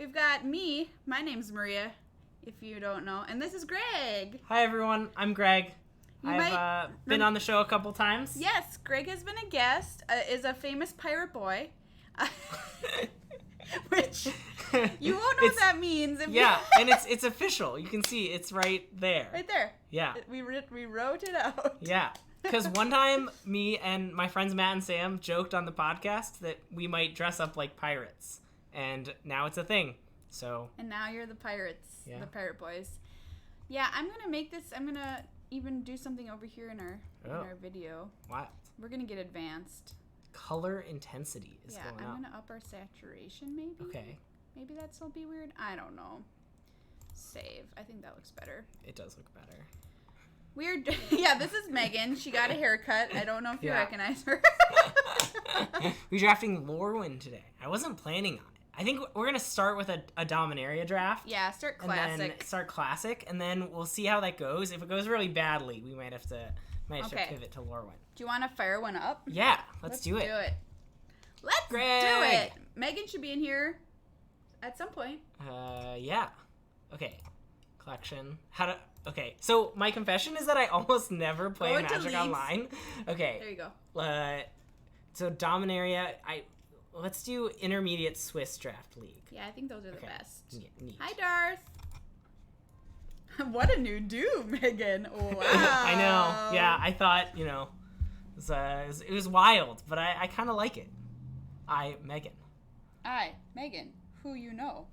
we've got me. My name's Maria, if you don't know. And this is Greg. Hi, everyone. I'm Greg. I've been on the show a couple times. Yes, Greg has been a guest, is a famous pirate boy. Which, you won't know what that means. If and it's official. You can see it's right there. Right there. Yeah. We wrote it out. Yeah. Because one time, me and my friends Matt and Sam joked on the podcast that we might dress up like pirates. And now it's a thing. So. And now you're the pirates. Yeah. The pirate boys. Yeah, I'm going to make this. I'm going to even do something over here in our video. What? We're going to get advanced. Color intensity is going up. I'm going to up our saturation maybe. Okay. Maybe that'll be weird. I don't know. Save. I think that looks better. It does look better. Weird. Yeah, this is Megan. She got a haircut. I don't know if you recognize her. We're drafting Lorwyn today. I wasn't planning on it. I think we're going to start with a Dominaria draft. Yeah, start classic. And then start classic, and then we'll see how that goes. If it goes really badly, we might have to pivot to Lorwyn. Do you want to fire one up? Yeah, let's do it. Let's do it. Megan should be in here at some point. Yeah. Okay. Collection. Okay, so my confession is that I almost never play Magic Online. Okay. There you go. So Dominaria, let's do Intermediate Swiss Draft League. Yeah, I think those are the best. Yeah, neat. Hi, Darth. What a new do, Megan. Wow. I know. Yeah, I thought, it was wild, but I kind of like it. Megan. Megan, who you know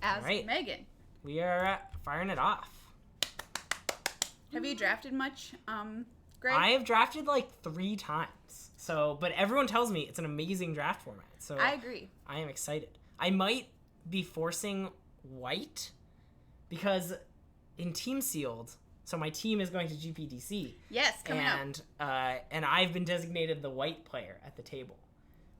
as Megan. We are firing it off. Have you drafted much, Greg? I have drafted like 3 times. But everyone tells me it's an amazing draft format. So I agree. I am excited. I might be forcing white because in Team Sealed, so my team is going to GPDC. Yes, coming up. And I've been designated the white player at the table.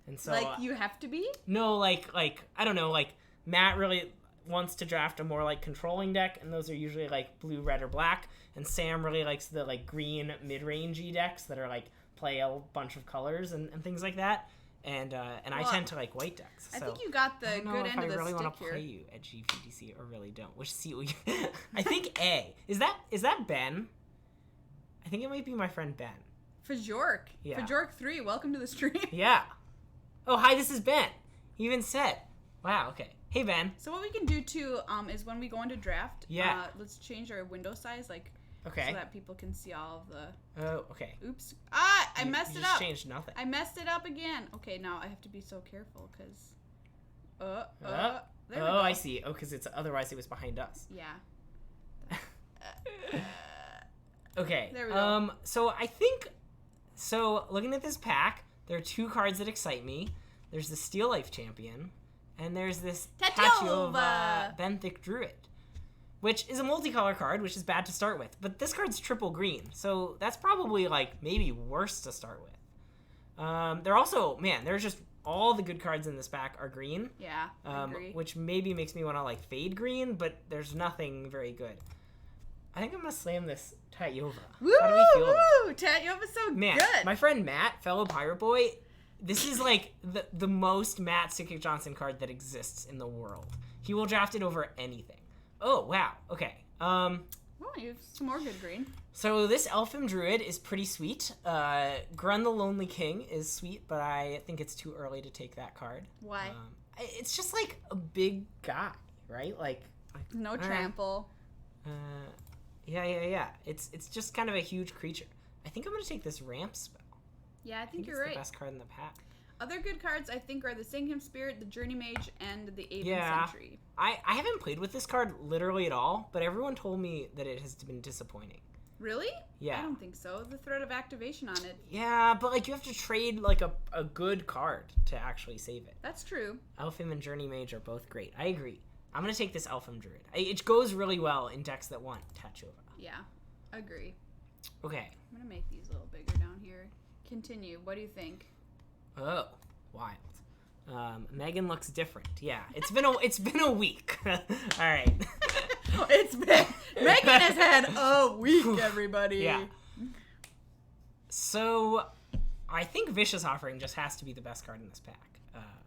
And so you have to be? No, like I don't know, like Matt really wants to draft a more like controlling deck, and those are usually like blue, red, or black. And Sam really likes the like green mid-rangey decks that are like play a bunch of colors and things like that. And I tend to like white decks. So I think you got the good end of the stick here. I really want to play you at GPDC or really don't. Which seat will you? I think A. Is that Ben? I think it might be my friend Ben. Fajork. Yeah. Fajork 3, welcome to the stream. Yeah. Oh, hi, this is Ben. He even said. Wow, okay. Hey, Ben. So what we can do, too, is when we go into draft, let's change our window size, so that people can see all of the... Oh, okay. Oops. I messed it up. You just changed nothing. I messed it up again. Okay, now I have to be so careful, because... there we go. I see. Oh, because otherwise it was behind us. Yeah. Okay. There we go. So looking at this pack, there are 2 cards that excite me. There's the Steel Life Champion, and there's this Tatyova Benthic Druid, which is a multicolor card, which is bad to start with. But this card's triple green, so that's probably like maybe worse to start with. They're also, there's just all the good cards in this pack are green. Yeah, I agree. Which maybe makes me want to like fade green, but there's nothing very good. I think I'm gonna slam this Tatyova. Woo! How do we feel about it? Tatyova's so good. My friend Matt, fellow pirate boy, this is like the most Matt Sickick Johnson card that exists in the world. He will draft it over anything. Oh wow. Okay. You have some more good green. So this Elfim Druid is pretty sweet. Grun the Lonely King is sweet, but I think it's too early to take that card. Why? It's just like a big guy, right? Like no trample. Yeah. It's just kind of a huge creature. I think I'm gonna take this Ramp spell. Yeah, I think you're it's right. The best card in the pack. Other good cards I think are the Singham Spirit, the Journey Mage, and the Aven Sentry. I haven't played with this card literally at all, but everyone told me that it has been disappointing. Really? Yeah. I don't think so. The threat of activation on it. Yeah, but like you have to trade like a good card to actually save it. That's true. Elfim and Journey Mage are both great. I agree. I'm going to take this Elfim Druid. It goes really well in decks that want Tatyova. Yeah, agree. Okay. I'm going to make these a little bigger down here. Continue. What do you think? Oh, wild. Megan looks different. Yeah, it's been a week. All right. Megan has had a week, everybody. Yeah. So, I think Vicious Offering just has to be the best card in this pack.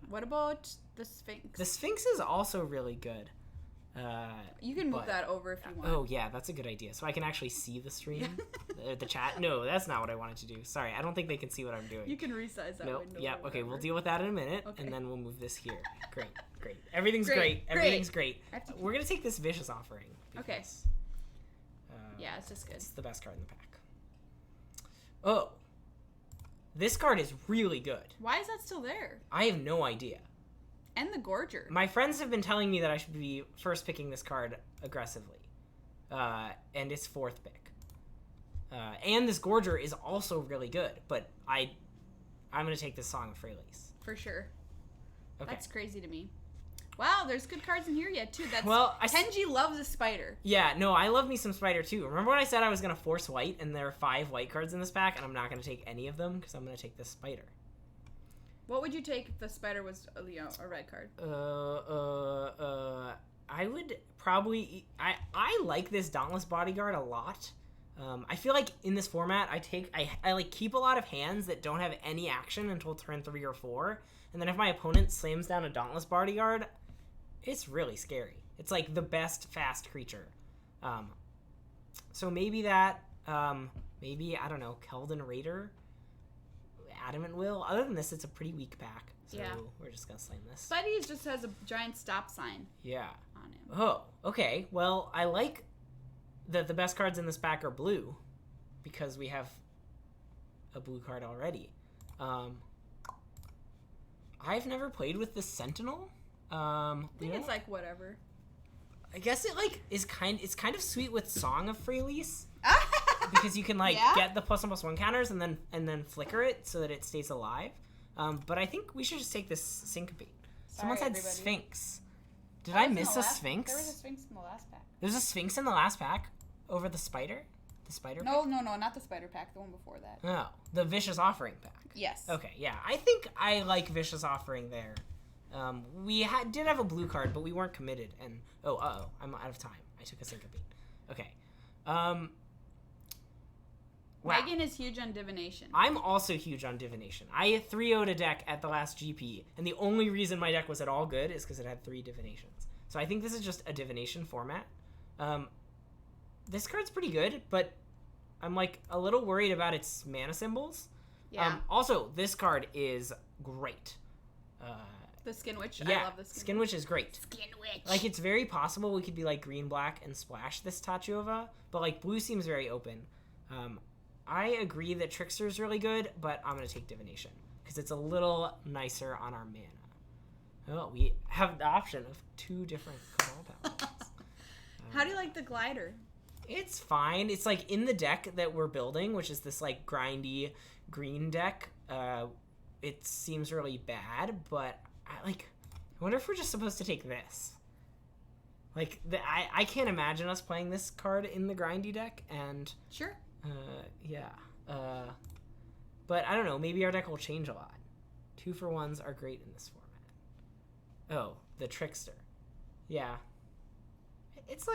What about the Sphinx? The Sphinx is also really good. You can move that over if you want. Oh, yeah, that's a good idea. So I can actually see the stream, the chat. No, that's not what I wanted to do. Sorry, I don't think they can see what I'm doing. You can resize that window. Yeah, okay, we'll deal with that in a minute, and then we'll move this here. Great. Everything's great. Everything's great. We're going to take this Vicious Offering. Okay. Yeah, it's just good. It's the best card in the pack. Oh. This card is really good. Why is that still there? I have no idea. And the Gorger. My friends have been telling me that I should be first picking this card aggressively. And it's 4th pick. And this Gorger is also really good, but I'm going to take this Song of Freylease. For sure. Okay. That's crazy to me. Wow, there's good cards in here yet, too. Tenji loves a spider. Yeah, no, I love me some spider, too. Remember when I said I was going to force white, and there are 5 white cards in this pack, and I'm not going to take any of them, because I'm going to take this spider. What would you take if the spider was, a red card? I would probably... I like this Dauntless Bodyguard a lot. I feel like in this format, I keep a lot of hands that don't have any action until turn 3 or 4, and then if my opponent slams down a Dauntless Bodyguard, it's really scary. It's like the best fast creature. So maybe that, maybe, I don't know, Keldon Raider, Adamant Will. Other than this, it's a pretty weak pack. So we're just going to slam this. Spidey just has a giant stop sign. Yeah. On him. Oh, okay. Well, I like that the best cards in this pack are blue because we have a blue card already. I've never played with the Sentinel. I think it's like whatever. I guess it it's kind of sweet with Song of Freylease because you can get the +1/+1 counters and then flicker it so that it stays alive. But I think we should just take this Syncopate. Someone said everybody. Sphinx. Did I miss a Sphinx? There was a Sphinx in the last pack. There's a Sphinx in the last pack over the spider? The spider pack? No, not the spider pack. The one before that. Oh, the Vicious Offering pack. Yes. Okay, yeah. I think I like Vicious Offering there. We did have a blue card, but we weren't committed. And I'm out of time. I took a Syncopate. Okay. Wow. Megan is huge on divination. I'm also huge on divination. I 3-0'd a deck at the last GP, and the only reason my deck was at all good is because it had 3 divinations. So I think this is just a divination format. This card's pretty good, but I'm a little worried about its mana symbols. Yeah. Also, this card is great. The Skin Witch? Yeah, I love the Skin Witch is great. Skin Witch. It's very possible we could be green, black, and splash this Tachiova, but blue seems very open. I agree that Trickster is really good, but I'm going to take Divination because it's a little nicer on our mana. Oh, we have the option of 2 different Cabal Paladins. How do you like the Glider? It's fine. It's in the deck that we're building, which is this grindy green deck. It seems really bad, but I wonder if we're just supposed to take this. I can't imagine us playing this card in the grindy deck, and sure. Yeah. But I don't know. Maybe our deck will change a lot. 2-for-1s are great in this format. Oh, the Trickster. Yeah. It's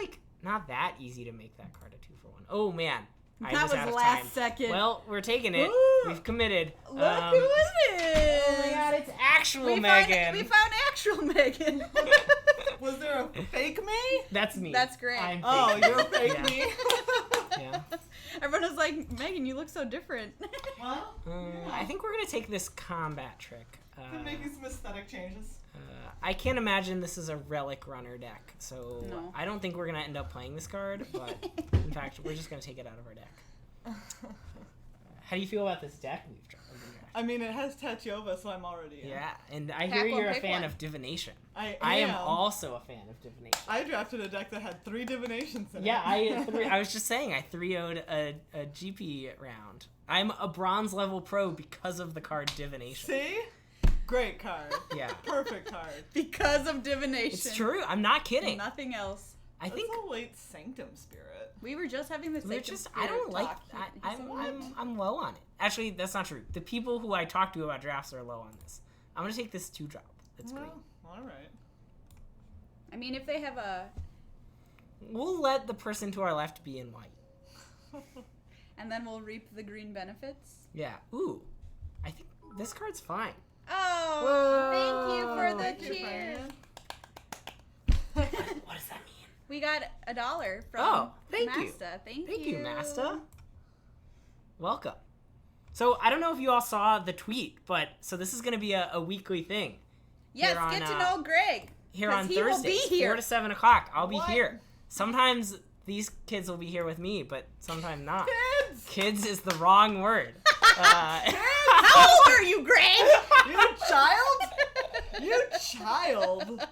not that easy to make that card a 2-for-1. Oh man, that was the last second. Well, we're taking it. Ooh. We've committed. Look who it is! Oh my god, it's actual Megan. We found actual Megan. Was there a fake me? That's me. That's great. You're a fake me. Yeah. Everyone was like, Megan, you look so different. Well, I think we're gonna take this combat trick. We're making some aesthetic changes. I can't imagine this is a Relic Runner deck, so no. I don't think we're gonna end up playing this card. But in fact, we're just gonna take it out of our deck. How do you feel about this deck we've drawn? I mean, it has Tachiova, so I'm already in. Yeah, and I hear you're a fan of Divination. I am also a fan of Divination. I drafted a deck that had 3 divinations in it. Yeah, I was just saying, I 3-0'd a GP round. I'm a bronze level pro because of the card Divination. See? Great card. Yeah. Perfect card. Because of divination. It's true. I'm not kidding. Nothing else. I think a late Sanctum Spirit. We were just having the Sanctum Spirit I don't like. talk. I'm low on it. Actually, that's not true. The people who I talk to about drafts are low on this. I'm gonna take this 2-drop. That's great. All right. I mean, if they have a. We'll let the person to our left be in white. And then we'll reap the green benefits. Yeah. Ooh. I think this card's fine. Oh, Whoa. thank you for the cheers. What does that mean? We got $1 from thank you. Masta. Thank you, Masta. Welcome. So I don't know if you all saw the tweet, but so this is going to be a weekly thing. Yes, get to know Greg. Here on he Thursdays, will be here. 4 to 7 o'clock. I'll be here. Sometimes these kids will be here with me, but sometimes not. Kids! Kids is the wrong word. How old are you, Greg? You child? You child.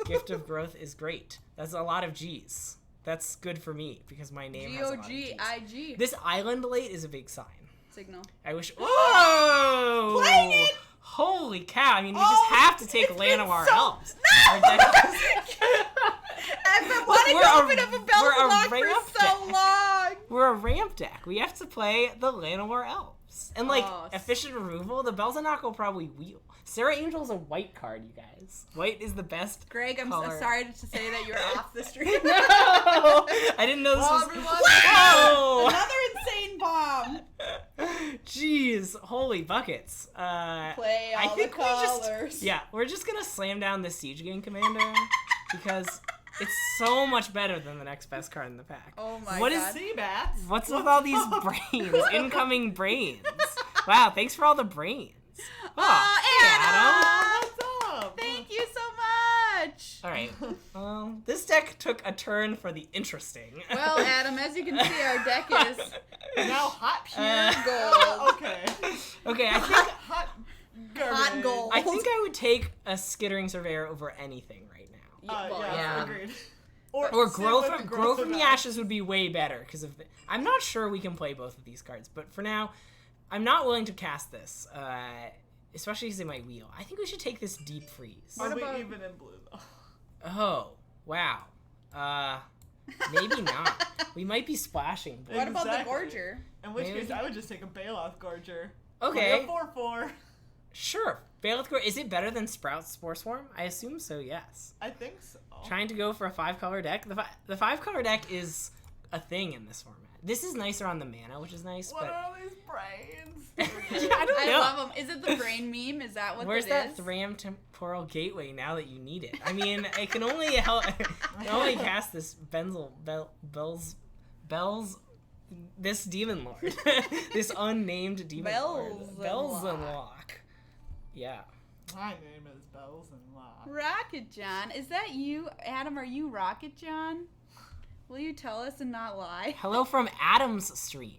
Gift of growth is great. That's a lot of G's. That's good for me because my name has a lot of G's. G-O-G-I-G. This island late is a big sign. Signal. I wish. Whoa! Playing it! Holy cow! I mean, we just have to take Llanowar Elves. No! I've been wanting to open up a Belzalock for so long. We're a ramp deck. We have to play the Llanowar Elves. And, efficient removal, the Belzalock will probably wheel. Sarah Angel's a white card, you guys. White is the best Greg, I'm color. sorry to say that you're off the stream. No! I didn't know this was... Wow! Another insane bomb. Jeez, holy buckets. Play all the colors. We're just gonna slam down the Siege Gang Commander because it's so much better than the next best card in the pack. Oh my god. Seabats? What's with all these brains? Incoming brains. Wow, thanks for all the brains. Oh, Adam! What's up? Thank you so much. All right. Well, this deck took a turn for the interesting. Well, Adam, as you can see, our deck is now hot pure gold. Okay, I think hot gold. I think I would take a Skittering Surveyor over anything right now. Yeah, agreed. Or Grow from the Ashes would be way better because of I'm not sure we can play both of these cards, but for now, I'm not willing to cast this, especially because they might wheel. I think we should take this Deep Freeze. Are we even in blue though? Oh, wow. Maybe not. We might be splashing blue. What about the Gorger? In which case, I would just take a Bailoff Gorger. Okay. Play a 4/4. Sure. Bailoff Gorger. Is it better than Sprout Spore Swarm? I assume so, yes. I think so. Trying to go for a 5-color deck? The 5-color deck is a thing in this format. This is nicer on the mana, which is nice. What but... are all these brains? I don't know. I love them. Is it the brain meme? Is that what Where's it that is? Thram Temporal Gateway now that you need it? I mean, it can only help. I can only cast this this Demon Lord, this unnamed Demon Lord, Belzalock. Yeah. My name is Belzalock. Rocket John, is that you, Adam? Are you Rocket John? Will you tell us and not lie? Hello from Adam's stream.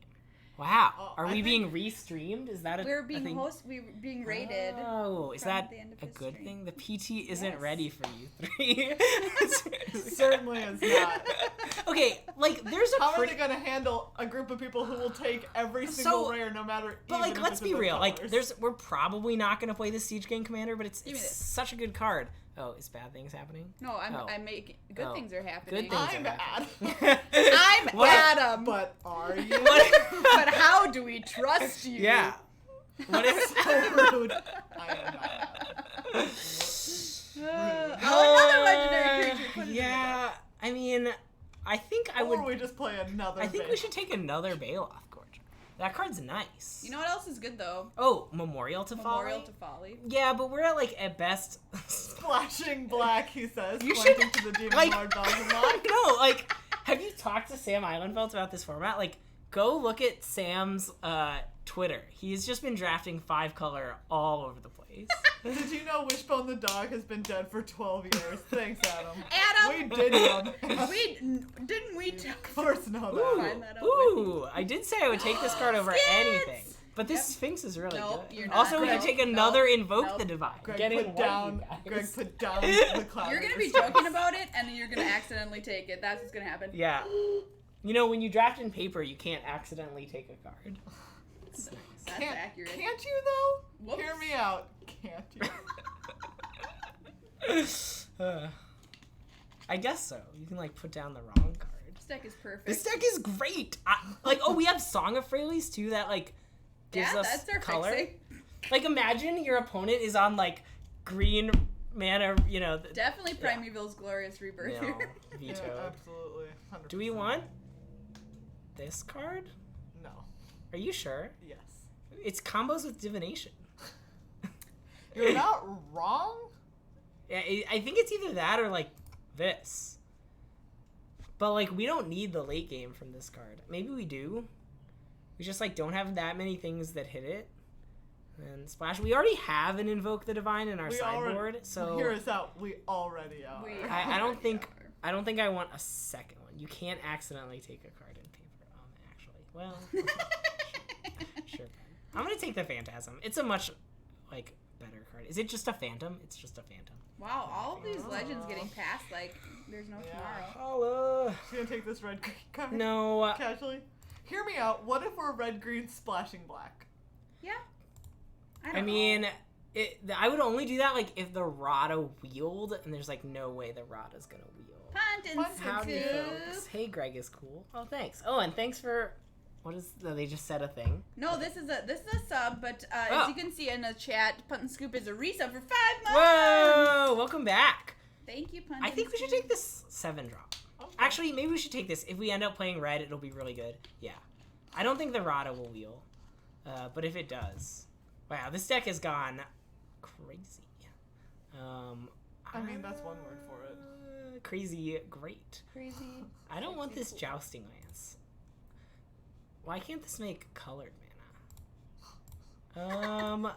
Wow. Are we being re-streamed? Is that a We're being thing? We're being rated. Oh, is that a good thing? The PT isn't ready for you three. Certainly is not. Okay, there's a How are they going to handle a group of people who will take every single rare no matter? But let's be real. We're probably not going to play the Siege Gang Commander, but it's such a good card. Oh, is bad things happening? No, I'm making good things are happening. Good things I'm are happening. Adam. I'm Adam. But are you? But how do we trust you? Yeah. What is so rude? I am not. Another legendary creature. Yeah. I mean, I think I would. Or we just play another. I think we should take another Bailoff Gorger. That card's nice. You know what else is good though? Oh, Memorial to Folly. Yeah, but we're at best splashing black. He says. You should to the Demon Lord Belzalock. No, have you talked to Sam Eilenfeld about this format? Go look at Sam's Twitter. He's just been drafting 5-color all over the place. Did you know Wishbone the dog has been dead for 12 years? Thanks, Adam. Adam! We did know that. Didn't we? Of course know that. Ooh, I did say I would take this card over anything. But this Sphinx is really good. You're not. Also, we could take another Invoke the Divine. Greg put down the cloud. You're going to be joking about it, and then you're going to accidentally take it. That's what's going to happen. Yeah. You know, when you draft in paper, you can't accidentally take a card. That's accurate. Can't you, though? Whoops. Hear me out. Can't you? I guess so. You can, put down the wrong card. This deck is perfect. This deck is great. We have Song of Freyalise, too, that, gives us that's their color. fixing. Imagine your opponent is on, green mana, Definitely Primeval's Glorious Rebirth here. Veto. Yeah, absolutely. 100%. Do we want this card? No. Are you sure? Yes. It's combos with divination. You're not wrong? Yeah, I think it's either that or, like, this. But, like, we don't need the late game from this card. Maybe we do. We just, like, don't have that many things that hit it. And Splash, we already have an Invoke the Divine in our sideboard, so... Hear us out. We already are. I don't think I want a second one. You can't accidentally take a card in paper, actually. Well, sure. I'm going to take the Phantasm. It's a much, like, better card. Is it just a Phantom? It's just a Phantom. Wow, all of these legends getting passed like there's no tomorrow. Holla. You gonna take this red card? No. Casually? Hear me out. What if we're red-green splashing black? Yeah. I mean, I would only do that, like, if the Rada wheeled, and there's, like, no way the Rada's gonna wheel. Howdy, folks. Hey, Greg is cool. Oh, thanks. Oh, and thanks for... they just said a thing? No, this is a sub, but as you can see in the chat, Punt and Scoop is a resub for 5 months. Whoa! Welcome back. Thank you, Punt. I think we should take this 7-drop. Okay. Actually, maybe we should take this. If we end up playing red, it'll be really good. Yeah. I don't think the Rada will wheel. But if it does... Wow, this deck has gone crazy. I mean, that's one word for it. Crazy great. Crazy. I don't want this Jousting Lance. Why can't this make colored mana?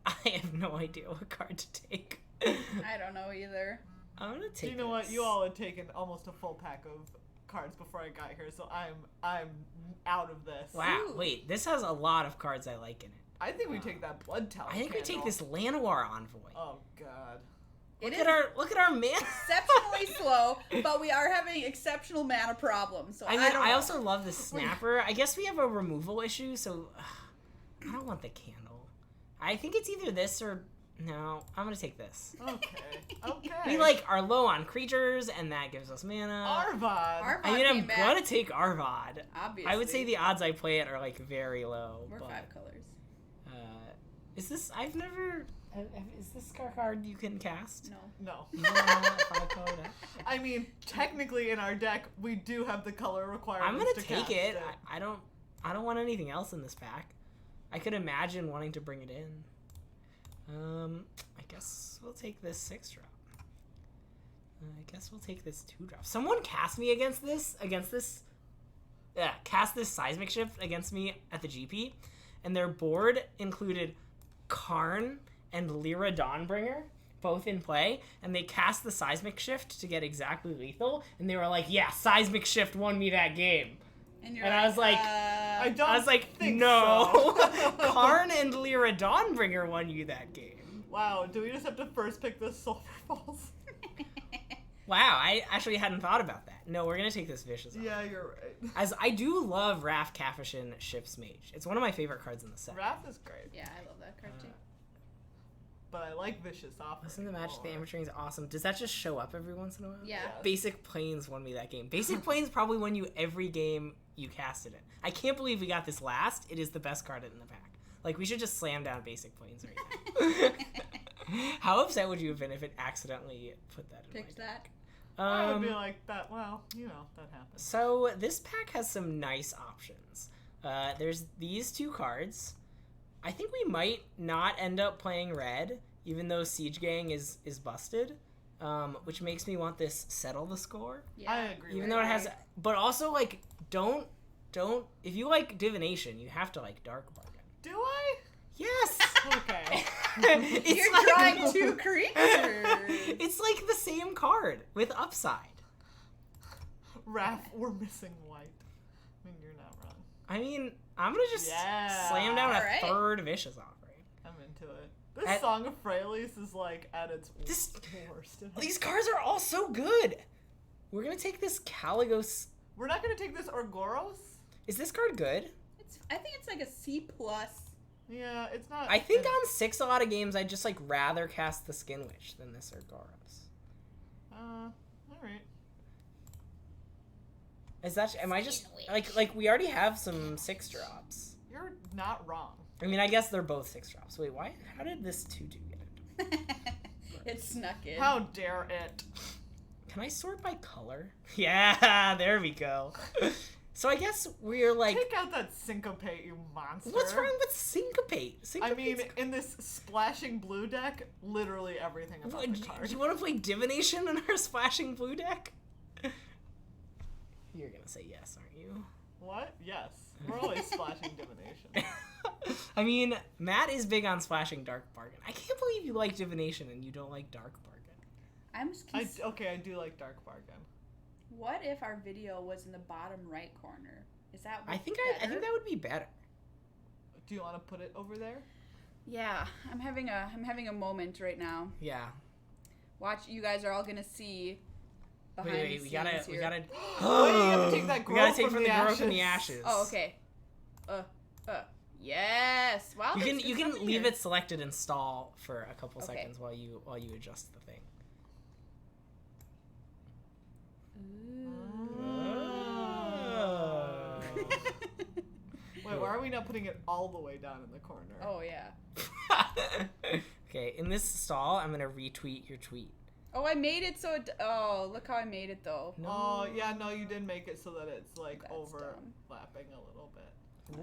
I have no idea what card to take. I don't know either. I'm gonna take. You know what? You all had taken almost a full pack of cards before I got here, so I'm out of this. Wow. Ooh. Wait, this has a lot of cards I like in it. I think we take that Blood Talon. I think we take this Llanowar Envoy. Oh God. Look at our mana. Exceptionally slow, but we are having exceptional mana problems. So I also love the Snapper. I guess we have a removal issue, so I don't want the candle. I think it's either this or no. I'm gonna take this. Okay. We are low on creatures, and that gives us mana. Arvad. I mean, I'm gonna take Arvad. Obviously. I would say the odds I play it are like very low. We're 5 colors. Is this? I've never. Is this card you can cast? No. No. I mean, technically in our deck, we do have the color requirements. I'm gonna take it. I don't want anything else in this pack. I could imagine wanting to bring it in. I guess we'll take this 6-drop. I guess we'll take this 2-drop. Someone cast me against this. Cast this Seismic Shift against me at the GP, and their board included Karn and Lyra Dawnbringer, both in play, and they cast the Seismic Shift to get exactly lethal, and they were like, yeah, Seismic Shift won me that game. And I was like, no. So. Karn and Lyra Dawnbringer won you that game. Wow, do we just have to first pick the Sulfur Falls? Wow, I actually hadn't thought about that. No, we're going to take this Vicious off. Yeah, you're right. As I do love Wrath Kafishin Ship's Mage. It's one of my favorite cards in the set. Wrath is great. Yeah, I love that card too. But I like Vicious Offering. Listen to Magic the Amateur is awesome. Does that just show up every once in a while? Yeah. Yes. Basic Plains won me that game. Basic Plains probably won you every game you casted it. I can't believe we got this last. It is the best card in the pack. Like, we should just slam down Basic Plains right now. How upset would you have been if it accidentally put that in Picked my deck? I would be like, that happens. So, this pack has some nice options. There's these 2 cards. I think we might not end up playing red, even though Siege Gang is busted, which makes me want this Settle the Score. Yeah, I agree. Even though it has, but also like don't. If you like Divination, you have to like Dark Bargain. Do I? Yes. Okay. You're drawing 2 creatures. It's like the same card with upside. Raph, we're missing white. I mean, you're not wrong. I mean, I'm gonna just slam down a 3rd Vicious Offering. I'm into it. This Song of Freyalise is like at its worst. These cards are all so good. We're gonna take this Caligos. We're not gonna take this Orgoros. Is this card good? I think it's like a C+. Yeah, it's not. I think on 6 a lot of games, I'd just like rather cast the Skin Witch than this Orgoros. All right. Is that? Am I just like we already have some 6-drops? You're not wrong. I mean, I guess they're both 6-drops. Wait, why? How did this 2/2 get into it? It snuck in. How dare it? Can I sort by color? Yeah, there we go. So I guess we're like... Take out that syncopate, you monster. What's wrong with syncopate? I mean, in this splashing blue deck, literally everything about the card. Do you want to play divination in our splashing blue deck? You're gonna say yes, aren't you? What? Yes. We're always splashing divination. I mean, Matt is big on splashing Dark Bargain. I can't believe you like divination and you don't like Dark Bargain. I do like Dark Bargain. What if our video was in the bottom right corner? Is that I think that would be better. Do you want to put it over there? Yeah, I'm having a moment right now. Yeah. Watch, you guys are all gonna see behind the scenes we gotta Wait, you have to take that growth from the growth from the ashes. Oh, okay. Yes. Wow. You can leave it selected and stall for a couple seconds while you adjust the thing. Oh. Wait, why are we not putting it all the way down in the corner? Oh yeah. Okay, in this stall, I'm gonna retweet your tweet. Oh, I made it so it... Oh, look how I made it, though. No. Oh, yeah, no, you did make it so that it's, like, overlapping a little bit.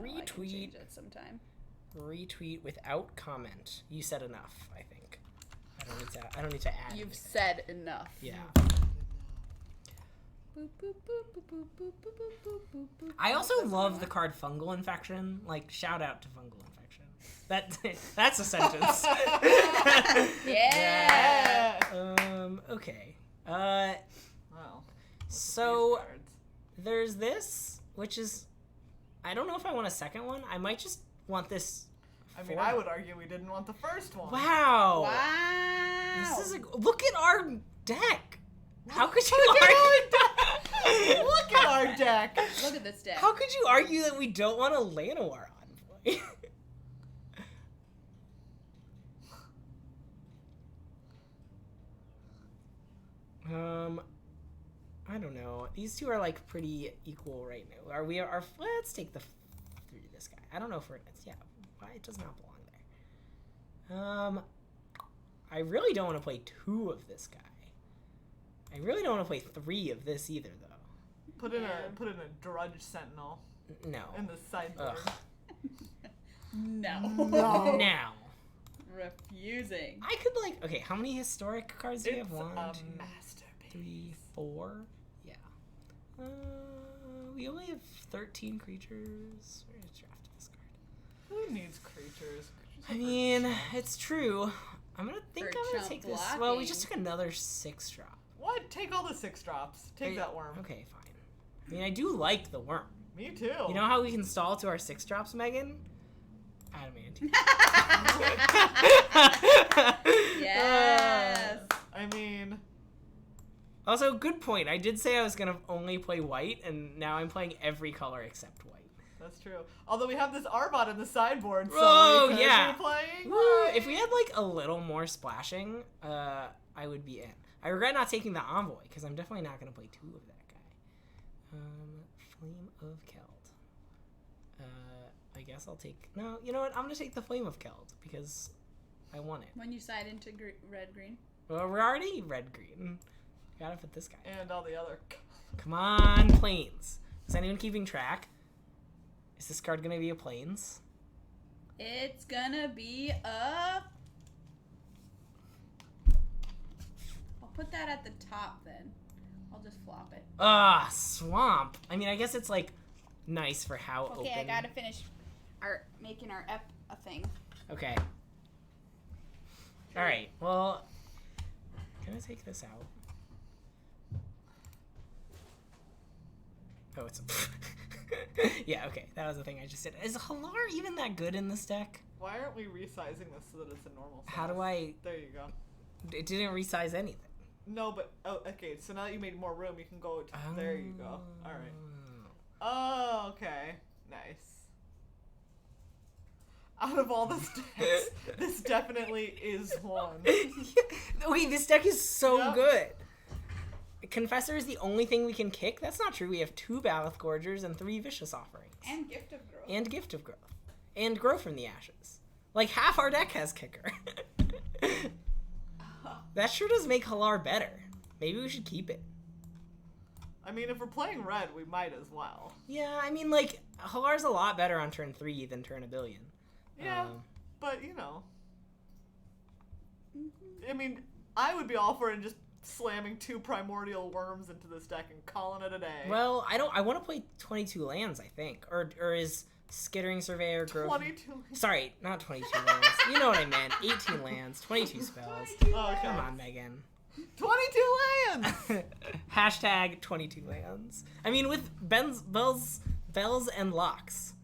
Retweet. I can change it sometime. Retweet without comment. You said enough, I think. I don't need to add You've anything. said enough. Yeah. Boop, boop, boop, boop, boop, boop, boop, boop, boop, boop. I also love the card Fungal Infection. Like, shout out to Fungal Infection. That's a sentence. Yeah. Okay. Wow. So there's this, which is, I don't know if I want a second one. I might just want this. I mean, I would argue we didn't want the first one. Wow. Wow. This is look at our deck. How could you argue? Look at our deck. Look at this deck. How could you argue that we don't want a Llanowar Envoy? I don't know. These two are like pretty equal right now. Let's take the this guy. I don't know if we're why it does not belong there. I really don't want to play 2 of this guy. I really don't want to play 3 of this either, though. Put in a Drudge Sentinel. No. In the sideboard. No. Now. Refusing. I could okay, how many historic cards do we have? 1, 2, masterpiece. 3, 4. Yeah. We only have 13 creatures. We're gonna draft this card. Who needs creatures? I mean, it's true. I'm gonna take this. Well, we just took another 6-drop. What? Take all the 6-drops. Take that worm. Okay, fine. I mean, I do like the worm. Me too. You know how we can stall to our 6-drops, Megan? Adamantine. Yes. I mean. Also, good point. I did say I was gonna only play white, and now I'm playing every color except white. That's true. Although we have this Arbot in the sideboard, so oh, we could yeah. be playing. If we had a little more splashing, I would be in. I regret not taking the Envoy because I'm definitely not gonna play 2 of that guy. Flame of Keld. I guess I'll take. No, you know what? I'm gonna take the Flame of Keld because I want it. When you side into red-green. Well, we're already red-green. Gotta put this guy. And all the other. Come on, Plains. Is anyone keeping track? Is this card gonna be a Plains? It's gonna be a... I'll put that at the top then. I'll just flop it. Swamp. I mean, I guess it's nice for how open. Okay, I gotta finish making our a thing. Okay. Alright, well, can I take this out? Oh, it's yeah, okay. That was the thing I just did. Is Halar even that good in this deck? Why aren't we resizing this so that it's a normal size? How do I... There you go. It didn't resize anything. No, but... Oh, okay. So now that you made more room, you can go to... There you go. Alright. Oh, okay. Nice. Out of all the decks, this definitely is one. Okay, this deck is so good. Confessor is the only thing we can kick? That's not true. We have 2 Baloth Gorgers and 3 Vicious Offerings. And Gift of Growth. And Gift of Growth. And Grow from the Ashes. Half our deck has kicker. That sure does make Halar better. Maybe we should keep it. I mean, if we're playing red, we might as well. Yeah, I mean, like, Halar's a lot better on turn 3 than turn a billion. Yeah, but, you know. I mean, I would be all for it just slamming 2 primordial worms into this deck and calling it a day. Well, I want to play 22 lands, I think. Or is Skittering Surveyor growth... 22 lands. Sorry, not 22 lands. You know what I meant. 18 lands, 22 spells. Oh, okay. Come on, Megan. 22 lands! Hashtag 22 lands. I mean, with bells and locks,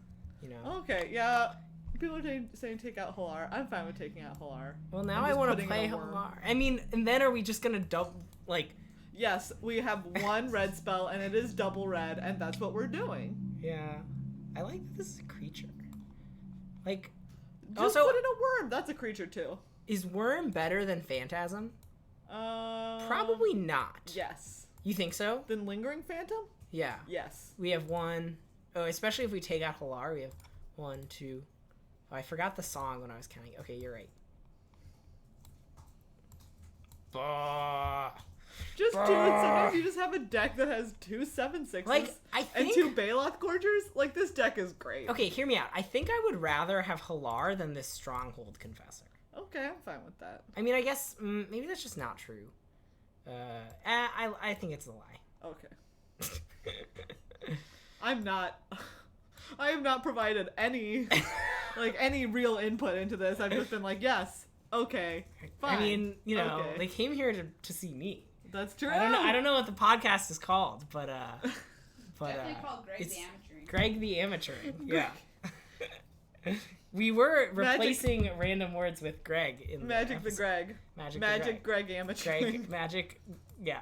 you know. Okay, yeah. People are saying take out Halar. I'm fine with taking out Halar. Well, now I want to play Halar. I mean, and then are we just going to double, like... Yes, we have 1 red spell, and it is double red, and that's what we're doing. Yeah. I like that this is a creature. Like, just also, put in a worm. That's a creature, too. Is worm better than Phantasm? Probably not. Yes. You think so? Then Lingering Phantom? Yeah. Yes. We have 1... Oh, especially if we take out Halar, we have 1, 2... Oh, I forgot the song when I was counting. Okay, you're right. Just do it. Sometimes you just have a deck that has 2 7/6s like, and 2 Baloth Gorgers. Like, this deck is great. Okay, hear me out. I think I would rather have Halar than this Stronghold Confessor. Okay, I'm fine with that. I mean, I guess maybe that's just not true. I think it's a lie. Okay. I have not provided any any real input into this. I've just been like, yes, okay, fine. I mean, you know, They came here to see me. That's true. I don't know what the podcast is called, but definitely called Greg the Amateuring. Greg the Amateuring. Yeah. We were replacing random words with Greg in Magic the Greg. Magic Greg Amateuring. Magic, yeah.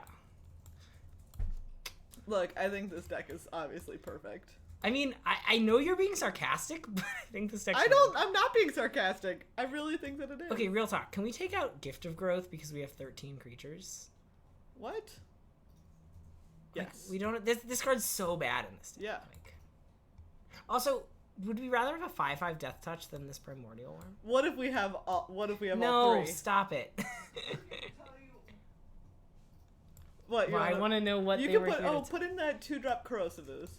Look, I think this deck is obviously perfect. I mean, I know you're being sarcastic, but I think this deck... I'm not being sarcastic. I really think that it is. Okay, real talk. Can we take out Gift of Growth because we have 13 creatures? What? Like, Yes. we don't... This card's so bad in this deck. Yeah. Like, also, would we rather have a 5/5 Death Touch than this Primordial Worm? What if we have all 3? No, stop it. What? Well, I want to know what you they can were put. here Oh, put in that 2-drop Corrosive Ooze.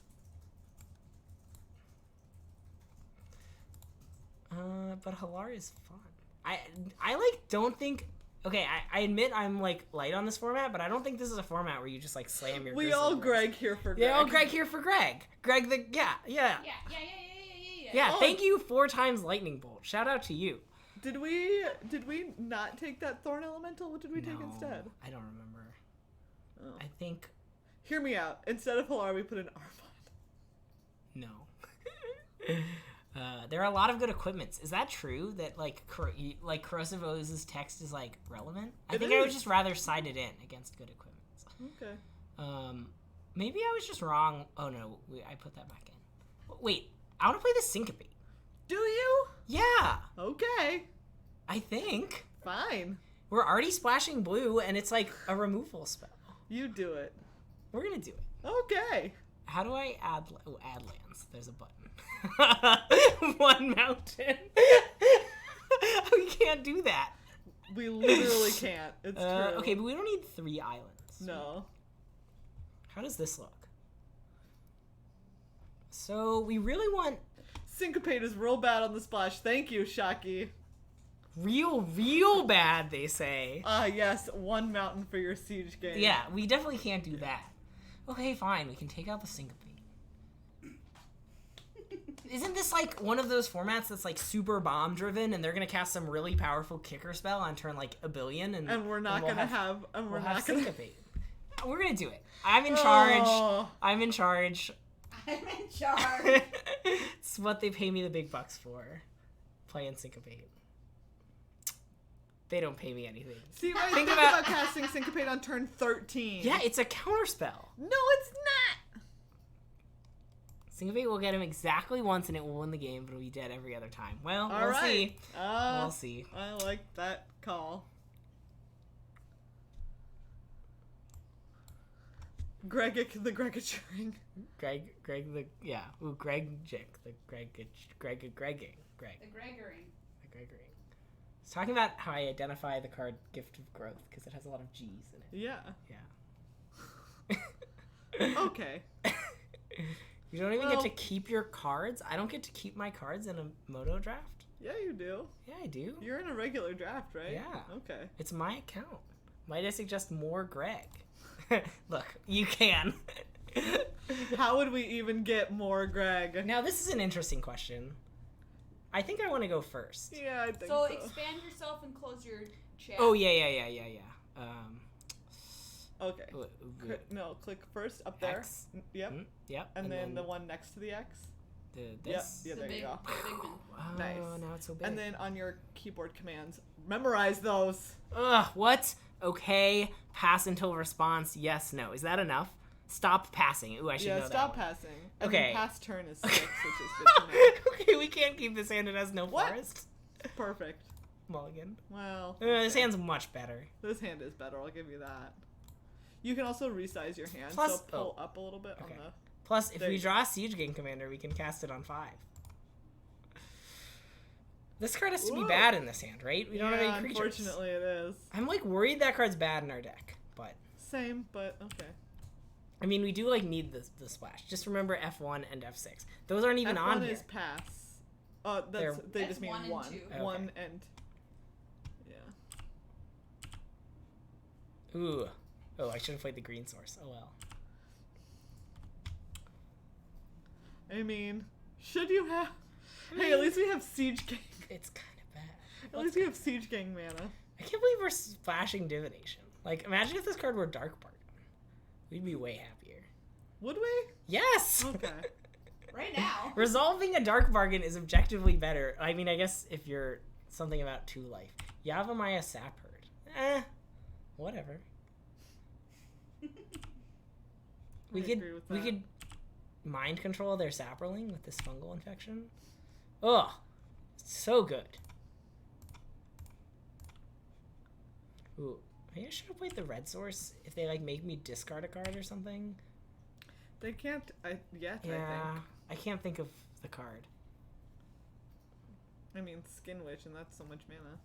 But Halar is fun. I like don't think. Okay, I admit I'm like light on this format, but I don't think this is a format where you just like slam your. We all Greg here for Greg. Yeah, all Greg here for Greg. Greg the yeah. Yeah. Thank you 4 times Lightning Bolt. Shout out to you. Did we not take that Thorn Elemental? What did we take instead? I don't remember. Oh. I think. Hear me out. Instead of Halar, we put in Armand. No. There are a lot of good equipments. Is that true that like Corrosive Ooze's text is like relevant? I think I would just rather side it in against good equipments. Okay. Maybe I was just wrong. Oh no, I put that back in. Wait, I want to play the Syncopate. Do you? Yeah. Okay. I think. Fine. We're already splashing blue, and it's like a removal spell. You do it. We're gonna do it. Okay. How do I add? Oh, add lands. There's a button. 1 mountain. We can't do that. We literally can't. It's true. Okay, but we don't need 3 islands. No. How does this look? So we really want... Syncopate is real bad on the splash. Thank you, Shaki. Real bad, they say. Yes. 1 mountain for your siege game. Yeah, we definitely can't do that. Okay, fine. We can take out the Syncopate. Isn't this like one of those formats that's like super bomb driven and they're gonna cast some really powerful kicker spell on turn like a billion and we're not gonna have Syncopate. We're gonna do it. I'm in charge. I'm in charge. It's what they pay me the big bucks for. Playing Syncopate. They don't pay me anything. See, think about casting Syncopate on turn 13. Yeah, it's a counterspell. No, it's not. Syncopate will get him exactly once and it will win the game, but it'll be dead every other time. Well, All we'll right. see. We'll see. I like that call. Gregic the Gregaturing. Greg the, yeah. Ooh, Greg-jic. The Gregging. The Gregory. It's talking about how I identify the card Gift of Growth because it has a lot of G's in it. Yeah. Yeah. Okay. You don't even get to keep your cards? I don't get to keep my cards in a moto draft? Yeah, you do. Yeah, I do. You're in a regular draft, right? Yeah. Okay. It's my account. Might I suggest more Greg? Look, you can. How would we even get more Greg? Now, this is an interesting question. I think I want to go first. Yeah, I think so. So expand yourself and close your chat. Oh, yeah. Okay. Click first up there. X. Yep. Yep. And then the one next to the X. This? Yep. Yeah, there you go. Oh, Nice. Now it's so big. And then on your keyboard commands, memorize those. Ugh, what? Okay. Pass until response. Yes, no. Is that enough? Stop passing. Ooh, I should know that. Yeah, stop passing. And okay. Then pass turn is 6, which is good to know. Okay, we can't keep this hand. It has no forest. Perfect. Mulligan. Well. This hand's much better. This hand is better. I'll give you that. You can also resize your hand, Plus, so pull up a little bit on the... Plus, if we draw a Siege Gang Commander, we can cast it on 5. This card has to be bad in this hand, right? We don't have any creatures. Unfortunately it is. I'm, like, worried that card's bad in our deck, but... Same, but okay. I mean, we do, like, need the splash. Just remember F1 and F6. Those aren't even on here. F1 is pass. They just mean 1. Okay. 1 and... Yeah. Ooh. Oh, I should have played the green source. Oh, well. I mean, should you have... Hey, at least we have Siege Gang. It's kind of bad. At least we have Siege Gang mana. I can't believe we're splashing Divination. Like, imagine if this card were Dark Bargain. We'd be way happier. Would we? Yes! Okay. Right now. Resolving a Dark Bargain is objectively better. I mean, I guess if you're something about 2 life. Yavimaya Sapherd. Whatever. We could mind control their Saproling with this fungal infection. Ugh. So good. Ooh. Maybe I should have played the red source if they, like, make me discard a card or something. They can't yet, yeah, I think. I can't think of the card. I mean, Skin Witch, and that's so much mana.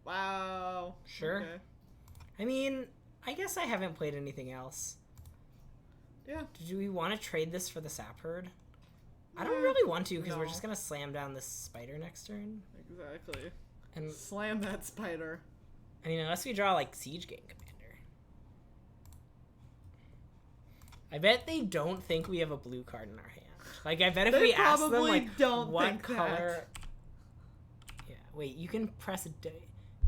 Wow. Sure. Okay. I mean, I guess I haven't played anything else. Yeah. Do we want to trade this for the Sap Herd? I don't really want to, because we're just going to slam down this spider next turn. Exactly. And slam that spider. I mean, unless we draw, like, Siege Gang Commander. I bet they don't think we have a blue card in our hand. Like, I bet if we ask them, like, what color... Yeah, wait, you can press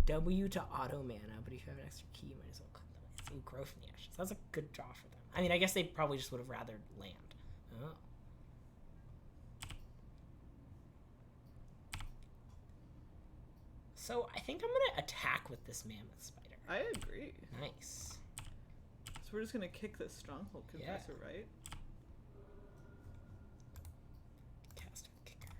W to auto mana, but if you have an extra key, you might as well click the lands. Ooh, Growth from the Ashes. That's a good draw for them. I mean, I guess they probably just would have rather land. Oh. So, I think I'm going to attack with this Mammoth Spider. I agree. Nice. So we're just going to kick this Stronghold Confessor, right? Cast a kicker.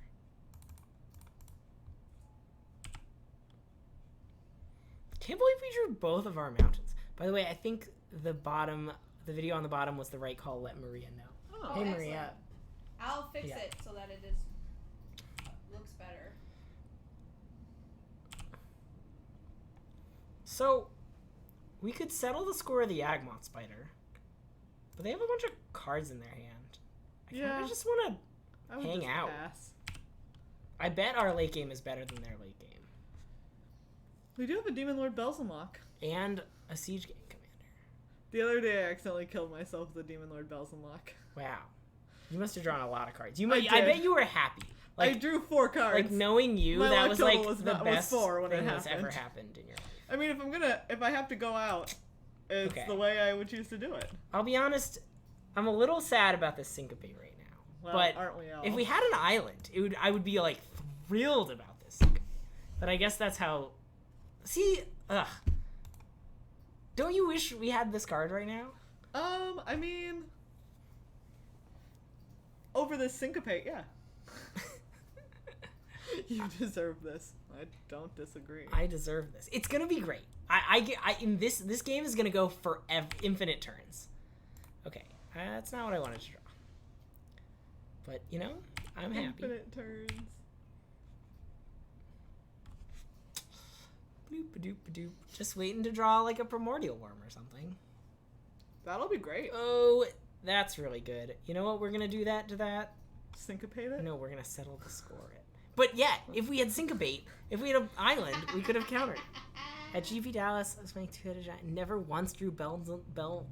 Can't believe we drew both of our mountains. By the way, I think the video on the bottom was the right call. Let Maria know. Oh, hey, excellent. Maria. I'll fix it so that it is looks better. So, we could settle the score of the Yagmoth Spider, but they have a bunch of cards in their hand. I kind of just want to hang out. Pass. I bet our late game is better than their late game. We do have a Demon Lord Belzenlock. And a Siege Gang Commander. The other day, I accidentally killed myself with the Demon Lord Belzenlock. Wow. You must have drawn a lot of cards. I bet you were happy. Like, I drew 4 cards. Like, knowing you, that was like the best thing that's ever happened in your life. I mean, if I have to go out, it's the way I would choose to do it. I'll be honest, I'm a little sad about this Syncopate right now. Well, but aren't we all? If we had an island, I would be, like, thrilled about this. But I guess that's how... See, don't you wish we had this card right now? I mean... Over this Syncopate, yeah. You deserve this. I don't disagree. I deserve this. It's gonna be great. This game is gonna go for infinite turns. Okay, that's not what I wanted to draw. But you know, I'm happy. Infinite turns. Bloop-a-doop-a-doop. Just waiting to draw like a Primordial Worm or something. That'll be great. Oh, that's really good. You know what? We're going to do that to that. Syncopate it? No, we're going to settle the score it. But yeah, if we had syncopate, if we had an island, we could have countered. At GP Dallas, I was playing 2-headed giant. Never once drew Bell,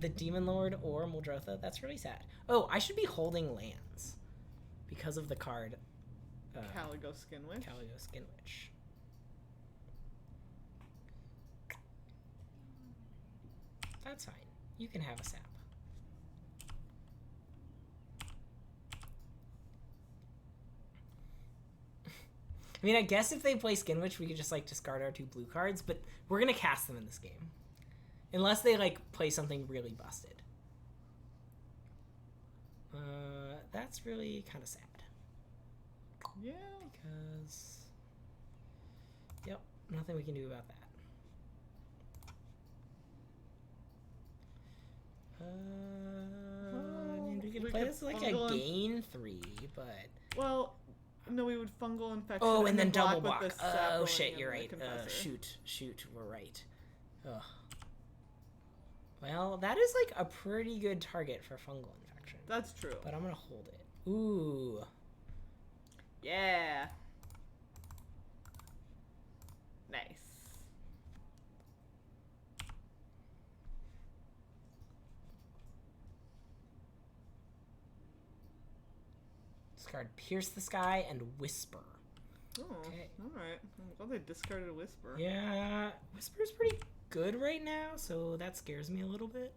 the Demon Lord, or Muldrotha. That's really sad. Oh, I should be holding lands because of the card. Caligo Skinwitch. Caligo Skinwitch. That's fine. You can have a sap. I mean, I guess if they play Skinwitch, we could just, like, discard our 2 blue cards, but we're going to cast them in this game. Unless they, like, play something really busted. That's really kind of sad. Yeah. Because... Yep, nothing we can do about that. I mean, we could play this like a gain 3, but... Well... No, we would fungal infection. Oh, and then double block. With Oh, shit, you're right. Shoot, we're right. Ugh. Well, that is like a pretty good target for fungal infection. That's true. But I'm gonna hold it. Ooh. Yeah. Nice. Discard Pierce the Sky and Whisper. Oh, okay. Alright. Well, they discarded Whisper. Yeah, Whisper's pretty good right now, so that scares me a little bit.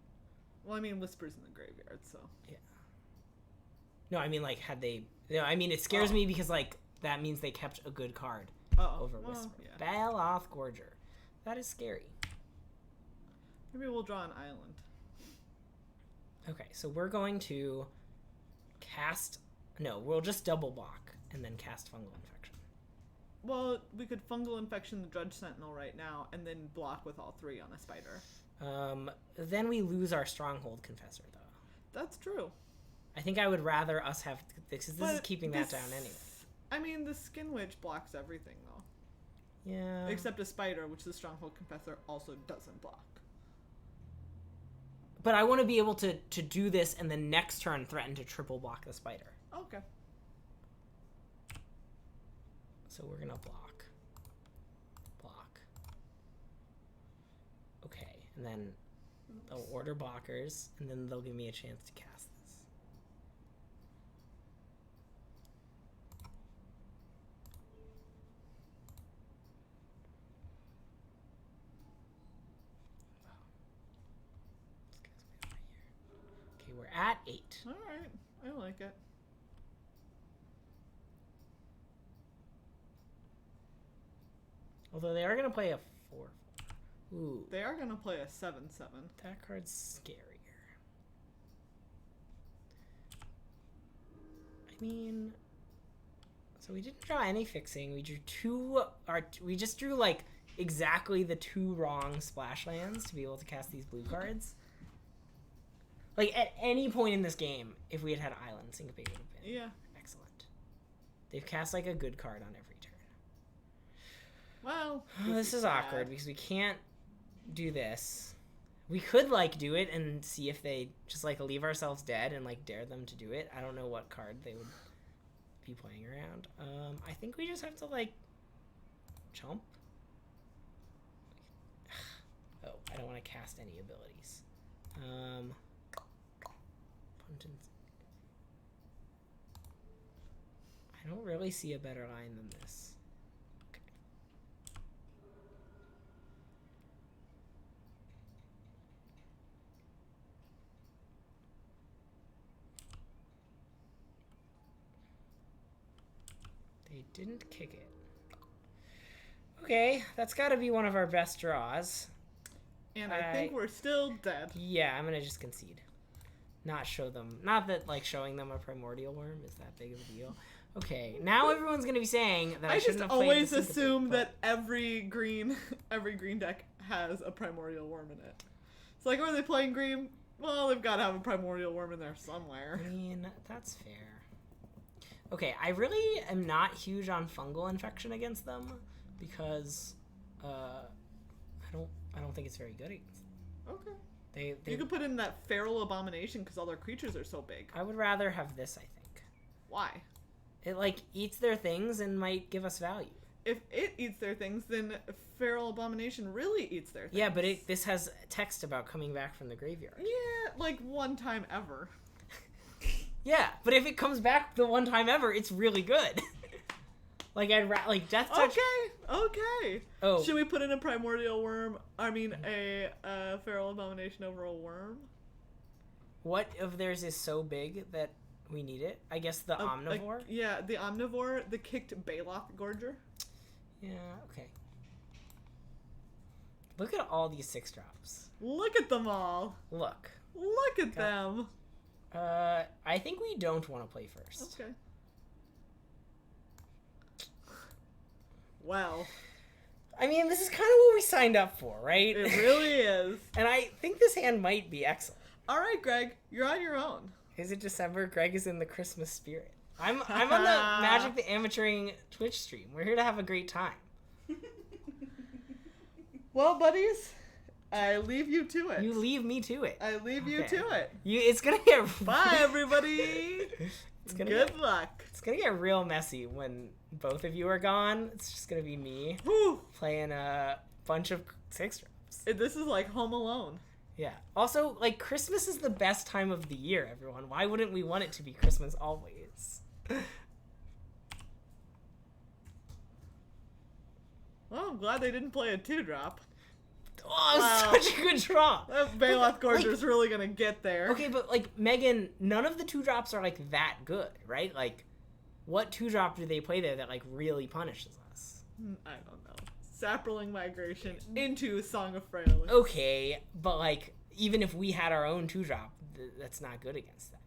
Well, I mean, Whisper's in the graveyard, so... Yeah. No, I mean, like, had they... No, I mean, it scares me because, like, that means they kept a good card over Whisper. Yeah. Baloth Gorger. That is scary. Maybe we'll draw an island. Okay, so we're going to cast... No, we'll just double block and then cast Fungal Infection. Well, we could Fungal Infection the Drudge Sentinel right now and then block with all 3 on a spider. Then we lose our Stronghold Confessor, though. That's true. I think I would rather us have... Because this is keeping that down anyway. I mean, the Skinwitch blocks everything, though. Yeah. Except a spider, which the Stronghold Confessor also doesn't block. But I want to be able to do this and then next turn threaten to triple block the spider. Okay. So we're going to block. Block. Okay. And then they'll order blockers, and then they'll give me a chance to cast this. Okay, we're at 8. All right. I like it. Although they are going to play a 4/4. Ooh. They are going to play a 7/7. That card's scarier. I mean, so we didn't draw any fixing. We drew we just drew like exactly the 2 wrong splash lands to be able to cast these blue cards. Like at any point in this game, if we had had Island, Syncopate would have been excellent. They've cast like a good card on every turn. Well, this is awkward because we can't do this. We could like do it and see if they just like leave ourselves dead and like dare them to do it. I don't know what card they would be playing around. I think we just have to like chump. Oh, I don't want to cast any abilities. I don't really see a better line than this. Okay. They didn't kick it. Okay, that's got to be one of our best draws. And I think we're still dead. Yeah, I'm gonna just concede. Not show them. Not that like showing them a primordial worm is that big of a deal. Okay, now everyone's gonna be saying that I shouldn't have played. I just always assume that every green deck has a primordial worm in it. It's like, are they playing green? Well, they've got to have a primordial worm in there somewhere. I mean, that's fair. Okay, I really am not huge on fungal infection against them because I don't think it's very good against them. Okay. You could put in that feral abomination because all their creatures are so big. I would rather have this, I think. Why? It, like, eats their things and might give us value. If it eats their things, then feral abomination really eats their things. Yeah, but this has text about coming back from the graveyard. Yeah, like one time ever. Yeah, but if it comes back the one time ever, it's really good. Like, Death Touch... Okay. Oh. Should we put in a primordial worm? I mean, a feral abomination over a worm? What of theirs is so big that we need it? I guess the omnivore? Yeah, the omnivore, the kicked Baloth Gorger. Yeah, okay. Look at all these 6-drops. Look at them all. Look at them. I think we don't want to play first. Okay. Well. I mean, this is kind of what we signed up for, right? It really is. And I think this hand might be excellent. All right, Greg, you're on your own. Is it December? Greg is in the Christmas spirit. I'm on the Magic the Amateuring Twitch stream. We're here to have a great time. Well, buddies, I leave you to it. You leave me to it. I leave you to it. It's gonna get... Bye, everybody. Good luck. It's gonna get real messy when both of you are gone. It's just gonna be me playing a bunch of 6-drops. This is like Home Alone. Yeah. Also, like, Christmas is the best time of the year, everyone. Why wouldn't we want it to be Christmas always? Well, I'm glad they didn't play a 2-drop. Oh, wow. Such a good draw. That Baloth Gorger's really gonna get there. Okay, but, like, Megan, none of the 2-drops are, like, that good, right? Like, what 2-drop do they play there that, like, really punishes us? I don't know. Saproling Migration into Song of Frailing. Okay, but, like, even if we had our own 2-drop, that's not good against that.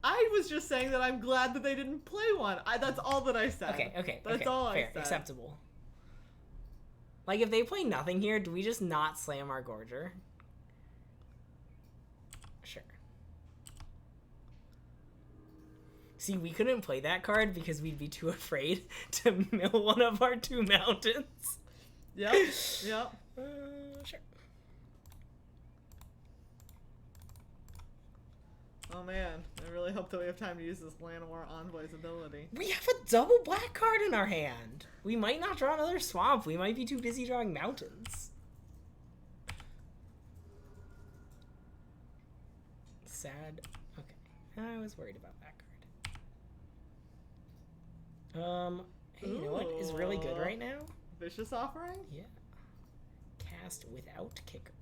I was just saying that I'm glad that they didn't play one. That's all that I said. Okay. That's all fair, I said. Acceptable. Like, if they play nothing here, do we just not slam our Gorger? Sure. See, we couldn't play that card because we'd be too afraid to mill one of our 2 mountains. Yep. Sure. Oh man, I really hope that we have time to use this Llanowar Envoy's ability. We have a double black card in our hand. We might not draw another swamp. We might be too busy drawing mountains. Sad. Okay. I was worried about that card. Hey, you know what is really good right now? Vicious Offering? Yeah. Cast without kicker.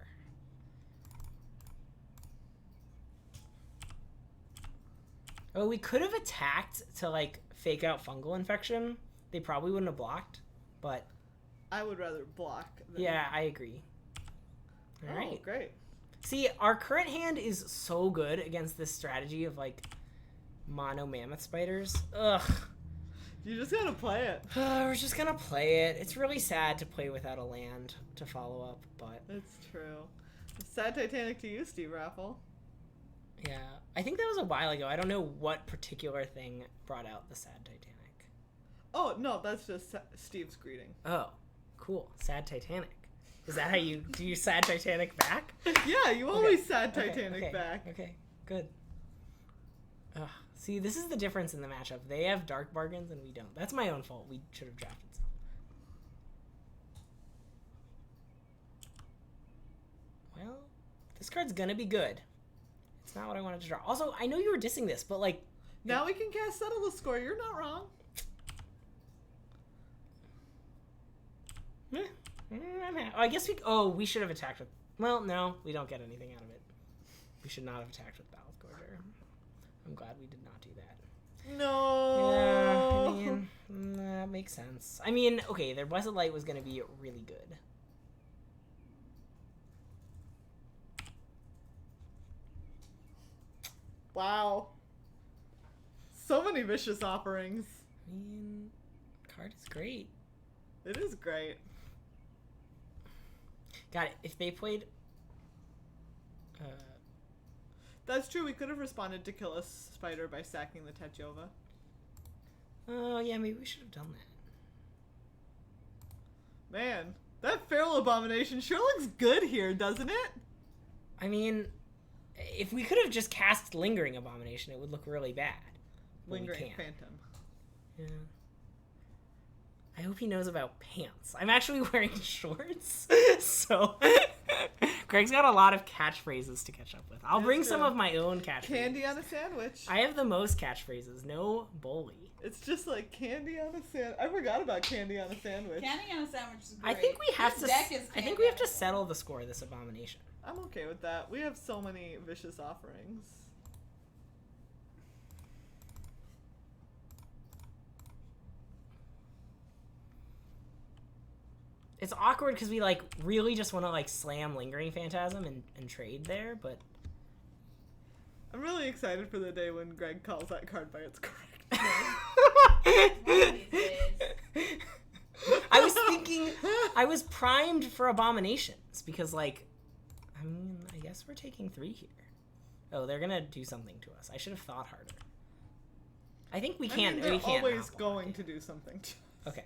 Oh, we could have attacked to, like, fake out fungal infection. They probably wouldn't have blocked, but... I would rather block than... Yeah, I agree. All right. Great. See, our current hand is so good against this strategy of, like, mono mammoth spiders. Ugh. You just gotta play it. We're just gonna play it. It's really sad to play without a land to follow up, but... It's true. Sad Titanic to you, Steve Raffle. Yeah, I think that was a while ago. I don't know what particular thing brought out the Sad Titanic. Oh, no, that's just Steve's greeting. Oh, cool. Sad Titanic. Is that how you do you Sad Titanic back? Yeah, you always Sad Titanic back. Okay, good. Ugh. See, this is the difference in the matchup. They have Dark Bargains and we don't. That's my own fault. We should have drafted some. Well, this card's gonna be good. It's not what I wanted to draw. Also, I know you were dissing this, but, like... Now we can cast Settle the Score. You're not wrong. I guess we should have attacked with... Well, no, we don't get anything out of it. We should not have attacked with Baloth Gorger. I'm glad we did not do that. No! Yeah, I mean, that makes sense. I mean, okay, their Blessed Light was going to be really good. Wow. So many vicious offerings. I mean, card is great. It is great. Got it. If they played... That's true. We could have responded to kill a spider by sacking the Tachova. Oh, yeah, maybe we should have done that. Man, that Feral Abomination sure looks good here, doesn't it? I mean, if we could have just cast Lingering Abomination, it would look really bad. Lingering Phantom. Yeah. I hope he knows about pants. I'm actually wearing shorts, so Greg's got a lot of catchphrases to catch up with. I'll bring some of my own catchphrases. Candy on a sandwich. I have the most catchphrases. No bully. It's just like candy on a sandwich. I forgot about candy on a sandwich. Candy on a sandwich is great. I think we have to settle the score of this abomination. I'm okay with that. We have so many vicious offerings. It's awkward because we like really just want to like slam Lingering Phantasm and trade there, but I'm really excited for the day when Greg calls that card by its correct name. I was primed for abominations because like, I mean, I guess we're taking 3 here. Oh, they're gonna do something to us. I should have thought harder. I think we can't. They're always going to do something to us. Okay.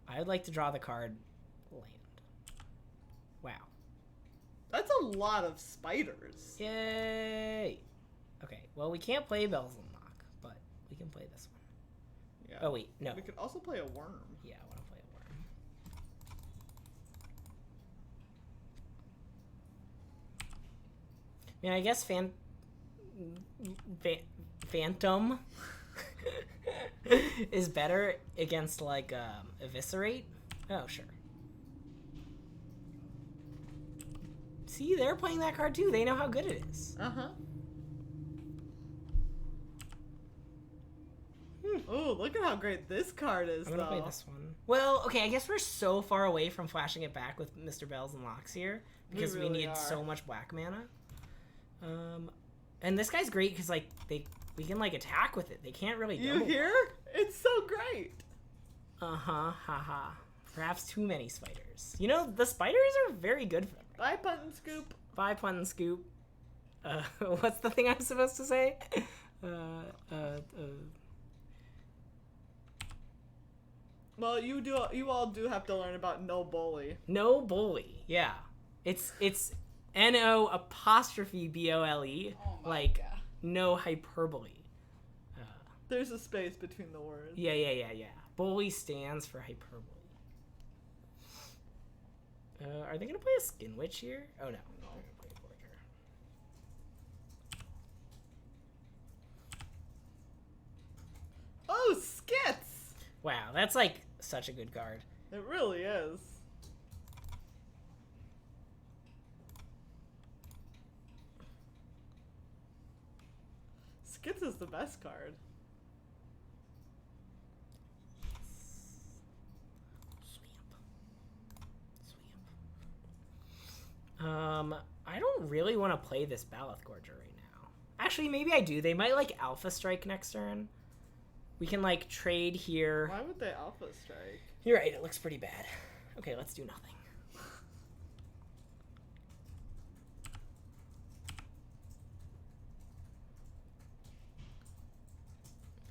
I would like to draw the card land. Wow. That's a lot of spiders. Yay! Okay, well, we can't play Bells Unlock, but we can play this one. Yeah. Oh, wait, no. We could also play a worm. Yeah, I want to play a worm. I mean, I guess Phantom is better against like Eviscerate. Oh, sure. See, they're playing that card too. They know how good it is. Oh, look at how great this card is, I'm gonna play this one. Well, okay, I guess we're so far away from flashing it back with Mr. Bells and Locks here because we need so much black mana. And this guy's great because like we can like attack with it. They can't really. You hear? It's so great. Haha. Perhaps too many spiders. You know, the spiders are very good for them. Bye, Punt and Scoop. Bye, Punt and Scoop. What's the thing I'm supposed to say? Well, you all do have to learn about no bully. No bully. Yeah. It's NO''BOLE. Oh like God. No hyperbole. There's a space between the words. Yeah. Bully stands for hyperbole. Are they gonna play a Skin Witch here? Oh no. They're gonna play a Voyager. Oh, Skits! Wow, that's like such a good card. It really is. Skits is the best card. I don't really want to play this Baloth Gorger right now. Actually, maybe I do. They might like Alpha Strike next turn. We can like trade here. Why would they Alpha Strike? You're right, it looks pretty bad. Okay, let's do nothing.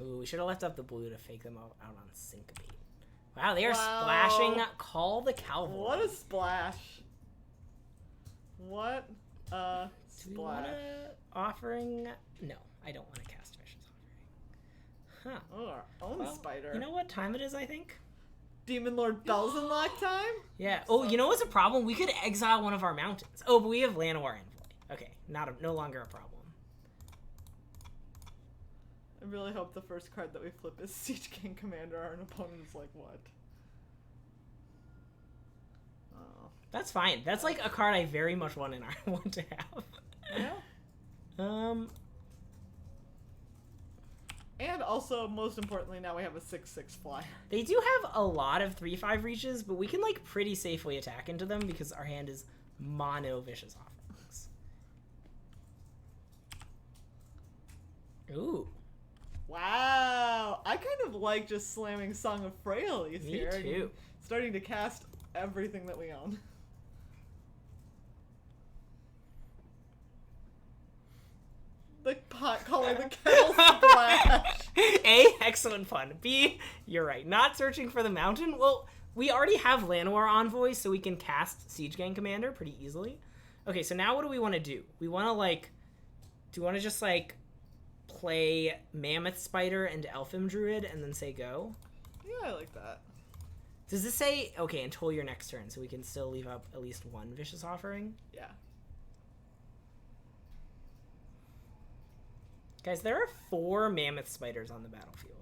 Ooh, we should have left up the blue to fake them out on Syncopate. Wow, they are splashing Call the Cavalry. What a splash. What a splash. Offering? No, I don't want to cast Vicious Offering. Huh. Oh, our own spider. You know what time it is, I think? Demon Lord Bells Unlock time? Yeah. Oh, you know what's a problem? We could exile one of our mountains. Oh, but we have Llanowar Envoy. Okay, no longer a problem. I really hope the first card that we flip is Siege King Commander. Our opponent is like, what? Oh. That's fine. That's like a card I very much want to have. Yeah. And also, most importantly, now we have a 6/6 flyer. They do have a lot of 3/5 reaches, but we can like pretty safely attack into them because our hand is mono Vicious Offerings. Ooh. Wow. I kind of like just slamming Song of Freyalise here. Me too. And starting to cast everything that we own. The pot calling the kettle splash. A, excellent fun. B, you're right. Not searching for the mountain. Well, we already have Llanowar Envoy, so we can cast Siege Gang Commander pretty easily. Okay, so now what do we want to do? We want to, like... Do you want to just, like, play Mammoth Spider and Elfim Druid and then say go? Yeah, I like that. Does this say, okay, until your next turn, so we can still leave up at least one Vicious Offering? Yeah. Guys, there are 4 Mammoth Spiders on the battlefield.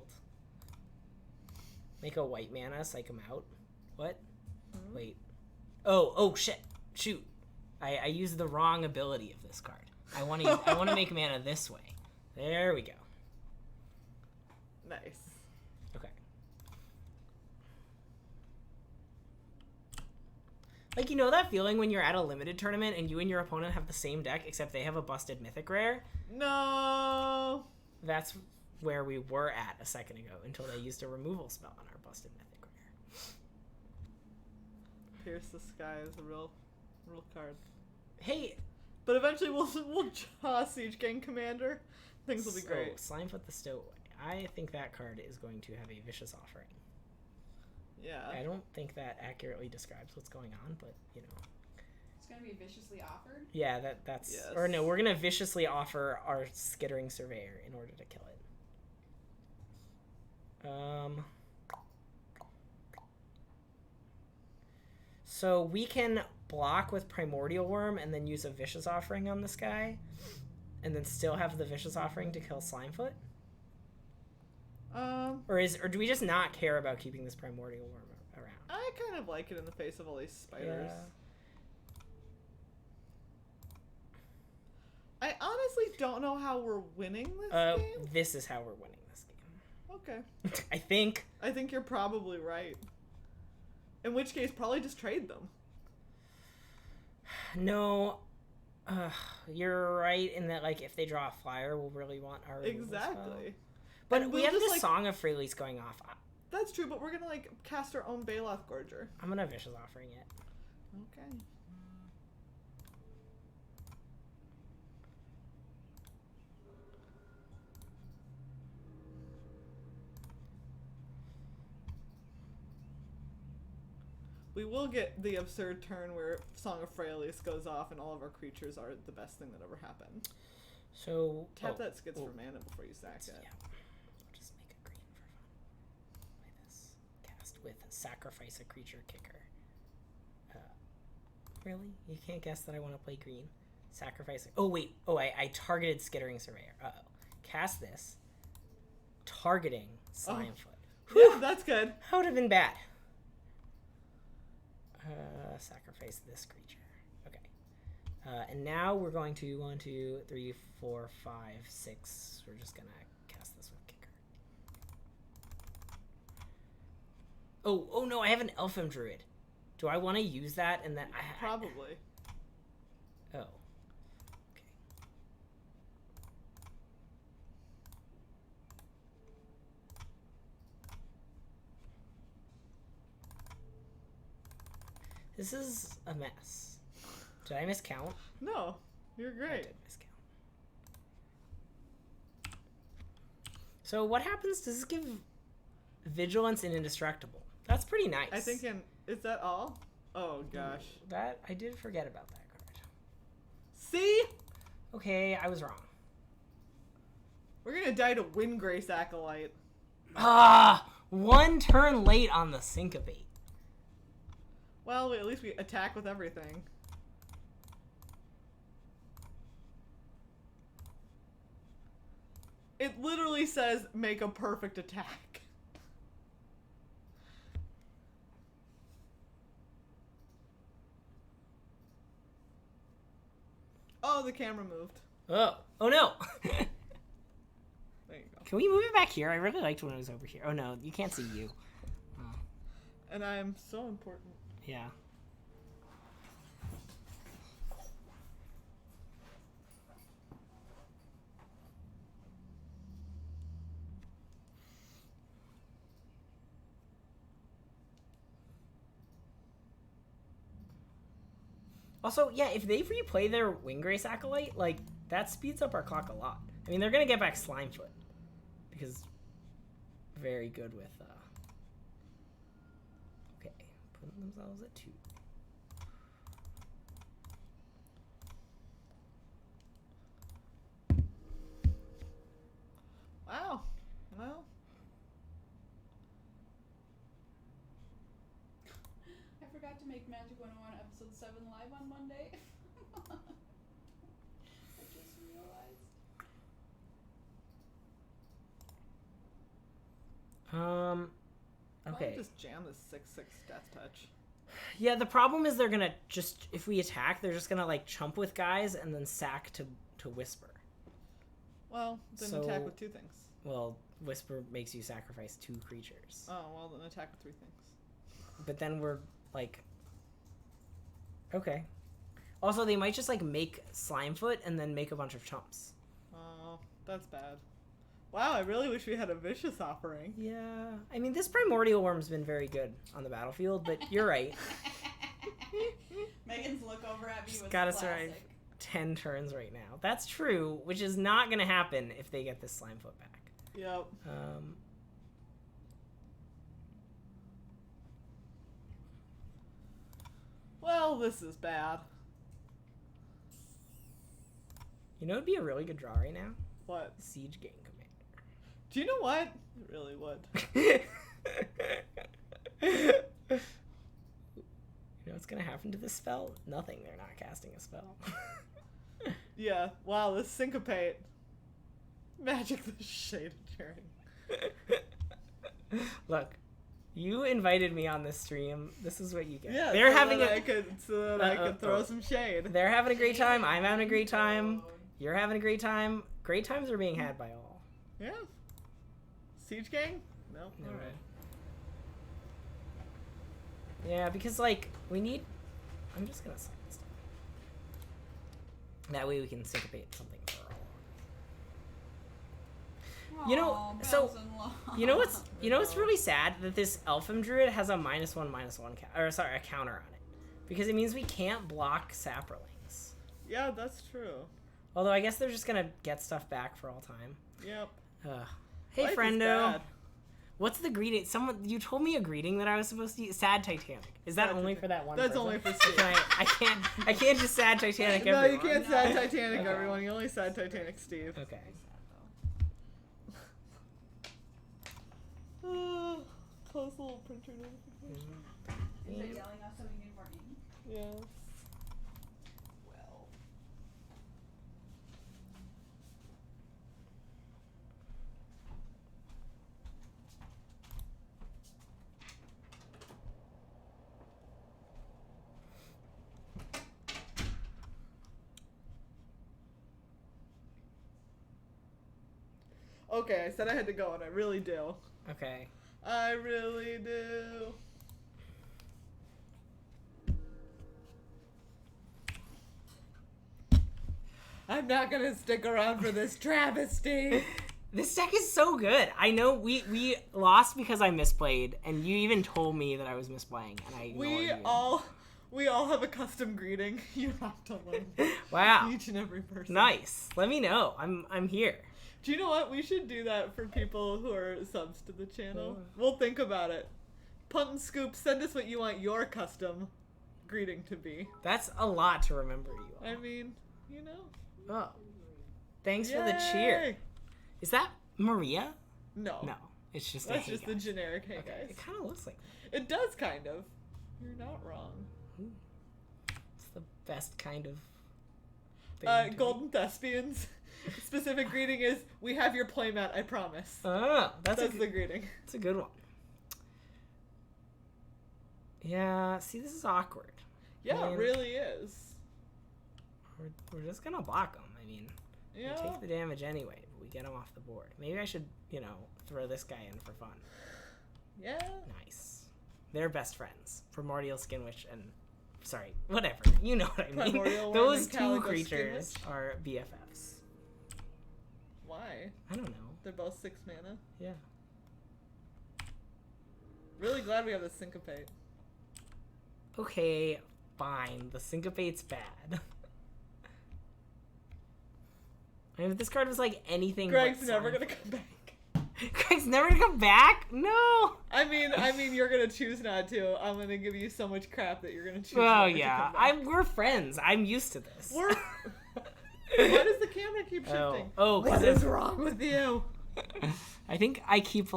Make a white mana, psych them out. What? Mm-hmm. Wait. Oh, shit. Shoot. I used the wrong ability of this card. I want to make mana this way. There we go. Nice. Okay. Like, you know that feeling when you're at a limited tournament and you and your opponent have the same deck except they have a busted Mythic Rare? No. That's where we were at a second ago until they used a removal spell on our busted Mythic Rare. Pierce the Sky is a real card. Hey. But eventually we'll draw Siege Gang Commander. Things will be great. Slimefoot the Stowaway. I think that card is going to have a Vicious Offering. Yeah. I don't think that accurately describes what's going on, but, you know. It's going to be viciously offered? Yeah, that's... Yes. Or no, we're going to viciously offer our Skittering Surveyor in order to kill it. So we can block with Primordial Worm and then use a Vicious Offering on this guy, and then still have the Vicious Offering to kill Slimefoot? Or do we just not care about keeping this Primordial Worm around? I kind of like it in the face of all these spiders. Yeah. I honestly don't know how we're winning this game. This is how we're winning this game. Okay. I think you're probably right. In which case, probably just trade them. No. You're right in that, like, if they draw a flyer, we'll really want our Exactly. But we have this Song of Freely's going off. That's true, but we're gonna, like, cast our own Baloth Gorger. I'm gonna Vicious Offering it. Okay. We will get the absurd turn where Song of Freyalise goes off and all of our creatures are the best thing that ever happened. So... Tap that Skits for mana before you sack it. Yeah. I'll just make a green for fun. Play this. Cast with Sacrifice a Creature Kicker. Really? You can't guess that I want to play green? Sacrifice... Oh, wait. Oh, I targeted Skittering Surveyor. Uh-oh. Cast this. Targeting Slimefoot. Oh. Yeah, that's good. That would have been bad. Sacrifice this creature. Okay. And now we're going to 1, 2, 3, 4, 5, 6. We're just gonna cast this with Kicker. Oh no! I have an Elfim Druid. Do I want to use that? And then probably. Oh. Okay. This is a mess. Did I miscount? No, you're great. I did miscount. So what happens? Does this give Vigilance and Indestructible? That's pretty nice. I think is that all? Oh gosh. That I did forget about that card. See? Okay, I was wrong. We're gonna die to Windgrace Acolyte. One turn late on the Syncopate. Well, at least we attack with everything. It literally says, make a perfect attack. Oh, the camera moved. Oh no! There you go. Can we move it back here? I really liked when it was over here. Oh no, you can't see you. Oh. And I am so important. Yeah. Also, yeah, if they replay their Windgrace Acolyte, like, that speeds up our clock a lot. I mean, they're going to get back Slimefoot. Because very good with, okay, putting themselves at 2. make Magic 101 episode 7 live on Monday. I just realized. Okay. Just jam this 6/6 Death Touch. Yeah, the problem is they're gonna just, if we attack, they're just gonna like chump with guys and then sack to Whisper. Well, then attack with 2 things. Well, Whisper makes you sacrifice 2 creatures. Oh, well, then attack with 3 things. But then we're like, okay. Also, they might just like make Slimefoot and then make a bunch of chumps. Oh, that's bad. Wow, I really wish we had a Vicious offering. Yeah, I mean, this Primordial Worm's been very good on the battlefield, but you're right. Megan's look over at me was gotta classic. survive 10 turns right now. That's true, which is not gonna happen if they get this Slimefoot back. Yep. Well, this is bad. You know, it'd be a really good draw right now. What? Siege Gang Commander. Do you know what? It really would. You know what's gonna happen to this spell? Nothing. They're not casting a spell. Yeah. Wow, this Syncopate. Magic the Shade of Turing. Look, you invited me on this stream. This is what you get. Yeah, They're so having that I could throw some shade. They're having a great time. I'm having a great time. You're having a great time. Great times are being had by all. Yeah. Siege Gang? No. No. All right. Yeah, because like we need. I'm just gonna sign this down. That way we can syncopate something for all. You know, so you know what's really sad that this Elfim Druid has a -1/-1 a counter on it, because it means we can't block Saprolings. Yeah, that's true. Although I guess they're just gonna get stuff back for all time. Yep. Hey, Life is friendo. bad. What's the greeting? You told me a greeting that I was supposed to use. Sad Titanic. Is that only for that one? That's person? only for Steve. I can't just sad Titanic No, everyone. you can't sad Titanic everyone. You only sad Titanic Steve. Okay. Close little printer notification. Is it yelling us so we need more ink? Yes. Well. Okay, I said I had to go, and I really do. Okay. I really do. I'm not gonna stick around for this travesty. This deck is so good. I know we lost because I misplayed, and you even told me that I was misplaying, and I ignored you. We all have a custom greeting. You have to learn. Wow. Each and every person. Nice. Let me know. I'm here. Do you know what? We should do that for people who are subs to the channel. We'll think about it. Punt and Scoop, send us what you want your custom greeting to be. That's a lot to remember you all. I mean, you know. Oh. Thanks for the Yay! cheer. Is that Maria? No. No. It's just That's a just the generic hey Okay. guys. It kind of looks like It does kind of. You're not wrong. Ooh. It's the best kind of thing to Golden Thespians. Specific greeting is, we have your playmat, I promise. Oh, that's the greeting. It's a good one. Yeah, see, this is awkward. Yeah, it really is. We're just gonna block them. I mean, Yeah. we take the damage anyway, but we get them off the board. Maybe I should, throw this guy in for fun. Yeah. Nice. They're best friends. Primordial Skinwitch and... Sorry, whatever. You know what I mean. Primordial Those Worm and two Calico creatures Skinwitch? are BFFs. Why? I don't know. They're both 6 mana. Yeah. Really glad we have the Syncopate. Okay, fine. The Syncopate's bad. I mean, if this card was like anything Greg's but never Slime- gonna come back. Greg's never gonna come back? No! I mean, you're gonna choose not to. I'm gonna give you so much crap that you're gonna choose Oh, not to yeah. come back. We're friends. I'm used to this. Why does the camera keep shifting? Oh, what is wrong with you? I think I keep,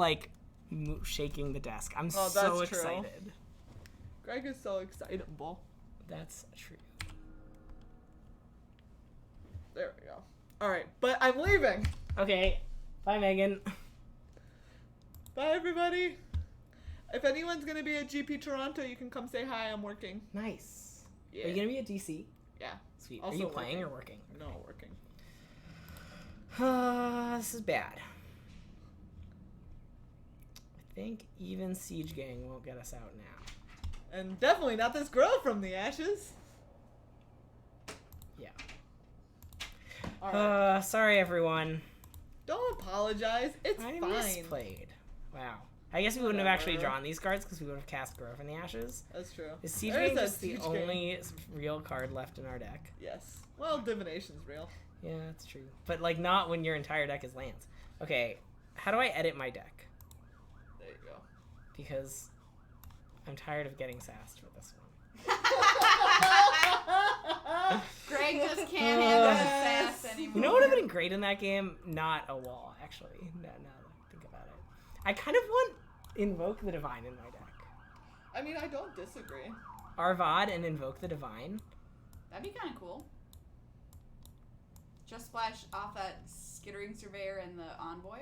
shaking the desk. I'm so that's true. excited. Greg is so excitable. That's true. There we go. Alright, but I'm leaving. Okay. Bye, Megan. Bye, everybody. If anyone's going to be at GP Toronto, you can come say hi. I'm working. Nice. Yeah. Are you going to be at DC? Yeah. Sweet. Also Are you playing working. or working? No, working. This is bad. I think even Siege Gang won't get us out now. And definitely not this girl from the Ashes. Yeah. Alright. Sorry, everyone. Don't apologize. It's I fine. misplayed. Wow. I guess we wouldn't have actually drawn these cards because we would have cast Grove in the Ashes. That's true. Is Siege Gang just the only real card left in our deck? Yes. Well, Divination's real. Yeah, that's true. But, like, not when your entire deck is lands. Okay, how do I edit my deck? There you go. Because I'm tired of getting sassed for this one. Greg just can't handle the sass anymore. You know what would have been great in that game? Not a wall, actually. Now that I think about it. I kind of want Invoke the Divine in my deck. I mean, I don't disagree. Arvad and Invoke the Divine. That'd be kind of cool. Just splash off that Skittering Surveyor and the Envoy.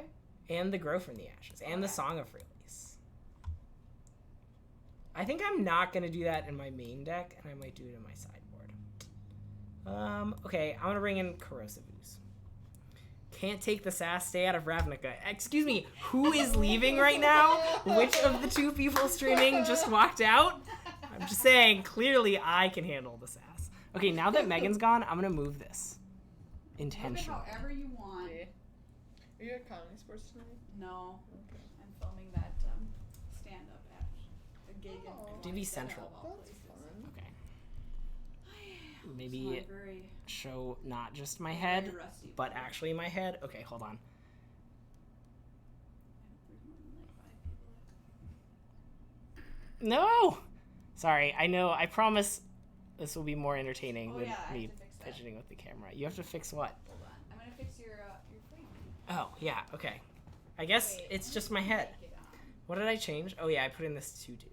And the Grow from the Ashes. And the Song of Release. I think I'm not going to do that in my main deck, and I might do it in my sideboard. Okay, I'm going to bring in Corrosive Ooze. Can't take the sass, stay out of Ravnica. Excuse me, who is leaving right now? Which of the two people streaming just walked out? I'm just saying, clearly I can handle the sass. Okay, now that Megan's gone, I'm going to move this. Intentionally. Move it however you want. Yeah. Are you at Comedy Sports tonight? No. Okay. I'm filming that stand-up at a gig in Divi Central. That's fun. Okay. Maybe show not just my head, but actually my head. Okay, hold on. No! Sorry, I know. I promise this will be more entertaining than me fidgeting with the camera. You have to fix what? Hold on. I'm going to fix your frame. Oh, yeah, okay. I guess it's just my head. What did I change? Oh, yeah, I put in this 2-2.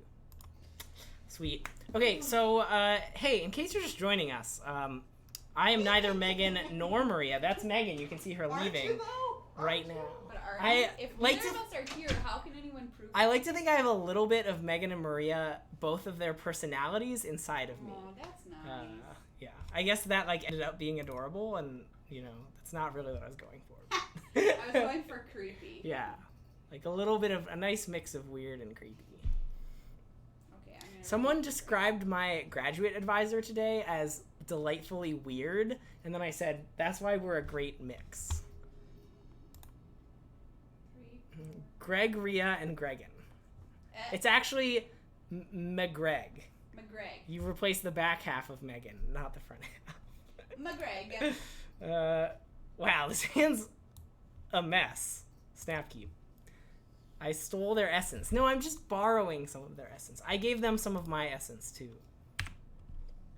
Sweet. Okay, so, hey, in case you're just joining us, I am neither Megan nor Maria. That's Megan. You can see her leaving right now. But if neither of us are here, how can anyone prove I like to think I have a little bit of Megan and Maria, both of their personalities inside of me. Oh, that's nice. Yeah. I guess that, like, ended up being adorable, and, you know, that's not really what I was going for. I was going for creepy. Yeah. Like, a little bit of a nice mix of weird and creepy. Okay, Someone described my graduate advisor today as delightfully weird, and then I said, that's why we're a great mix. Greg, Rhea, and Gregan. It's actually McGreg. McGreg. You replaced the back half of Megan, not the front half. McGreg. Wow, this hand's a mess. Snapkeep. I stole their essence. No, I'm just borrowing some of their essence. I gave them some of my essence, too.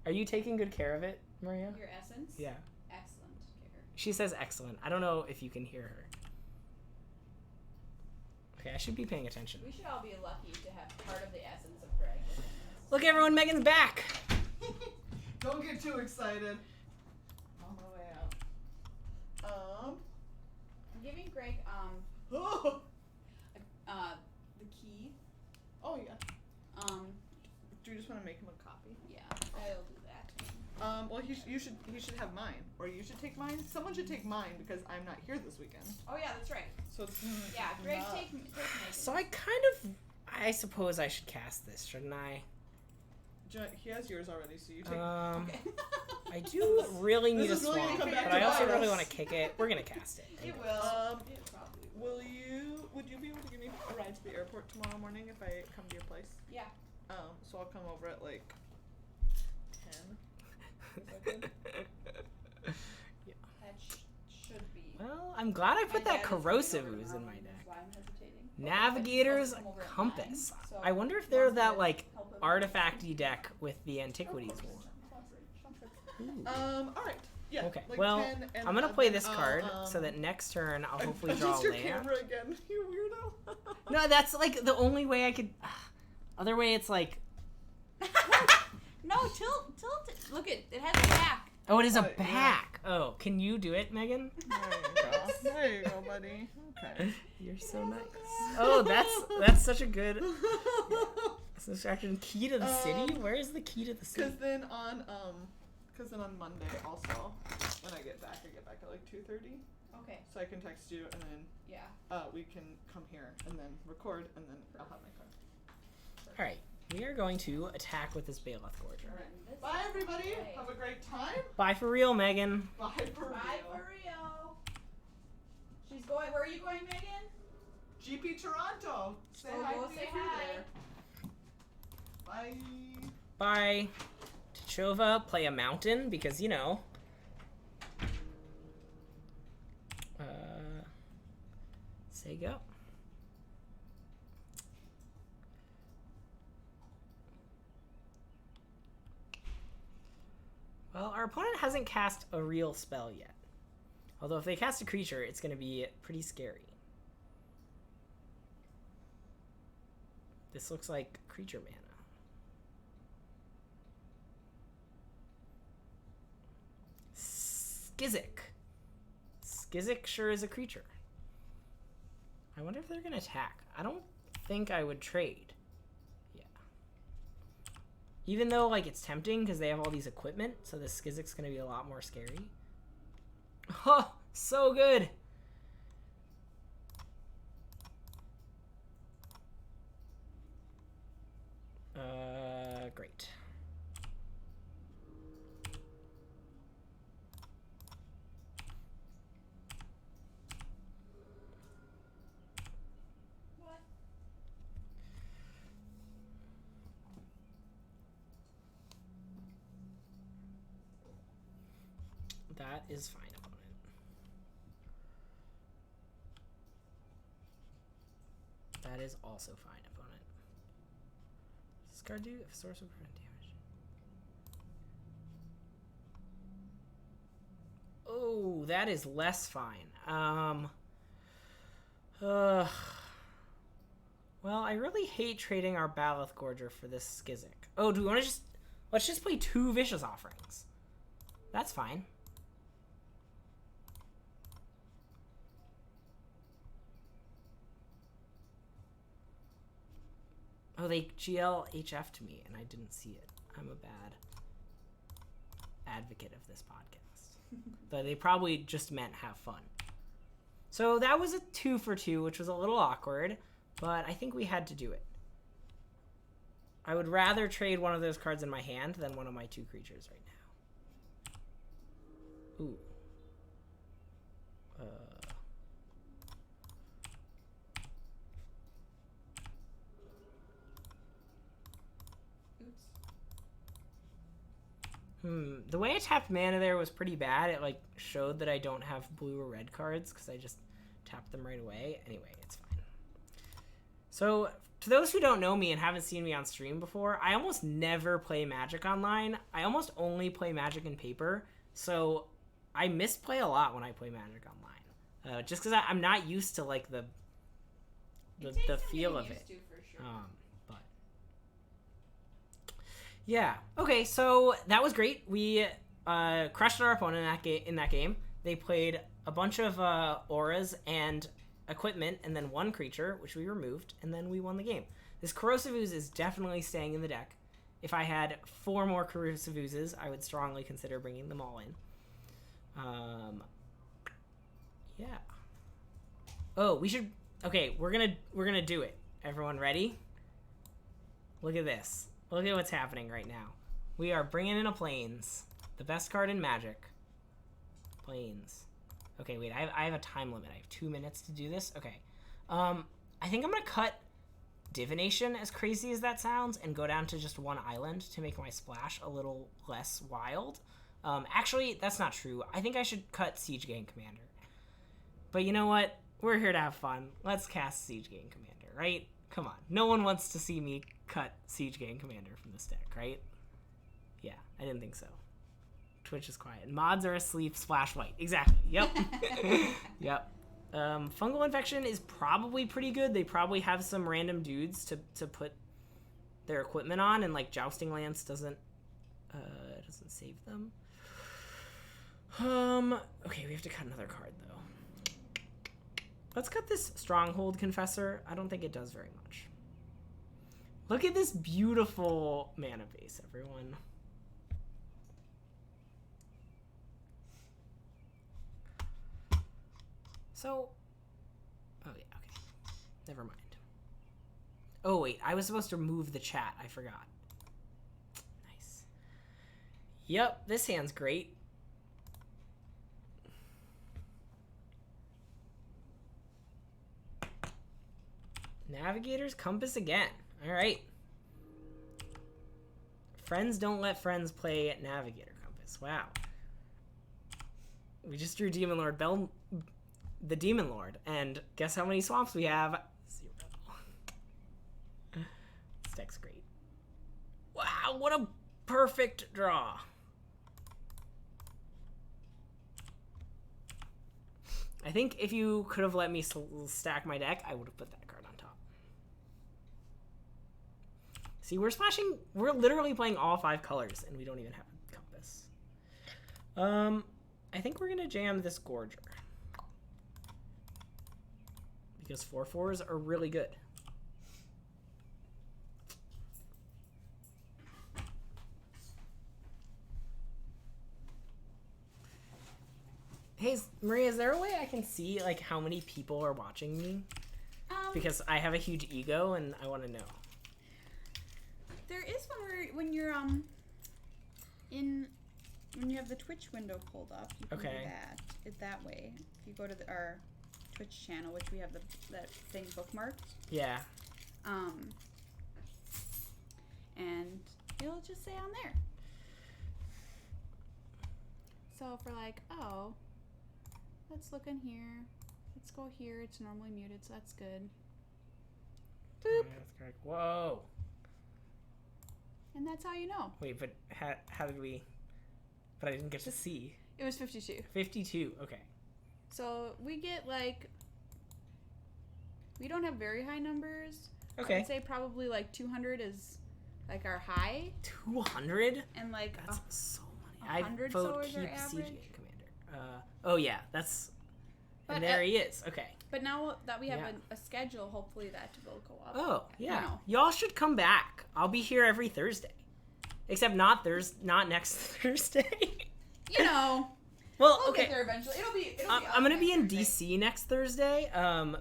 Are you taking good care of it, Maria? Your essence? Yeah. Excellent care. She says excellent. I don't know if you can hear her. Okay, I should be paying attention. We should all be lucky to have part of the essence of Greg within us. Look, everyone, Megan's back! Don't get too excited. On my way out. I'm giving Greg, Oh! the key. Oh, yeah. Do you just want to make him a copy? Yeah, I'll do that. Well, he should have mine. Or you should take mine. Someone should take mine because I'm not here this weekend. Oh, yeah, that's right. So it's... Yeah, Greg, take Megan. So I suppose I should cast this, shouldn't I? He has yours already, so you take... Okay. I do really need a This is really swamp, gonna come back but to I also bite really us. want to kick it. We're going to cast it. It will. It probably will. Would you be able to give me a ride to the airport tomorrow morning if I come to your place? Yeah. So I'll come over at like 10. Is that good? Yeah. That should be. Well, I'm glad I put My that dad is corrosive coming over ooze in my tomorrow, deck. that's why I'm hesitating. Navigator's Come over at Compass. 9, so I wonder if he they're wants me that, to like, help him. artifacty deck with the Antiquities War. Alright. Yeah. Okay, like well, 10 and I'm going to play 11. this card so that next turn I'll hopefully draw a your land. camera again, you weirdo. No, that's, like, the only way I could... Other way, it's like... No, tilt it. Look, it has a back. Oh, it is a back. Yeah. Oh, can you do it, Megan? There you go. There you go, buddy. Okay. You're so nice. Oh, that's such a good. Distraction. Key to the city? Where is the key to the city? Because then on Monday also, when I get back at like 2:30. Okay. So I can text you and then we can come here and then record and then I'll have my card. All right. We are going to attack with this Bailiff Gorger. Right. Bye, everybody. Have a great time. Bye for real, Megan. Bye for real. Bye for real. She's going. Where are you going, Megan? GP Toronto. Say hi. Go say hi. Bye. Bye. Tchova, play a mountain because, you know. Say go. Well, our opponent hasn't cast a real spell yet. Although if they cast a creature, it's going to be pretty scary. This looks like creature mana. Skizik. Skizik sure is a creature. I wonder if they're going to attack. I don't think I would trade. Yeah. Even though, like, it's tempting because they have all these equipment, so the Skizik's going to be a lot more scary. Oh, so good. Great. What? That is fine, opponent. That is also fine, opponent. Does this card do if source will prevent damage? Oh, that is less fine. Well, I really hate trading our Bailiff Gorger for this Skizik. Oh, do we want to let's just play 2 Vicious Offerings. That's fine. Oh, they GLHF to me, and I didn't see it. I'm a bad advocate of this podcast. Though they probably just meant have fun. So that was a 2 for 2, which was a little awkward, but I think we had to do it. I would rather trade one of those cards in my hand than one of my 2 creatures right now. Ooh. The way I tapped mana there was pretty bad. It, like, showed that I don't have blue or red cards because I just tapped them right away. Anyway, it's fine. So, to those who don't know me and haven't seen me on stream before, I almost never play Magic online. I almost only play Magic in paper. So, I misplay a lot when I play Magic online. Just because I'm not used to, like, the feel of it. To, for sure. Yeah. Okay, so that was great. We crushed our opponent in that game. They played a bunch of auras and equipment and then 1 creature, which we removed, and then we won the game. This Corrosive Ooze is definitely staying in the deck. If I had 4 more Corrosive Oozes, I would strongly consider bringing them all in. Yeah. Oh, we should... Okay, we're gonna do it. Everyone ready? Look at this. Look at what's happening right now. We are bringing in a Plains. The best card in Magic. Plains. Okay, wait. I have a time limit. I have 2 minutes to do this. Okay. I think I'm going to cut Divination, as crazy as that sounds, and go down to just 1 island to make my splash a little less wild. Actually, that's not true. I think I should cut Siege Gang Commander. But you know what? We're here to have fun. Let's cast Siege Gang Commander, right? Come on. No one wants to see me cut Siege Gang Commander from this deck, right? Yeah, I didn't think so. Twitch is quiet. Mods are asleep, splash white. Exactly. Yep. Yep. Fungal Infection is probably pretty good. They probably have some random dudes to put their equipment on, and like Jousting Lance doesn't save them. Okay, we have to cut another card though. Let's cut this Stronghold Confessor. I don't think it does very much. Look at this beautiful mana base, everyone. So, oh yeah, okay. Never mind. Oh wait, I was supposed to move the chat. I forgot. Nice. Yep, this hand's great. Navigator's Compass again. All right. Friends don't let friends play Navigator Compass. Wow. We just drew Demon Lord the Demon Lord, and guess how many swamps we have? 0. This deck's great. Wow, what a perfect draw. I think if you could have let me stack my deck, I would have put that card on top. See, we're literally playing all 5 colors, and we don't even have a compass. I think we're gonna jam this Gorger. Because 4/4s are really good. Hey, Maria, is there a way I can see like how many people are watching me? Because I have a huge ego and I want to know. There is one where when you're when you have the Twitch window pulled up, you can do that way. If you go to our Twitch channel, which we have that thing bookmarked. Yeah. And it'll just say on there. So for like, oh, let's look in here. Let's go here. It's normally muted, so that's good. Boop. Yeah, that's correct. Whoa. And that's how you know. Wait, but how did we? But I didn't get to see. It was 52. 52. Okay. So we get like, we don't have very high numbers. Okay. I'd say probably like 200 is like our high. 200? And like that's so many. 100 I vote keep keep average. CGA Commander. Oh yeah, that's. And there he is. Okay. But now that we have a schedule, hopefully that will go up. Oh yeah. Y'all should come back. I'll be here every Thursday, except not next Thursday. You know. Well, we'll okay. Get there eventually. It'll be I'm gonna be in DC next Thursday,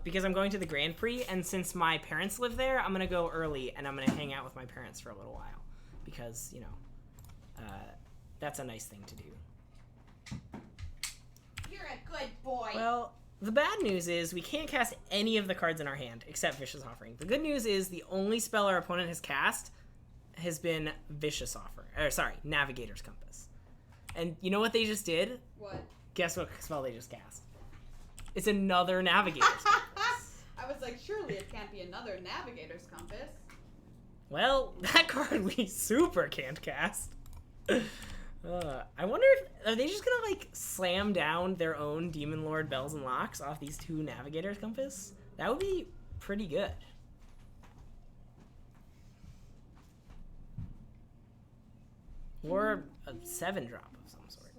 because I'm going to the Grand Prix, and since my parents live there, I'm gonna go early, and I'm gonna hang out with my parents for a little while, because that's a nice thing to do. You're a good boy. Well, the bad news is we can't cast any of the cards in our hand except Vicious Offering. The good news is the only spell our opponent has cast has been Navigator's Compass. And you know what they just did? What? Guess what spell they just cast? It's another Navigator's Compass. I was like, surely it can't be another Navigator's Compass. Well, that card we super can't cast. I wonder if, are they just gonna like slam down their own Demon Lord Bells and Locks off these 2 Navigator's Compass? That would be pretty good. Or a 7-drop of some sort.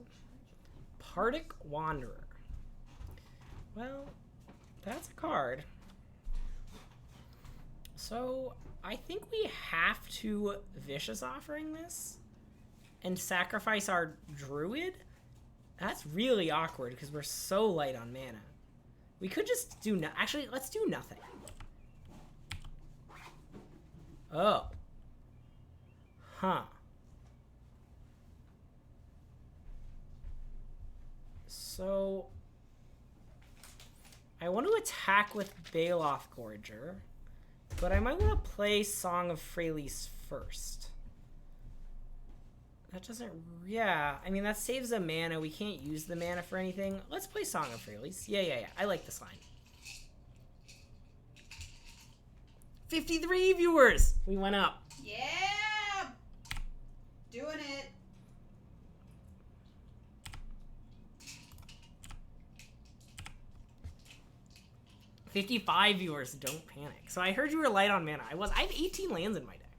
Pardic Wanderer. Well, that's a card. So, I think we have to Vicious Offering this and sacrifice our Druid. That's really awkward because we're so light on mana. We could just do actually, let's do nothing. Oh. Huh. So, I want to attack with Baloth Gorger, but I might want to play Song of Freyalise first. That doesn't, yeah, I mean, that saves a mana. We can't use the mana for anything. Let's play Song of Freyalise. Yeah. I like this line. 53 viewers! We went up. Yeah! Doing it. $55 viewers, don't panic. So I heard you were light on mana. I have 18 lands in my deck.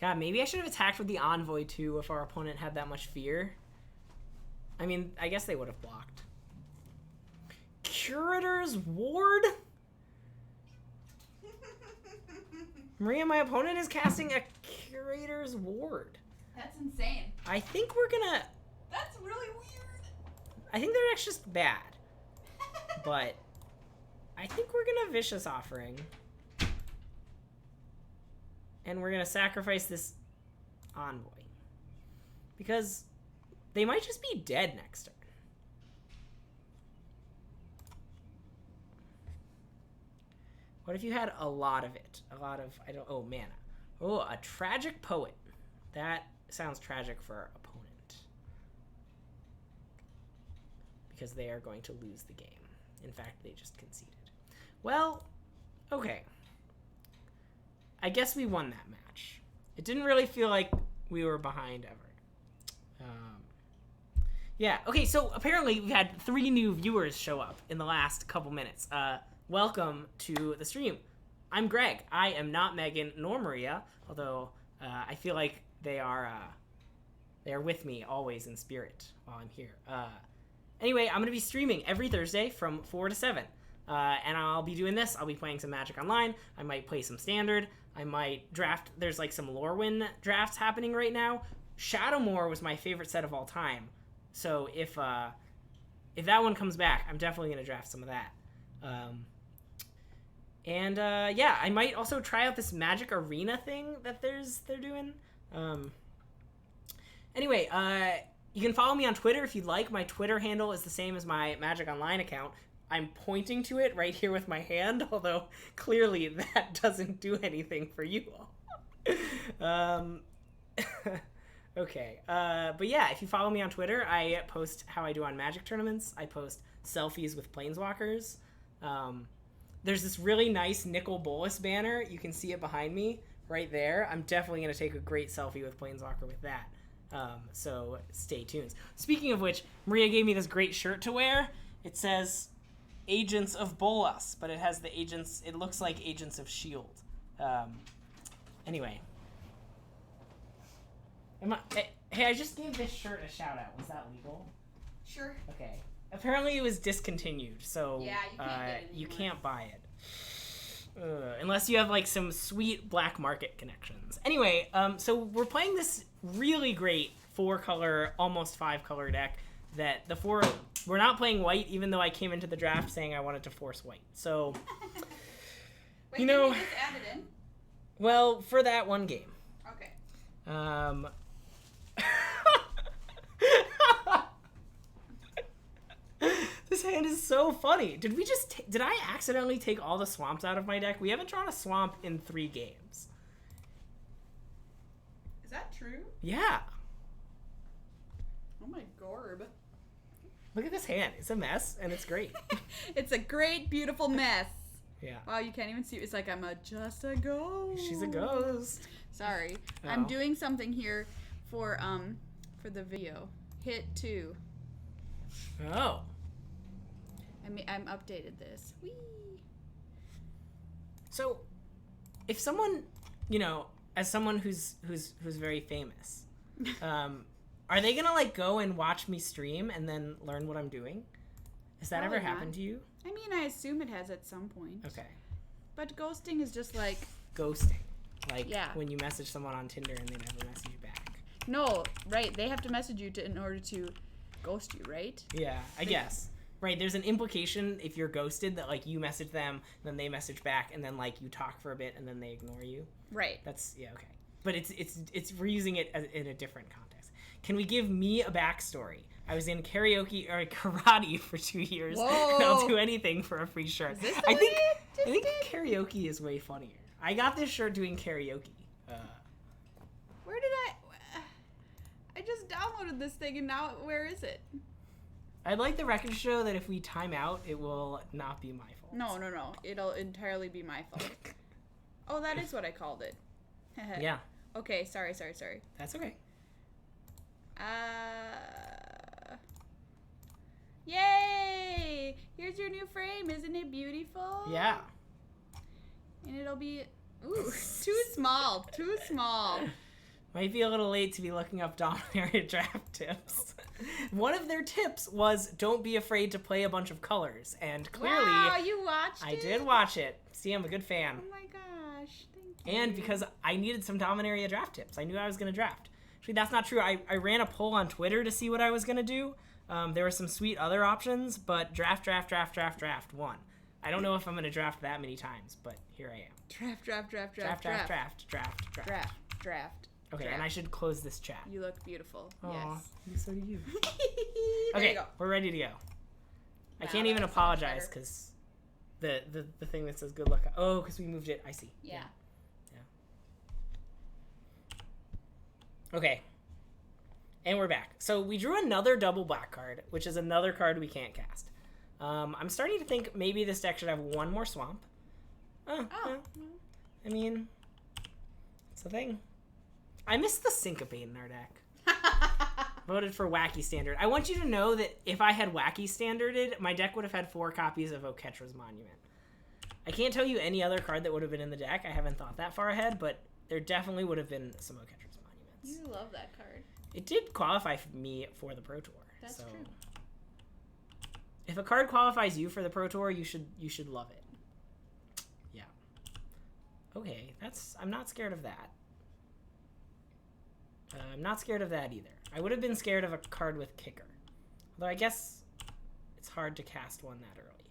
God, maybe I should have attacked with the Envoy, too, if our opponent had that much fear. I mean, I guess they would have blocked. Curator's Ward? Maria, my opponent is casting a Curator's Ward. That's insane. I think we're gonna... That's really weird. I think they're just bad. But I think we're gonna Vicious Offering. And we're gonna sacrifice this Envoy. Because they might just be dead next turn. What if you had a lot of it? A lot of, mana. Oh, a Tragic Poet. That sounds tragic for our opponent. Because they are going to lose the game. In fact, they just conceded. Well, okay. I guess we won that match. It didn't really feel like we were behind ever. Yeah, okay, so apparently we had 3 new viewers show up in the last couple minutes. Welcome to the stream. I'm Greg. I am not Megan nor Maria, although I feel like they are with me always in spirit while I'm here. Anyway, I'm going to be streaming every Thursday from 4 to 7. And I'll be doing this. I'll be playing some Magic Online. I might play some Standard. I might draft. There's like some Lorwyn drafts happening right now. Shadowmoor was my favorite set of all time. So if that one comes back, I'm definitely going to draft some of that. Yeah, I might also try out this Magic Arena thing that they're doing. Anyway, you can follow me on Twitter if you'd like. My Twitter handle is the same as my Magic Online account. I'm pointing to it right here with my hand, although clearly that doesn't do anything for you all. Okay. But yeah, if you follow me on Twitter, I post how I do on Magic tournaments. I post selfies with Planeswalkers. There's this really nice Nicol Bolas banner. You can see it behind me right there. I'm definitely going to take a great selfie with Planeswalker with that. So stay tuned. Speaking of which, Maria gave me this great shirt to wear. It says Agents of Bolas, but it has the agents. It looks like Agents of S.H.I.E.L.D. Anyway. Hey, I just gave this shirt a shout out. Was that legal? Sure. Okay. Apparently it was discontinued, so yeah, you can't get it you can't buy it. Unless you have like some sweet black market connections. Anyway, so we're playing this really great 4-color, almost 5-color deck that we're not playing white, even though I came into the draft saying I wanted to force white. So, Wait, you know, you just added in? Well, for that one game. Okay. This hand is so funny. Did I accidentally take all the swamps out of my deck? We haven't drawn a swamp in 3 games. Is that true? Yeah. Oh my gorb. Look at this hand. It's a mess, and it's great. It's a great, beautiful mess. Yeah. Wow, you can't even see. It's like I'm just a ghost. She's a ghost. Sorry. Oh. I'm doing something here for the video. Hit 2. Oh. I'm updated this. Whee! So, if someone, as someone who's very famous, are they gonna like go and watch me stream and then learn what I'm doing? Has that Probably ever happened not. to you? I mean, I assume it has at some point. Okay. But ghosting is just like... Ghosting. Like Yeah. when you message someone on Tinder and they never message you back. No, right. They have to message you in order to ghost you, right? Yeah, I guess. Right, there's an implication if you're ghosted that like you message them, then they message back, and then like you talk for a bit and then they ignore you. Right. That's okay. But we're using it in a different context. Can we give me a backstory? I was in karaoke or karate for 2 years. Whoa. And I'll do anything for a free shirt. Is this the I way think you I think karaoke is way funnier. I got this shirt doing karaoke. Where did I just downloaded this thing and now where is it? I'd like the record to show that if we time out, it will not be my fault. No. It'll entirely be my fault. Oh, that is what I called it. Yeah. Okay, sorry. That's okay. Yay! Here's your new frame. Isn't it beautiful? Yeah. And it'll be... Ooh, too small. Might be a little late to be looking up Dominaria draft tips. One of their tips was don't be afraid to play a bunch of colors. And clearly, wow, you watched it? I did watch it. See, I'm a good fan. Oh my gosh, thank you. And because I needed some Dominaria draft tips. I knew I was going to draft. Actually, that's not true. I ran a poll on Twitter to see what I was going to do. There were some sweet other options, but draft won. I don't know if I'm going to draft that many times, but here I am. Draft. Okay, Draft. and I should close this chat. You look beautiful. Aw, Yes. so do you. There Okay, you go. we're ready to go. I Wow, can't even that's so much apologize better. because the thing that says good luck. Oh, because we moved it. I see. Yeah. Okay. And we're back. So we drew another double black card, which is another card we can't cast. I'm starting to think maybe this deck should have one more swamp. Oh. Yeah. I mean, it's a thing. I missed the syncopate in our deck. Voted for wacky standard. I want you to know that if I had wacky standarded, my deck would have had 4 copies of Oketra's Monument. I can't tell you any other card that would have been in the deck. I haven't thought that far ahead, but there definitely would have been some Oketra's Monuments. You love that card. It did qualify for me for the Pro Tour. That's so true. if a card qualifies you for the Pro Tour, you should love it. Yeah. Okay, I'm not scared of that. I'm not scared of that either. I would have been scared of a card with Kicker. Although I guess it's hard to cast one that early.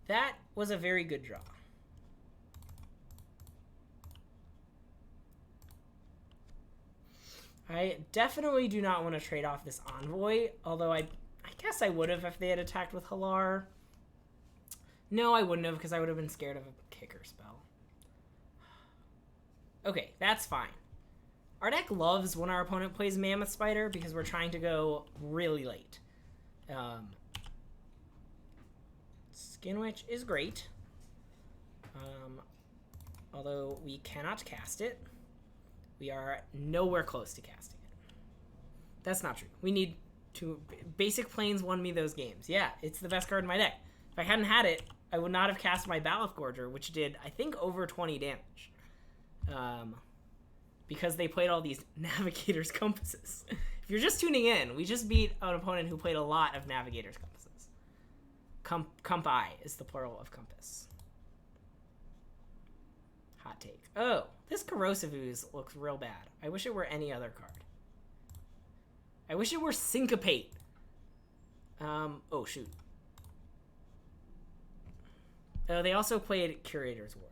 That was a very good draw. I definitely do not want to trade off this Envoy, although I guess I would have if they had attacked with Halar. No, I wouldn't have because I would have been scared of a Kicker spell. Okay, that's fine. Our deck loves when our opponent plays Mammoth Spider because we're trying to go really late. Skin Witch is great. Although we cannot cast it. We are nowhere close to casting it. That's not true. We need to... Basic Plains won me those games. Yeah, it's the best card in my deck. If I hadn't had it, I would not have cast my Baloth Gorger, which did, I think, over 20 damage. Because they played all these Navigator's Compasses. If you're just tuning in, we just beat an opponent who played a lot of Navigator's Compasses. Compi is the plural of compass. Hot take. Oh, this Corrosive Ooze looks real bad. I wish it were any other card. I wish it were Syncopate. Oh, shoot. Oh, they also played Curator's Ward.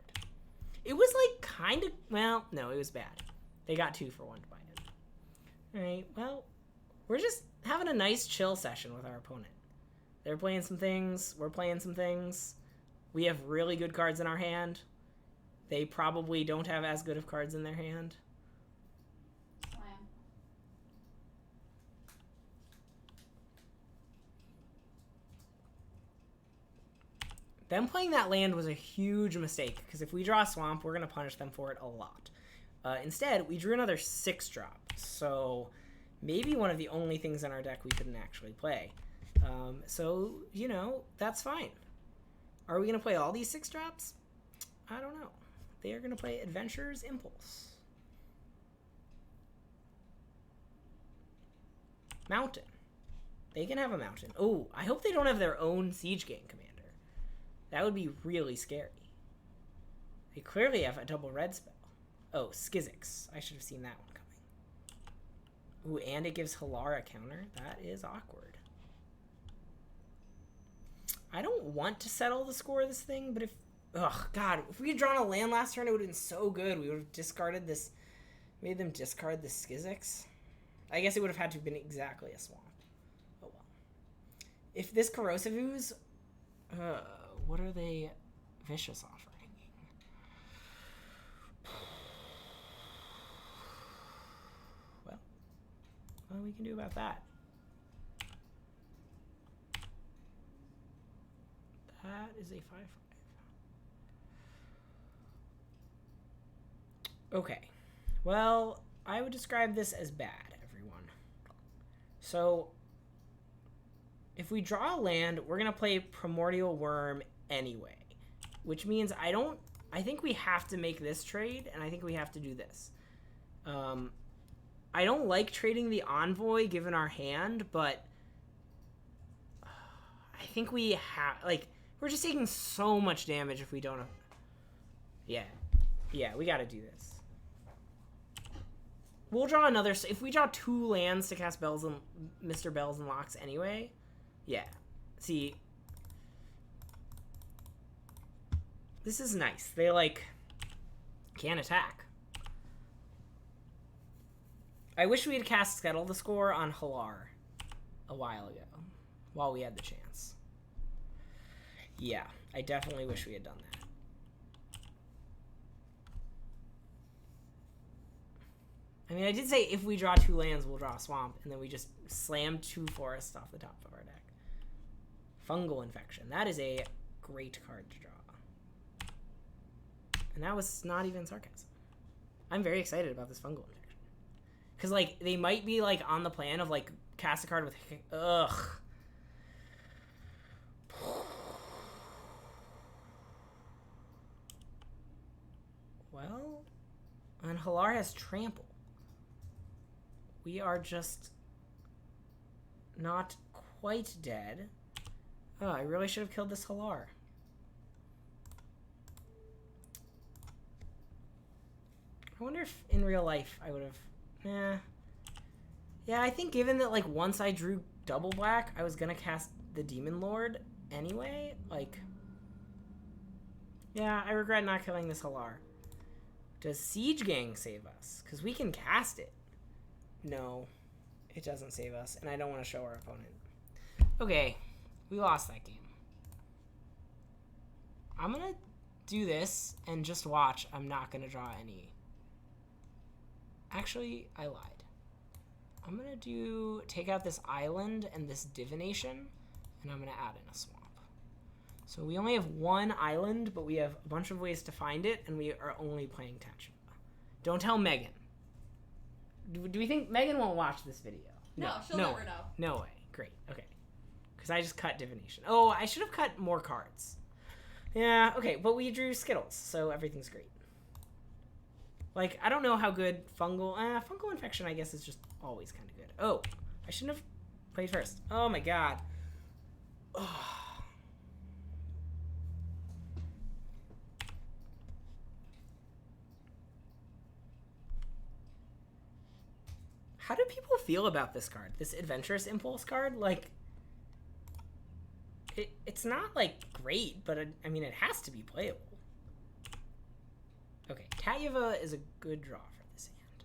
It was like kind of... Well, no, it was bad. They got 2 for 1 to buy it. Alright, well, we're just having a nice chill session with our opponent. They're playing some things. We're playing some things. We have really good cards in our hand. They probably don't have as good of cards in their hand. Slam. Them playing that land was a huge mistake, because if we draw a swamp, we're going to punish them for it a lot. Instead, we drew another 6-drop, so maybe one of the only things in our deck we couldn't actually play. So, you know, that's fine. Are we going to play all these 6-drops? I don't know. They are going to play Adventurer's Impulse. Mountain. They can have a mountain. Oh, I hope they don't have their own Siege Gang commander. That would be really scary. They clearly have a double red spell. Oh, Skizix. I should have seen that one coming. Ooh, and it gives Halar a counter. That is awkward. I don't want to settle the score of this thing, but if... Ugh, God. If we had drawn a land last turn, it would have been so good. We would have discarded this... Made them discard the Skizix. I guess it would have had to have been exactly a swamp. Oh, well. If this Corrosive Ooze... what are they vicious offering? Well, what we can do about that? That is a 5/5. Okay. Well, I would describe this as bad, everyone. So, if we draw a land, we're going to play Primordial Worm anyway. Which means I think we have to make this trade, and I think we have to do this. I don't like trading the Envoy given our hand, but I think we have, like, we're just taking so much damage if we don't have... Yeah. Yeah, we gotta do this. We'll draw another... If we draw 2 lands to cast Bells and Mr. Bells and Locks anyway, yeah. See... This is nice. They, like, can't attack. I wish we had cast Scuttle the Score on Halar a while ago, while we had the chance. Yeah, I definitely wish we had done that. I mean, I did say if we draw 2 lands, we'll draw a swamp, and then we just slam 2 forests off the top of our deck. Fungal Infection. That is a great card to draw. And that was not even sarcasm. I'm very excited about this Fungal Infection. Because, like, they might be, like, on the plan of, like, cast a card with... Ugh. Well, and Halar has Trample. We are just not quite dead. Oh, I really should have killed this Halar. I wonder if in real life I would have... Yeah, I think given that, like, once I drew double black, I was gonna cast the Demon Lord anyway. Like, yeah, I regret not killing this Halar. Does Siege Gang save us? Because we can cast it. No, it doesn't save us, and I don't want to show our opponent. Okay, we lost that game. I'm going to do this and just watch. I'm not going to draw any. Actually, I lied. I'm going to take out this island and this divination, and I'm going to add in a swamp. So we only have 1 island, but we have a bunch of ways to find it, and we are only playing Tachua. Don't tell Megan. Do we think Megan won't watch this video? No, she'll never know. No way. Great. Okay. Because I just cut divination. Oh, I should have cut more cards. Yeah, okay, but we drew Skittles, so everything's great. Like, I don't know how good fungal infection, I guess, is just always kind of good. Oh, I shouldn't have played first. Oh my god. Oh. How do people feel about this card? This Adventurous Impulse card? Like, it's not, like, great, but, I mean, it has to be playable. Okay, Tayeva is a good draw for this hand.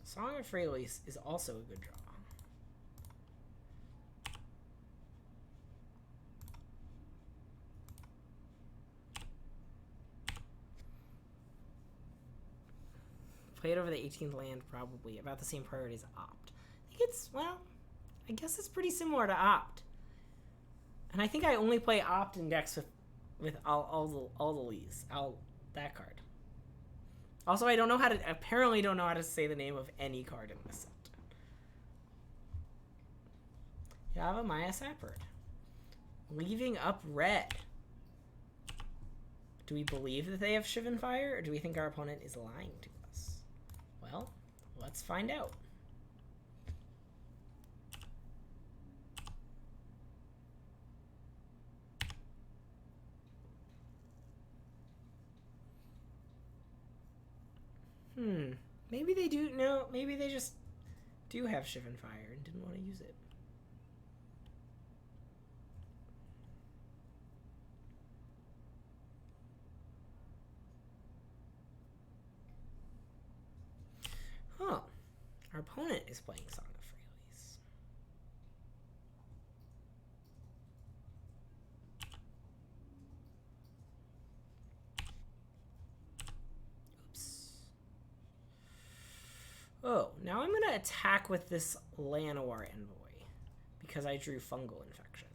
Song of Freyalise is also a good draw. Play it over the 18th land, probably. About the same priority as Opt. I think it's, well, I guess it's pretty similar to Opt. And I think I only play Opt in decks with all the Lees. That card. Also, I apparently don't know how to say the name of any card in this set. Java Maya Sapphire. Leaving up red. Do we believe that they have Shivan Fire, or do we think our opponent is lying to us? Well, let's find out. Maybe they do. No, maybe they just do have Shivan Fire and didn't want to use it. Huh. Our opponent is playing Song of Freyalise. Oops. Oh, now I'm going to attack with this Llanowar Envoy because I drew Fungal Infection.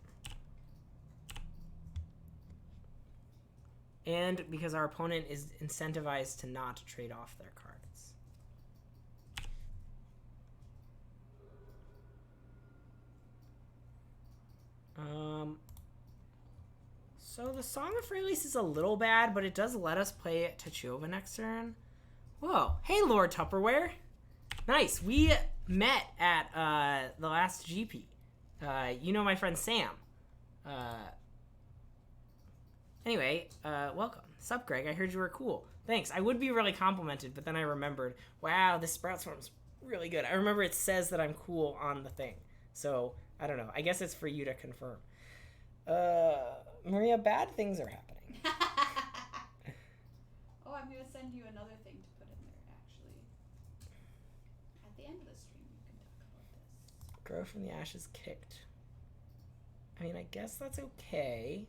And because our opponent is incentivized to not trade off their cards. So the Song of Freyalise is a little bad, but it does let us play Tachova next turn. Whoa. Hey, Lord Tupperware. Nice. We met at the last GP. You know my friend Sam. Anyway, welcome. Sup, Greg? I heard you were cool. Thanks. I would be really complimented, but then I remembered, wow, this Sprout Swarm's really good. I remember it says that I'm cool on the thing. So, I don't know. I guess it's for you to confirm. Maria, bad things are happening. Oh, I'm going to send you another thing to put in there, actually. At the end of the stream, you can talk about this. Grow from the ashes kicked. I mean, I guess that's okay.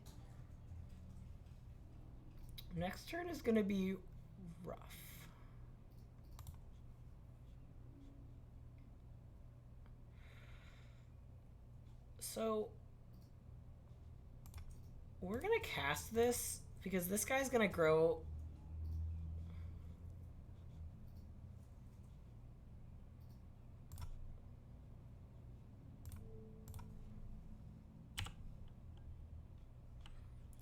Next turn is going to be rough. So, we're going to cast this because this guy's going to grow.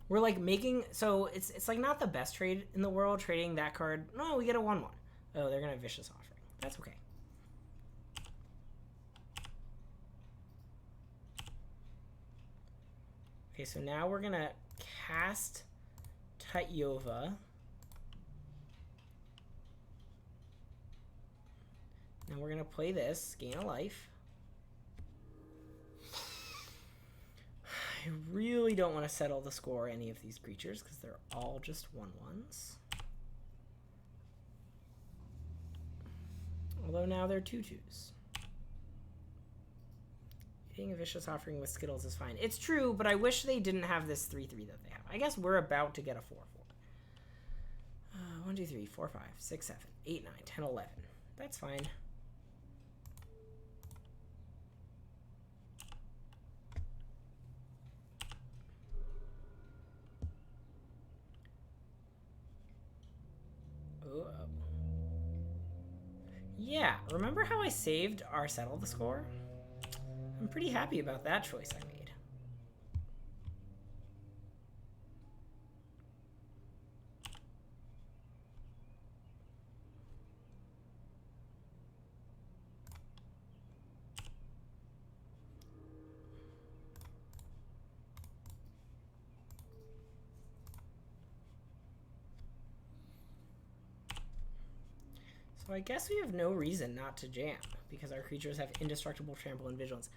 We're like making, so it's like not the best trade in the world, trading that card. No, we get a 1/1. Oh, they're going to Vicious Offering. That's okay. Okay, so now we're going to cast Tachova. Now we're going to play this, gain a life. I really don't want to settle the score any of these creatures because they're all just 1/1s. Although now they're 2/2s. Eating a Vicious Offering with Skittles is fine. It's true, but I wish they didn't have this 3/3 that they have. I guess we're about to get a 4/4. 1, 2, 3, 4, 5, 6, 7, 8, 9, 10, 11. That's fine. Yeah, remember how I saved our Settle the Score? I'm pretty happy about that choice I made. So I guess we have no reason not to jam, because our creatures have indestructible trample and vigilance.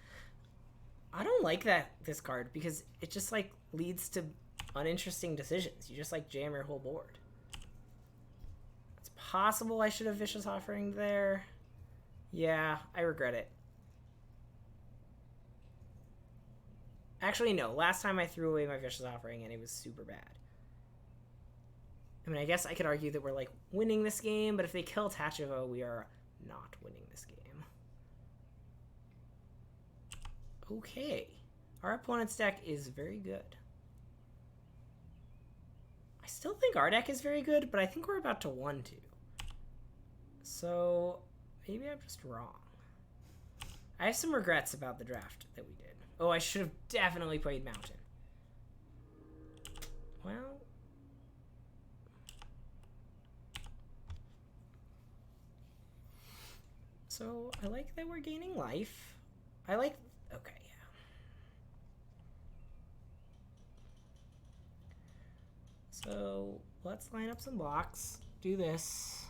I don't like this card, because it just like leads to uninteresting decisions. You just like jam your whole board. It's possible I should have Vicious Offering there. Yeah, I regret it. Actually, no. Last time I threw away my Vicious Offering and it was super bad. I mean, I guess I could argue that we're, like, winning this game, but if they kill Tachova, we are not winning this game. Okay. Our opponent's deck is very good. I still think our deck is very good, but I think we're about to 1-2. So, maybe I'm just wrong. I have some regrets about the draft that we did. Oh, I should have definitely played Mountain. Well... So, I like that we're gaining life. I like... Okay, yeah. So, let's line up some blocks. Do this.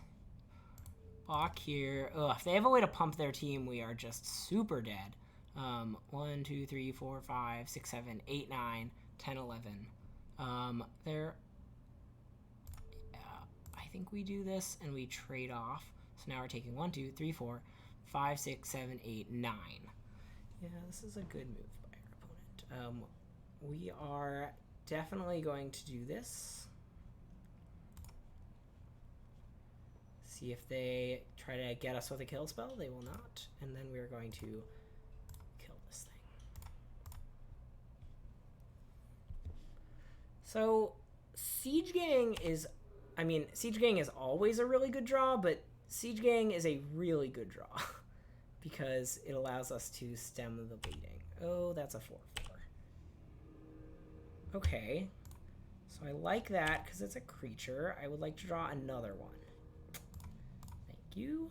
Block here. Ugh, if they have a way to pump their team, we are just super dead. 1, 2, 3, 4, 5, 6, 7, 8, 9, 10, 11. There... Yeah, I think we do this and we trade off. So now we're taking 1, 2, 3, 4, 5, 6, 7, 8, 9. Yeah, this is a good move by our opponent. We are definitely going to do this. See if they try to get us with a kill spell. They will not. And then we're going to kill this thing. So, Siege Gang is... I mean, Siege Gang is always a really good draw, but Siege Gang is a really good draw because it allows us to stem the bleeding. Oh, that's a 4/4. Okay. So I like that because it's a creature. I would like to draw another one. Thank you.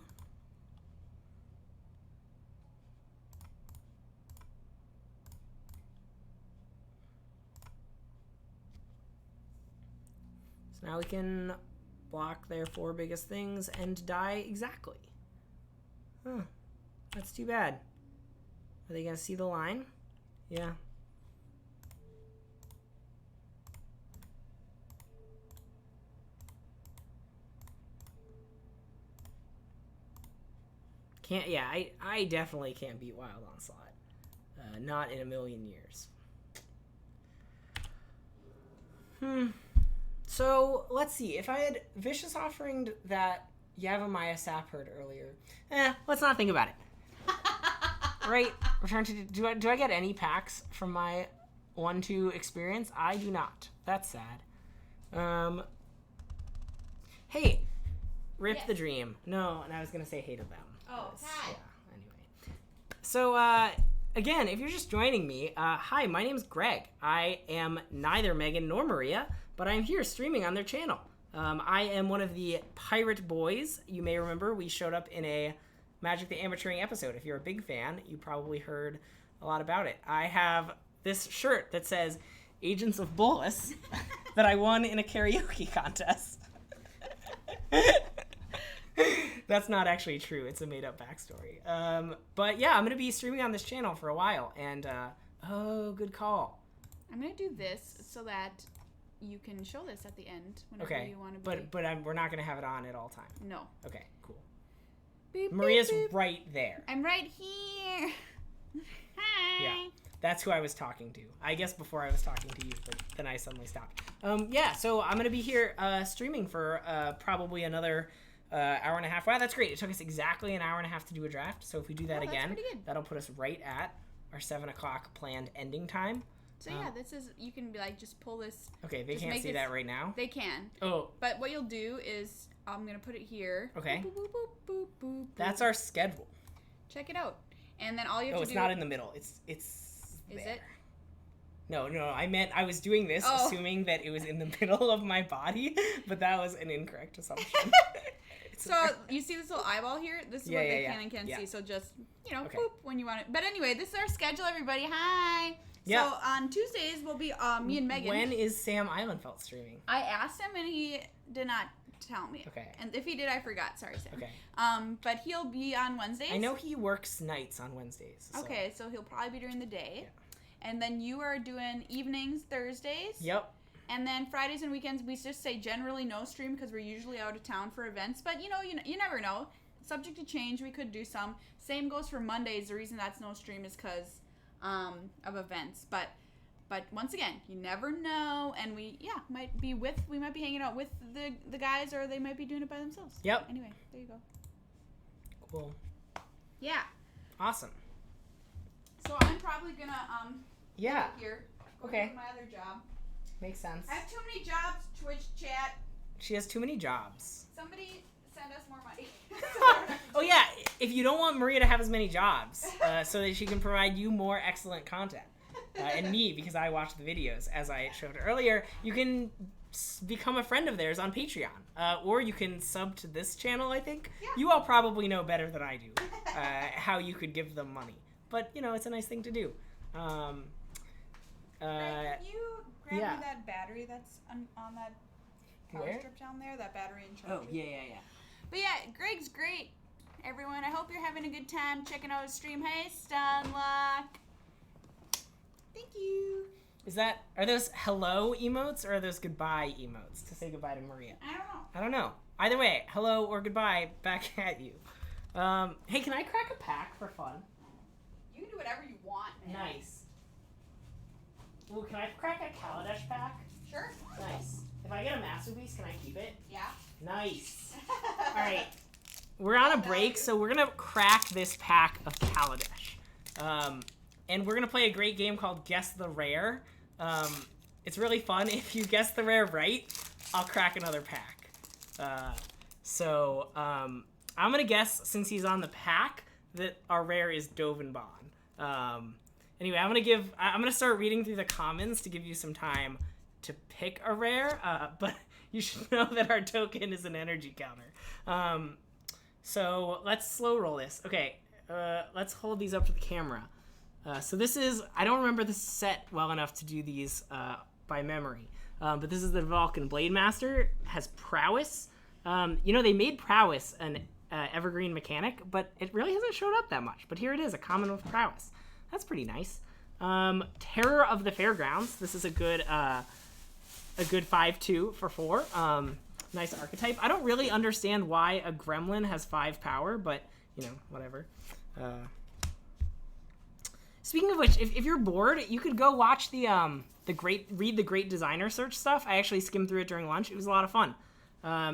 So now we can block their 4 biggest things and die exactly. Huh. That's too bad. Are they going to see the line? Yeah. Can't, yeah, I definitely can't beat Wild Onslaught. Not in a million years. So, let's see. If I had Vicious Offeringed that Yavimaya Sap heard earlier, let's not think about it. Right? Return to... Do I get any packs from my 1-2 experience? I do not. That's sad. Hey, Rip the Dream. No, and I was going to say hated them. Oh, hi. Yeah, anyway. So, again, if you're just joining me, hi, my name's Greg. I am neither Megan nor Maria, but I'm here streaming on their channel. I am one of the Pirate Boys. You may remember we showed up in a Magic the Amateuring episode. If you're a big fan, you probably heard a lot about it. I have this shirt that says Agents of Bolus that I won in a karaoke contest. That's not actually true. It's a made-up backstory. But yeah, I'm going to be streaming on this channel for a while. And, oh, good call. I'm going to do this so that you can show this at the end whenever you want to be. But we're not going to have it on at all times. No. Okay, cool. Beep, Maria's beep, beep. right there. I'm right here. Hi. Yeah, that's who I was talking to. I guess before I was talking to you, but then I suddenly stopped. Yeah, so I'm going to be here streaming for probably another... hour and a half. Wow, that's great. It took us exactly an hour and a half to do a draft. So if we do that again, that'll put us right at our 7 o'clock planned ending time. So yeah, this is, you can be like, just pull this. Okay, they can't see that right now. They can. Oh. But what you'll do is, I'm going to put it here. Okay. Boop, boop, boop, boop, boop, boop. That's our schedule. Check it out. And then all you have to do. Oh, it's not in the middle. It's Is there. it? No, I meant I was doing this assuming that it was in the middle of my body, but that was an incorrect assumption. So you see this little eyeball here? This is what they can and can't see. So just, boop when you want it. But anyway, this is our schedule, everybody. Hi. Yeah. So on Tuesdays will be me and Megan. When is Sam Islandfeld streaming? I asked him and he did not tell me. Okay. And if he did, I forgot. Sorry, Sam. Okay. But he'll be on Wednesdays. I know he works nights on Wednesdays. So. Okay, so he'll probably be during the day. Yeah. And then you are doing evenings Thursdays. Yep. And then Fridays and weekends, we just say generally no stream because we're usually out of town for events. But, you never know. Subject to change, we could do some. Same goes for Mondays. The reason that's no stream is because of events. But once again, you never know. And we might be hanging out with the guys, or they might be doing it by themselves. Yep. Anyway, there you go. Cool. Yeah. Awesome. So I'm probably going to yeah. Here. Okay. My other job. Makes sense. I have too many jobs, Twitch chat. She has too many jobs. Somebody send us more money. Oh yeah, if you don't want Maria to have as many jobs, so that she can provide you more excellent content, and me, because I watch the videos, as I showed earlier, you can become a friend of theirs on Patreon, or you can sub to this channel, I think. Yeah. You all probably know better than I do how you could give them money, but it's a nice thing to do. Greg, can you grab me that battery that's on that power strip down there? That battery in charge. Oh, yeah. But yeah, Greg's great. Everyone, I hope you're having a good time checking out his stream. Hey, Stunlock. Thank you. Are those hello emotes, or are those goodbye emotes to say goodbye to Maria? I don't know. Either way, hello or goodbye back at you. Hey, can I crack a pack for fun? You can do whatever you want, man. Nice. Ooh, can I crack a Kaladesh pack? Sure. Nice. If I get a masterpiece, can I keep it? Yeah. Nice. All right. We're on a break, so we're going to crack this pack of Kaladesh. And we're going to play a great game called Guess the Rare. It's really fun. If you guess the rare right, I'll crack another pack. I'm going to guess, since he's on the pack, that our rare is Dovinbon. Anyway, I'm gonna start reading through the commons to give you some time to pick a rare, but you should know that our token is an energy counter. So let's slow roll this. Okay, let's hold these up to the camera. So this is, I don't remember the set well enough to do these by memory, but this is the Vulcan Blade Master, has Prowess. They made Prowess an evergreen mechanic, but it really hasn't showed up that much. But here it is, a common with Prowess. That's pretty nice. Terror of the Fairgrounds. This is a good 5/2 for 4. Nice archetype. I don't really understand why a gremlin has 5 power, but whatever. Speaking of which, if you're bored, you could go watch read the Great Designer Search stuff. I actually skimmed through it during lunch. It was a lot of fun.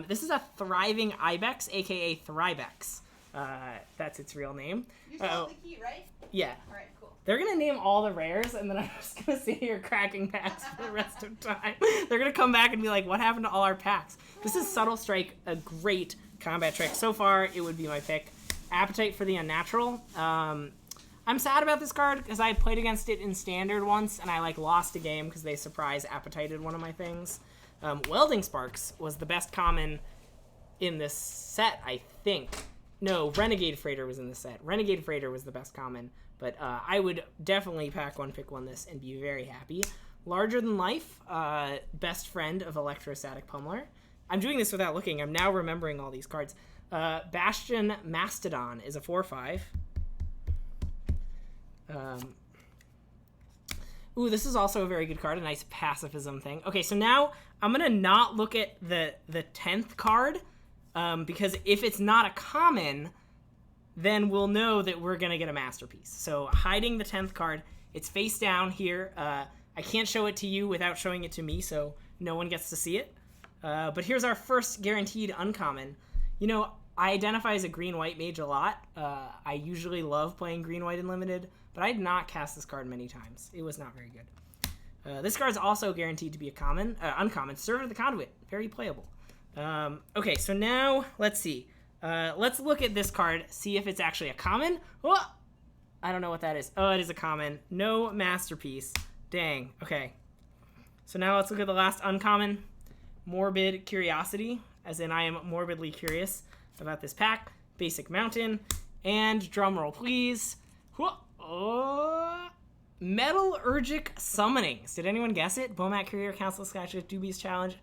This is a thriving ibex, aka Thribex. That's its real name. You still have the key, right? Yeah. All right, cool. They're going to name all the rares, and then I'm just going to sit here cracking packs for the rest of time. They're going to come back and be like, what happened to all our packs? This is Subtle Strike, a great combat trick. So far, it would be my pick. Appetite for the Unnatural. I'm sad about this card because I played against it in Standard once, and I lost a game because they surprise appetited one of my things. Welding Sparks was the best common in this set, I think. No, Renegade Freighter was in the set. Renegade Freighter was the best common, but I would definitely pack one, pick one this, and be very happy. Larger Than Life, best friend of Electrostatic Pummeler. I'm doing this without looking. I'm now remembering all these cards. Bastion Mastodon is a 4/5. Ooh, this is also a very good card, a nice pacifism thing. Okay, so now I'm going to not look at the 10th card, because if it's not a common, then we'll know that we're going to get a masterpiece. So hiding the 10th card, it's face down here. I can't show it to you without showing it to me, so no one gets to see it. But here's our first guaranteed uncommon. I identify as a green-white mage a lot. I usually love playing green-white in Limited, but I did not cast this card many times. It was not very good. This card is also guaranteed to be a uncommon. Servant of the Conduit, very playable. Okay, so now let's see. Let's look at this card, see if it's actually a common. Oh, I don't know what that is. Oh, it is a common. No masterpiece. Dang. Okay. So now let's look at the last uncommon. Morbid Curiosity, as in I am morbidly curious about this pack. Basic Mountain. And drumroll, please. Metallurgic Summonings. Did anyone guess it? Bomat Courier, Council Skyship, Dubious Challenge,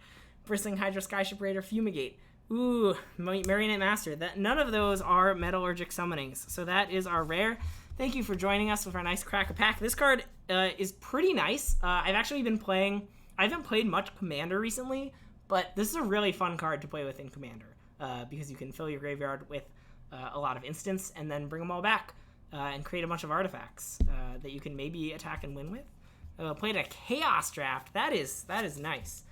Bristling Hydra, Skyship Raider, Fumigate. Ooh, Marionette Master. None of those are Metallurgic Summonings. So that is our rare. Thank you for joining us with our nice Crack a Pack. This card is pretty nice. I've actually been playing... I haven't played much Commander recently, but this is a really fun card to play with in Commander, because you can fill your graveyard with a lot of instants and then bring them all back and create a bunch of artifacts that you can maybe attack and win with. Played a Chaos Draft. That is nice.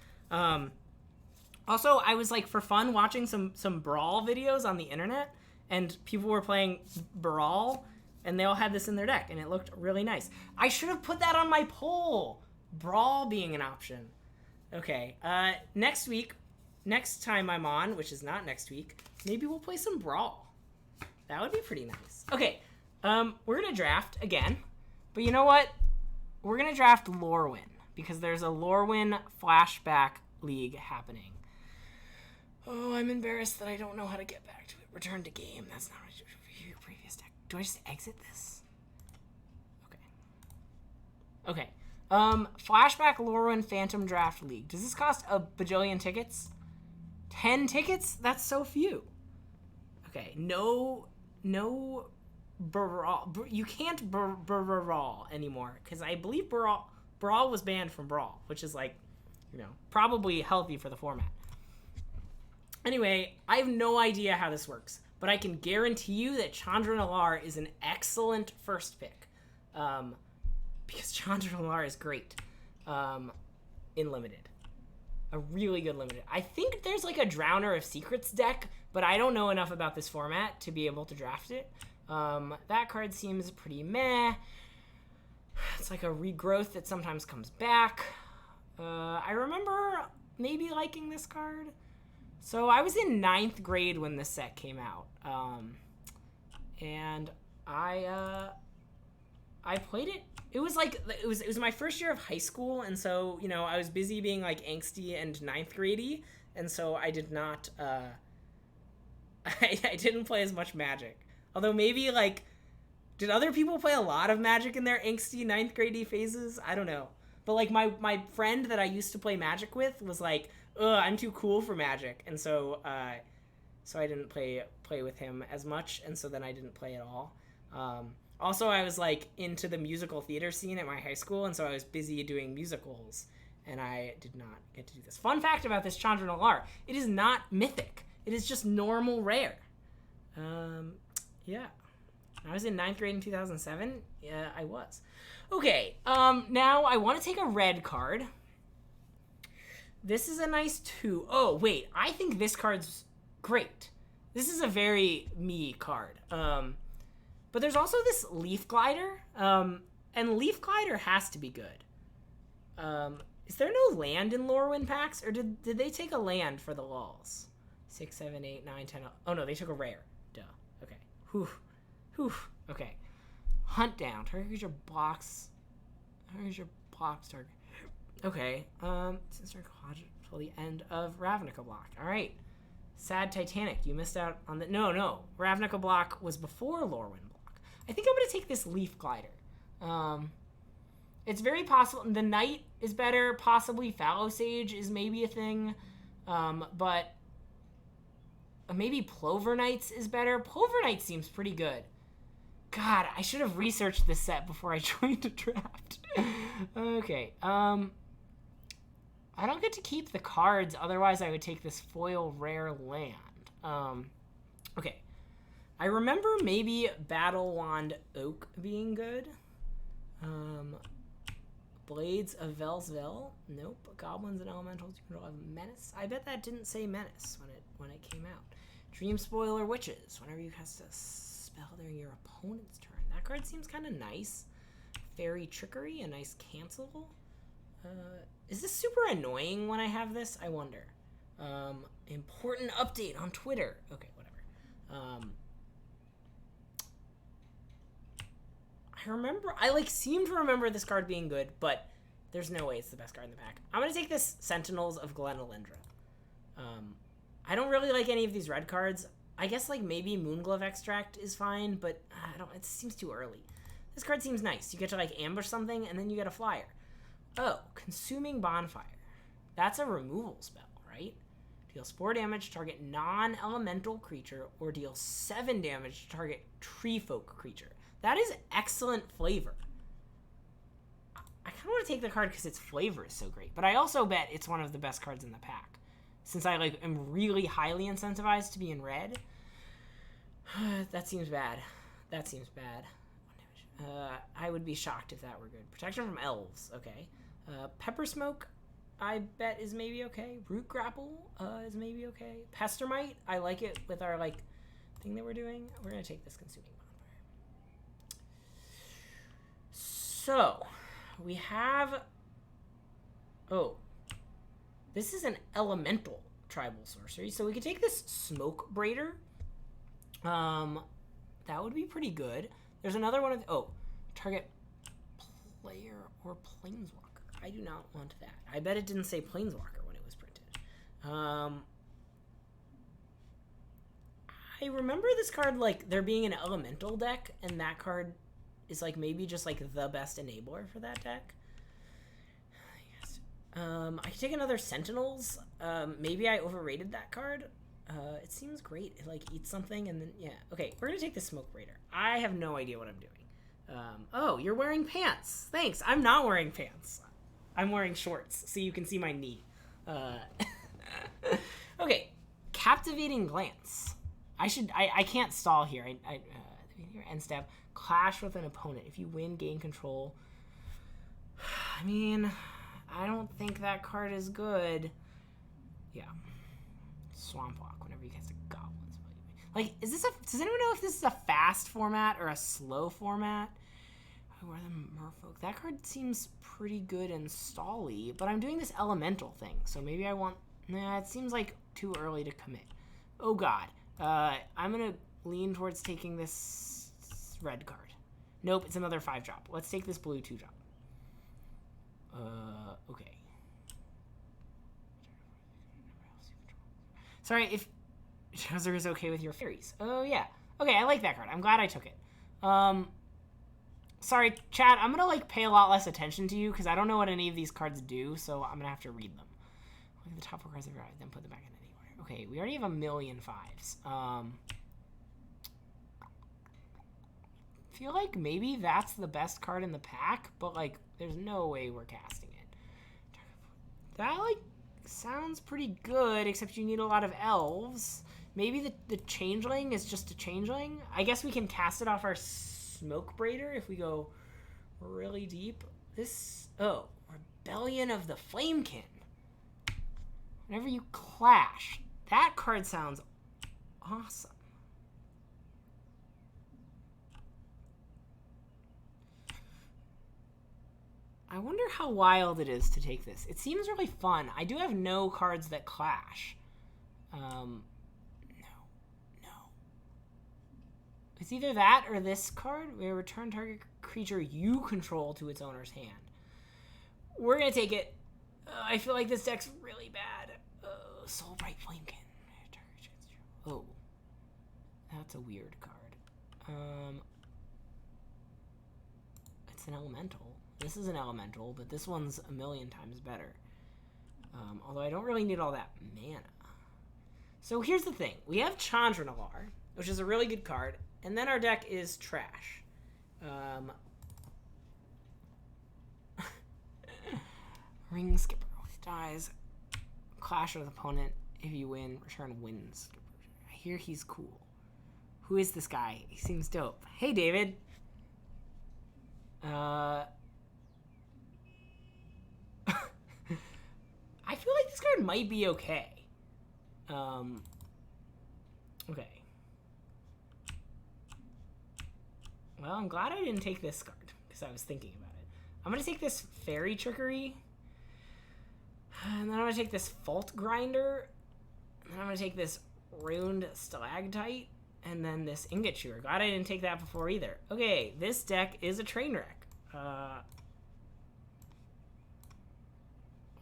Also, I was for fun watching some Brawl videos on the internet, and people were playing Brawl, and they all had this in their deck, and it looked really nice. I should have put that on my poll. Brawl being an option. Okay, next time I'm on, which is not next week, maybe we'll play some Brawl. That would be pretty nice. Okay, we're gonna draft again, but you know what? We're gonna draft Lorwyn, because there's a Lorwyn flashback league happening. Oh, I'm embarrassed that I don't know how to get back to it. Return to game. That's not your previous deck. Do I just exit this? Okay. Flashback Lorwyn Phantom Draft League. Does this cost a bajillion tickets? 10 tickets? That's so few. Okay, no Brawl. You can't Brawl anymore, because I believe Brawl was banned from Brawl, which is probably healthy for the format. Anyway, I have no idea how this works, but I can guarantee you that Chandra Nalar is an excellent first pick. Because Chandra Nalar is great in Limited. A really good Limited. I think there's a Drowner of Secrets deck, but I don't know enough about this format to be able to draft it. That card seems pretty meh. It's a regrowth that sometimes comes back. I remember maybe liking this card. So I was in 9th grade when this set came out. And I I played it. It was like it was my first year of high school, and so I was busy being like angsty and ninth gradey, and so I did not. I didn't play as much Magic. Although maybe like, did other people play a lot of Magic in their angsty ninth gradey phases? I don't know. But like my friend that I used to play Magic with was like, ugh, I'm too cool for Magic, and so I didn't play with him as much, and so then I didn't play at all. Also, I was like into the musical theater scene at my high school, and so I was busy doing musicals, and I did not get to do this. Fun fact about this Chandra Nalar: it is not mythic. It is just normal rare. Yeah. I was in 9th grade in 2007. Yeah, I was. Okay, now I want to take a red card. This is a nice 2. Oh, wait, I think this card's great. This is a very me card. But there's also this Leaf Glider, and Leaf Glider has to be good. Is there no land in Lorwyn packs, or did they take a land for the lulz? 6, 7, 8, 9, 10. Oh no, they took a rare. Duh. Okay. Whew. Okay. Hunt down. Target creature blocks. Target. Okay. Since our till the end of Ravnica block. All right. Sad Titanic. You missed out on the. No. Ravnica block was before Lorwyn block. I think I'm gonna take this Leaf Glider. It's very possible. The Knight is better. Possibly Fallow Sage is maybe a thing. But maybe Plover Knights is better. Plover Knight seems pretty good. God, I should have researched this set before I joined the draft. Okay. I don't get to keep the cards. Otherwise, I would take this foil rare land. Okay. I remember maybe Battle Wand Oak being good. Blades of Velsvel. Nope. Goblins and Elementals. You control have Menace. I bet that didn't say Menace when it came out. Dream Spoiler Witches. Whenever you cast a spell during your opponent's turn. That card seems kind of nice. Fairy Trickery. A nice cancel. Is this super annoying when I have this? I wonder. Important update on Twitter. Okay, whatever. I seem to remember this card being good, but there's no way it's the best card in the pack. I'm going to take this Sentinels of Glenalindra. I don't really like any of these red cards. I guess like maybe Moonglove Extract is fine, but it seems too early. This card seems nice. You get to like ambush something and then you get a flyer. Oh, Consuming Bonfire. That's a removal spell, right? Deal 4 damage to target non-elemental creature or deal 7 damage to target tree folk creature. That is excellent flavor. I kind of want to take the card because its flavor is so great, but I also bet it's one of the best cards in the pack. Since I am really highly incentivized to be in red. That seems bad. 1 damage. I would be shocked if that were good. Protection from Elves. Okay. Pepper Smoke, I bet is maybe okay. Root Grapple is maybe okay. Pestermite, I like it with our thing that we're doing. We're gonna take this Consuming Bonfire. So we have. Oh. This is an elemental tribal sorcery, so we could take this Smoke Braider. That would be pretty good. There's another one of target player or planeswalker. I do not want that. I bet it didn't say planeswalker when it was printed. I remember this card there being an elemental deck, and that card is maybe just the best enabler for that deck. I could take another Sentinels. Maybe I overrated that card. It seems great. It eats something and then yeah. Okay, we're gonna take the Smoke Raider. I have no idea what I'm doing. Oh, you're wearing pants. Thanks. I'm not wearing pants. I'm wearing shorts, so you can see my knee. Okay, Captivating Glance. I can't stall here. End step. Clash with an opponent. If you win, gain control. I don't think that card is good. Yeah. Swamp Walk whenever you cast a Goblin's Blade. Does anyone know if this is a fast format or a slow format? Where the Merfolk. That card seems pretty good and stally, but I'm doing this elemental thing, so maybe I want. Nah, it seems too early to commit. Oh god. I'm gonna lean towards taking this red card. Nope, it's another 5-drop. Let's take this blue 2-drop. Okay. Sorry, if Chowser is okay with your fairies. Oh, yeah. Okay, I like that card. I'm glad I took it. Sorry, chat, I'm gonna, like, pay a lot less attention to you, because I don't know what any of these cards do, so I'm gonna have to read them. Look at the top 4 cards of your eye, then put them back in anywhere. Okay, we already have 1,000,000 5s. Feel like maybe that's the best card in the pack, but, like, there's no way we're casting it. That, like, sounds pretty good, except you need a lot of elves. Maybe the changeling is just a changeling. I guess we can cast it off our smoke braider if we go really deep. Rebellion of the Flamekin. Whenever you clash, that card sounds awesome. I wonder how wild it is to take this. It seems really fun. I do have no cards that clash. No. It's either that or this card. We return target creature you control to its owner's hand. We're going to take it. I feel like this deck's really bad. Soulbright Flamekin. Oh. That's a weird card. It's an elemental. This is an elemental, but this one's 1,000,000 times better. Although I don't really need all that mana. So here's the thing. We have Chandra Nalar, which is a really good card, and then our deck is trash. Ring Skipper dies. Clash with opponent. If you win, return wins. I hear he's cool. Who is this guy? He seems dope. Hey, David. I feel like this card might be okay. Okay. Well, I'm glad I didn't take this card, because I was thinking about it. I'm going to take this Fairy Trickery, and then I'm going to take this Fault Grinder, and then I'm going to take this Runed Stalactite, and then this Ingot Chewer. Glad I didn't take that before either. Okay, this deck is a train wreck.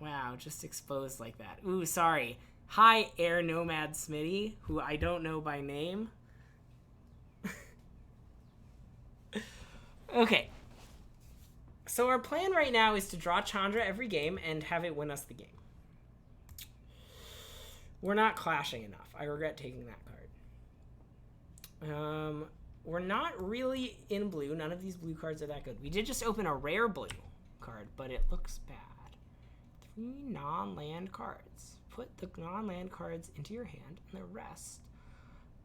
Wow, just exposed like that. Ooh, sorry. Hi, Air Nomad Smitty, who I don't know by name. Okay. So our plan right now is to draw Chandra every game and have it win us the game. We're not clashing enough. I regret taking that card. We're not really in blue. None of these blue cards are that good. We did just open a rare blue card, but it looks bad. 3 non-land cards. Put the non-land cards into your hand and the rest.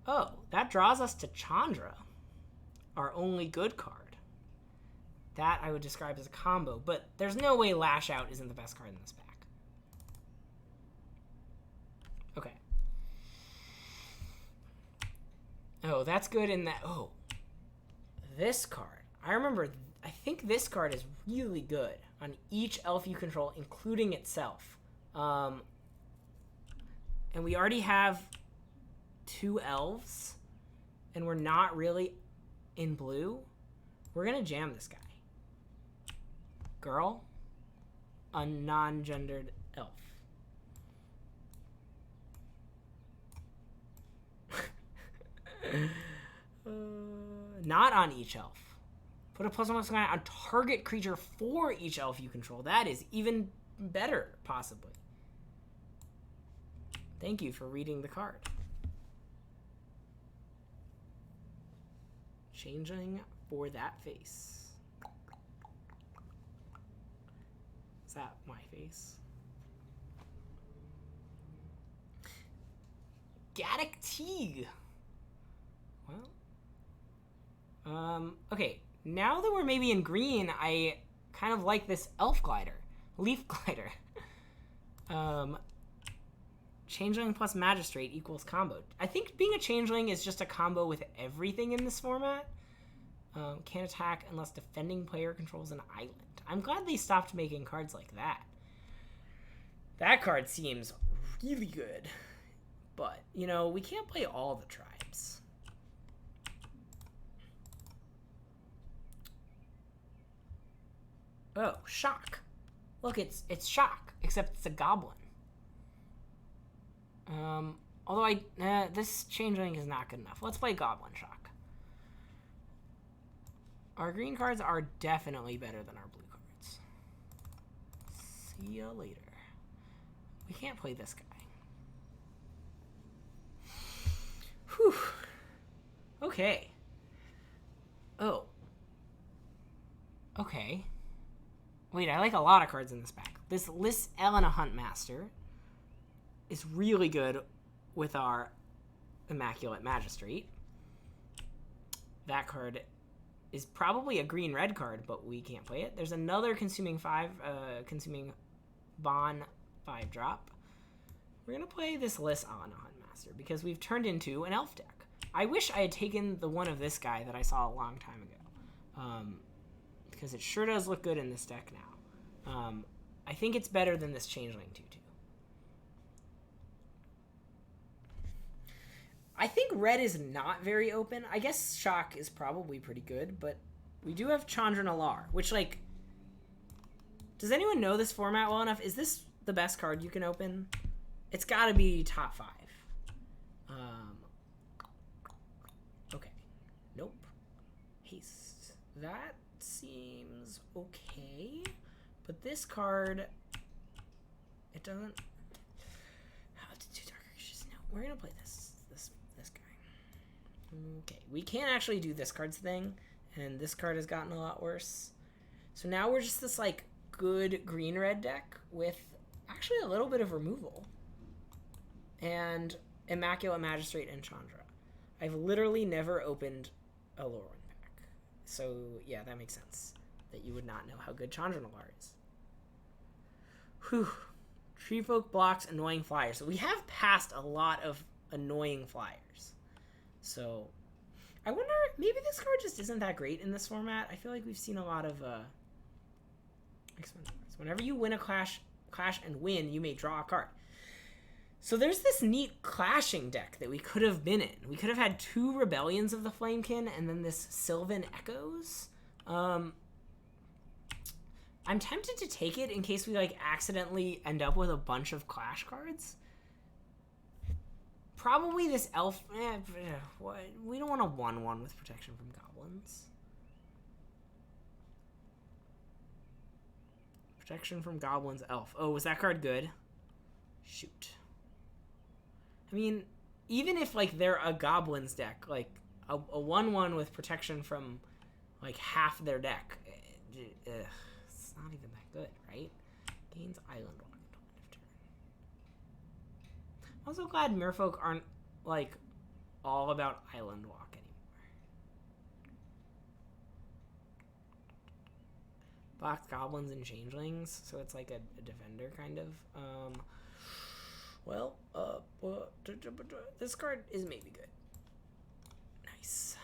Oh, that draws us to Chandra, our only good card. That I would describe as a combo, but there's no way Lash Out isn't the best card in this pack. Okay. Oh, that's good in that. Oh, this card. I remember, I think this card is really good on each elf you control, including itself. And we already have 2 elves, and we're not really in blue. We're going to jam this guy. Girl, a non-gendered elf. Not on each elf. Put a +1/+9 on target creature for each elf you control. That is even better, possibly. Thank you for reading the card. Changing for that face. Is that my face? Gaddock Teague. Well. Okay. Now that we're maybe in green, I kind of like this Elf Glider. Leaf Glider. Changeling plus Magistrate equals combo. I think being a Changeling is just a combo with everything in this format. Can't attack unless defending player controls an island. I'm glad they stopped making cards like that. That card seems really good. But, you know, we can't play all the tribes. Oh, shock. Look, it's shock, except it's a goblin. Although this changeling is not good enough. Let's play goblin shock. Our green cards are definitely better than our blue cards. See ya later. We can't play this guy. Whew. Okay. Oh. Okay. Wait, I like a lot of cards in this pack. This Liss Elena Huntmaster is really good with our Immaculate Magistrate. That card is probably a green-red card, but we can't play it. There's another consuming Bond 5-drop. We're going to play this Liss Elena Huntmaster because we've turned into an elf deck. I wish I had taken the one of this guy that I saw a long time ago. Because it sure does look good in this deck now. I think it's better than this Changeling 2-2. I think red is not very open. I guess shock is probably pretty good, but we do have Chandra Nalar, which, like, does anyone know this format well enough? Is this the best card you can open? It's got to be top 5. Okay. Nope. Haste. That seems okay, but this card, it doesn't. How to do Dark Creatures? No, we're gonna play this guy. Okay, we can't actually do this card's thing, and this card has gotten a lot worse. So now we're just this like good green-red deck with actually a little bit of removal and Immaculate Magistrate and Chandra. I've literally never opened a Lorwyn. So, yeah, that makes sense. That you would not know how good Chandra Nalar is. Whew. Treefolk blocks annoying flyers. So we have passed a lot of annoying flyers. So, I wonder, maybe this card just isn't that great in this format. I feel like we've seen a lot of expensive cards. Whenever you win a clash and win, you may draw a card. So there's this neat clashing deck that we could have been in. We could have had 2 Rebellions of the Flamekin and then this Sylvan Echoes. I'm tempted to take it in case we like accidentally end up with a bunch of clash cards. Probably this elf. We don't want a 1/1 with protection from goblins. Protection from goblins, elf. Oh, was that card good? Shoot. I mean, even if, like, they're a goblins deck, like, a 1/1 with protection from, like, half their deck, it's not even that good, right? Gains Island Walk until end of turn. I'm also glad Merfolk aren't, like, all about Island Walk anymore. Blocks goblins and changelings, so it's like a defender, kind of. Well, this card is maybe good. Nice.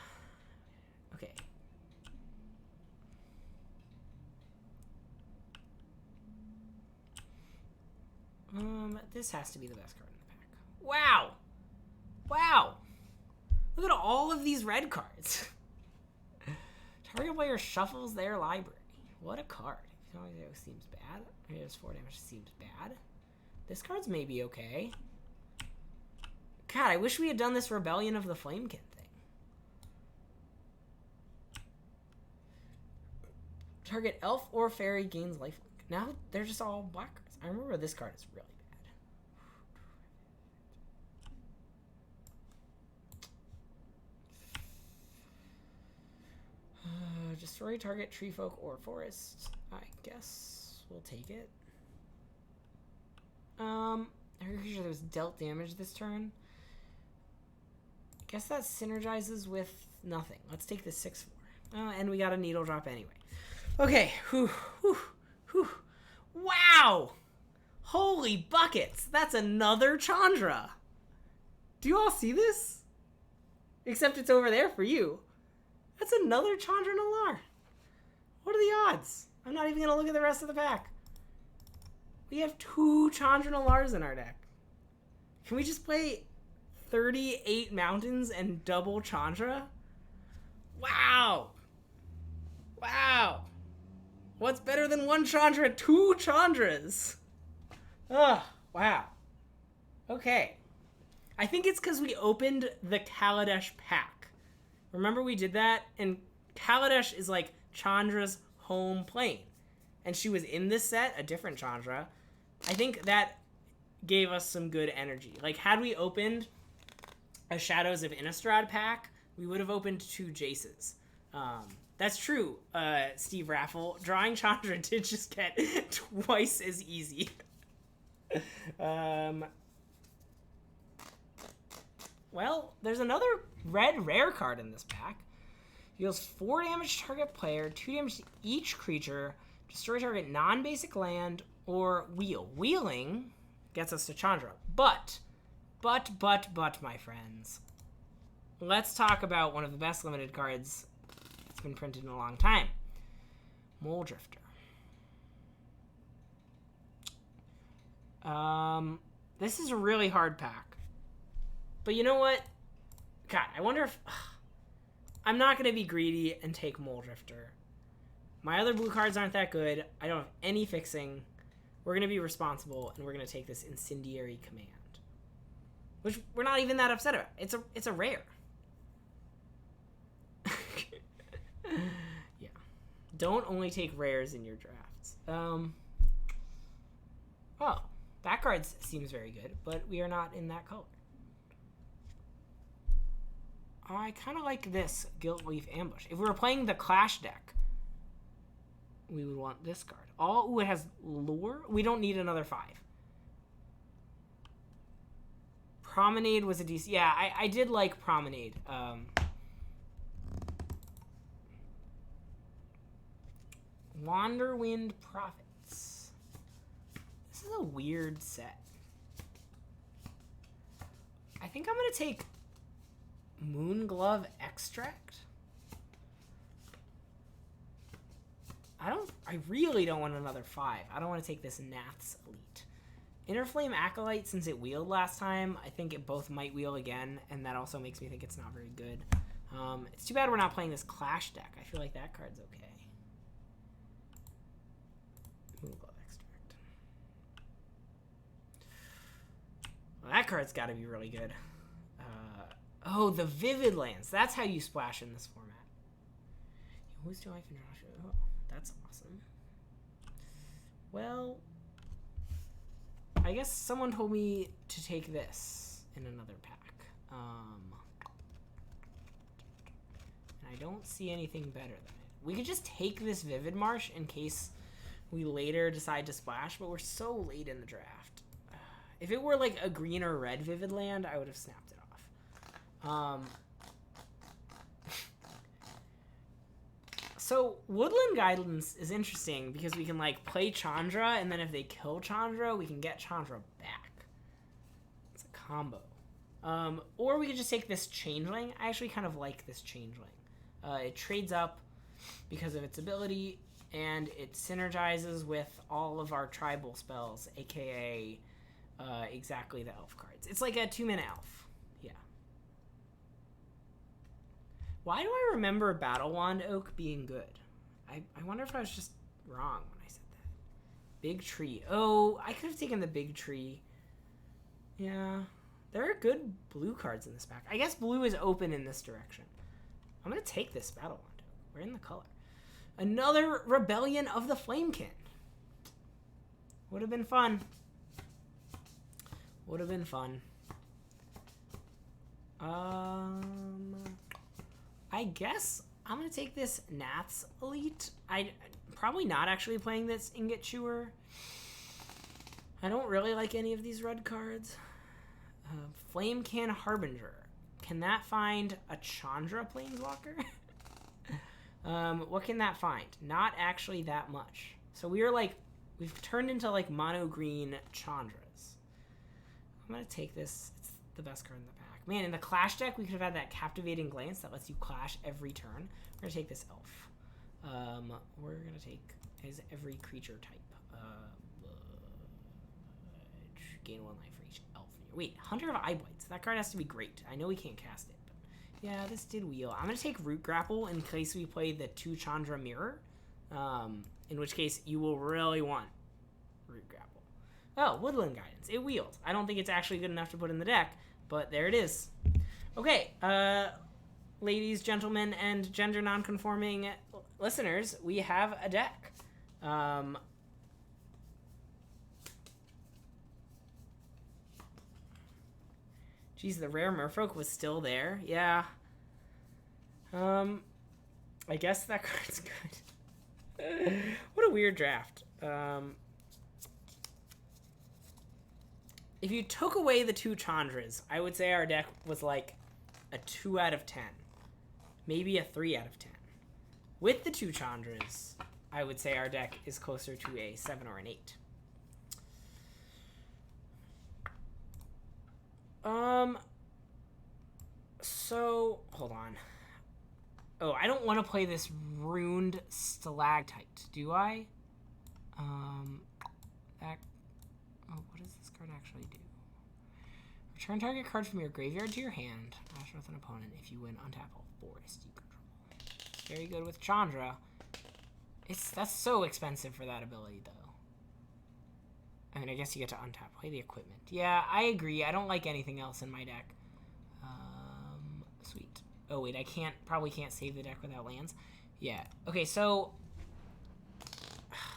Okay. This has to be the best card in the pack. Wow! Wow! Look at all of these red cards. Target player shuffles their library. What a card. It seems bad. It has 4 damage. Seems bad. This card's maybe okay. God, I wish we had done this Rebellion of the Flamekin thing. Target elf or fairy gains lifelink. Now they're just all black cards. I remember this card is really bad. Destroy target treefolk or forest. I guess we'll take it. I'm pretty sure there was dealt damage this turn. I guess that synergizes with nothing. Let's take the 6/4. And we got a needle drop anyway. Okay. Whew, whew, whew. Wow! Holy buckets! That's another Chandra. Do you all see this? Except it's over there for you. That's another Chandra Nalar. What are the odds? I'm not even going to look at the rest of the pack. We have 2 Chandra Nalars in our deck. Can we just play 38 mountains and double Chandra? Wow! Wow! What's better than one Chandra? 2 Chandras. Ugh, wow. Okay. I think it's because we opened the Kaladesh pack. Remember we did that? And Kaladesh is like Chandra's home plane. And she was in this set, a different Chandra. I think that gave us some good energy. Like, had we opened a Shadows of Innistrad pack, we would have opened 2 Jaces. That's true, Steve Raffle. Drawing Chandra did just get twice as easy. Well, there's another red rare card in this pack. Deals 4 damage to target player, 2 damage to each creature, destroy target non-basic land, or wheel. Wheeling gets us to Chandra. But, my friends, let's talk about one of the best limited cards that's been printed in a long time. Mole Drifter. This is a really hard pack. But you know what? God, I wonder if... I'm not going to be greedy and take Mole Drifter. My other blue cards aren't that good. I don't have any fixing. We're going to be responsible, and we're going to take this Incendiary Command. Which we're not even that upset about. It's a rare. Yeah. Don't only take rares in your drafts. Oh, that card seems very good, but we are not in that color. I kind of like this Guiltleaf Ambush. If we were playing the Clash deck, we would want this card. Ooh, it has Lure. We don't need another 5. Promenade was a decent... Yeah, I did like Promenade. Wanderwind Prophets. This is a weird set. I think I'm going to take Moonglove Extract. I really don't want another 5. I don't want to take this Nath's Elite. Innerflame Acolyte, since it wheeled last time, I think it both might wheel again, and that also makes me think it's not very good. It's too bad we're not playing this Clash deck. I feel like that card's okay. Moonglove Extract. Well, that card's got to be really good. Oh, the Vivid Lands. That's how you splash in this format. You always do life in Joshua. Oh, that's awesome. Well, I guess someone told me to take this in another pack. And I don't see anything better than it. We could just take this Vivid Marsh in case we later decide to splash, but we're so late in the draft. If it were like a green or red Vivid Land, I would have snapped it off. So Woodland Guidance is interesting because we can like play Chandra, and then if they kill Chandra, we can get Chandra back. It's a combo. Or we could just take this Changeling. I actually kind of like this Changeling. It trades up because of its ability, and it synergizes with all of our tribal spells, aka exactly the elf cards. It's like a 2-mana elf. Why do I remember Battle Wand Oak being good? I wonder if I was just wrong when I said that. Big Tree. Oh, I could have taken the Big Tree. Yeah. There are good blue cards in this pack. I guess blue is open in this direction. I'm going to take this Battle Wand Oak. We're in the color. Another Rebellion of the Flamekin. Would have been fun. Would have been fun. I guess I'm going to take this Nath's Elite. I'm probably not actually playing this Ingot Chewer. I don't really like any of these red cards. Flamekin Harbinger. Can that find a Chandra Planeswalker? What can that find? Not actually that much. So we've turned into like mono green Chandras. I'm going to take this. It's the best card in the pack. Man, in the Clash deck, we could have had that Captivating Glance that lets you clash every turn. We're going to take this elf. We're going to take his every creature type. Gain 1 life for each elf. Wait, Hunter of Eyeblights. That card has to be great. I know we can't cast it, but yeah, this did wheel. I'm going to take Root Grapple in case we play the 2 Chandra Mirror. in which case you will really want Root Grapple. Oh, Woodland Guidance. It wheeled. I don't think it's actually good enough to put in the deck, but there it is. Okay, ladies, gentlemen, and gender non-conforming listeners, we have a deck. Geez, the rare Merfolk was still there. Yeah. I guess that card's good. What a weird draft. If you took away the 2 Chandras, I would say our deck was like a 2 out of 10. Maybe a 3 out of 10. With the 2 Chandras, I would say our deck is closer to a 7 or an 8. So, hold on. Oh, I don't want to play this Runed Stalactite, do I? What does this card actually do? Return target card from your graveyard to your hand. Match with an opponent if you win untap all forest you control. Very good with Chandra. That's so expensive for that ability, though. I mean, I guess you get to untap. Play the equipment. Yeah, I agree. I don't like anything else in my deck. Sweet. Oh, wait, I probably can't save the deck without lands. Yeah. Okay, so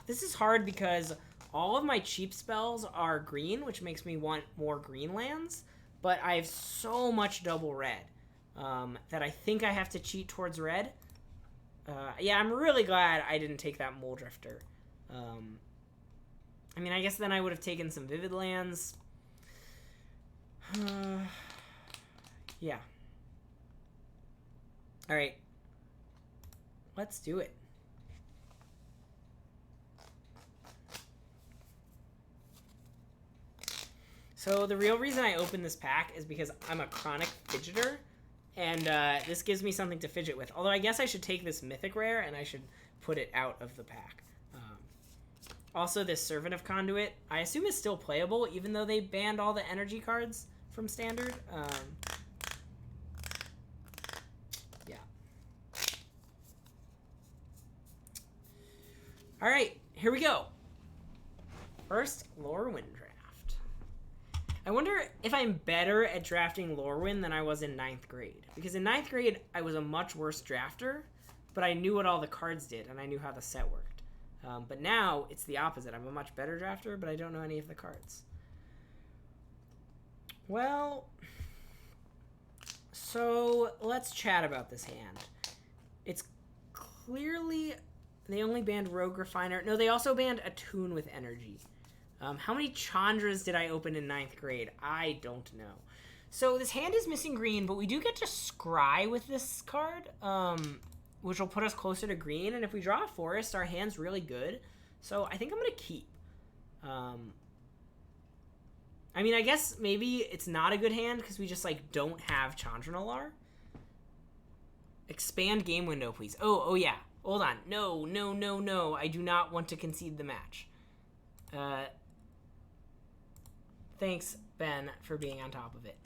this is hard because all of my cheap spells are green, which makes me want more green lands, but I have so much double red that I think I have to cheat towards red. Yeah, I'm really glad I didn't take that Mole Drifter. I mean, I guess then I would have taken some Vivid lands. Yeah. All right. Let's do it. So the real reason I opened this pack is because I'm a chronic fidgeter, and this gives me something to fidget with. Although I guess I should take this Mythic Rare and I should put it out of the pack. Also, this Servant of Conduit, I assume is still playable, even though they banned all the energy cards from Standard. Yeah. All right, here we go. First, Lorwyn draft. I wonder if I'm better at drafting Lorwyn than I was in 9th grade. Because in 9th grade, I was a much worse drafter, but I knew what all the cards did, and I knew how the set worked. But now, it's the opposite. I'm a much better drafter, but I don't know any of the cards. Well, so let's chat about this hand. It's clearly, they only banned Rogue Refiner. No, they also banned Attune with Energy. How many Chandras did I open in 9th grade? I don't know. So this hand is missing green, but we do get to scry with this card, which will put us closer to green. And if we draw a forest, our hand's really good. So I think I'm going to keep. I mean, I guess maybe it's not a good hand because we just, like, don't have Chandra. Expand game window, please. Oh, yeah. Hold on. No. I do not want to concede the match. Thanks, Ben, for being on top of it.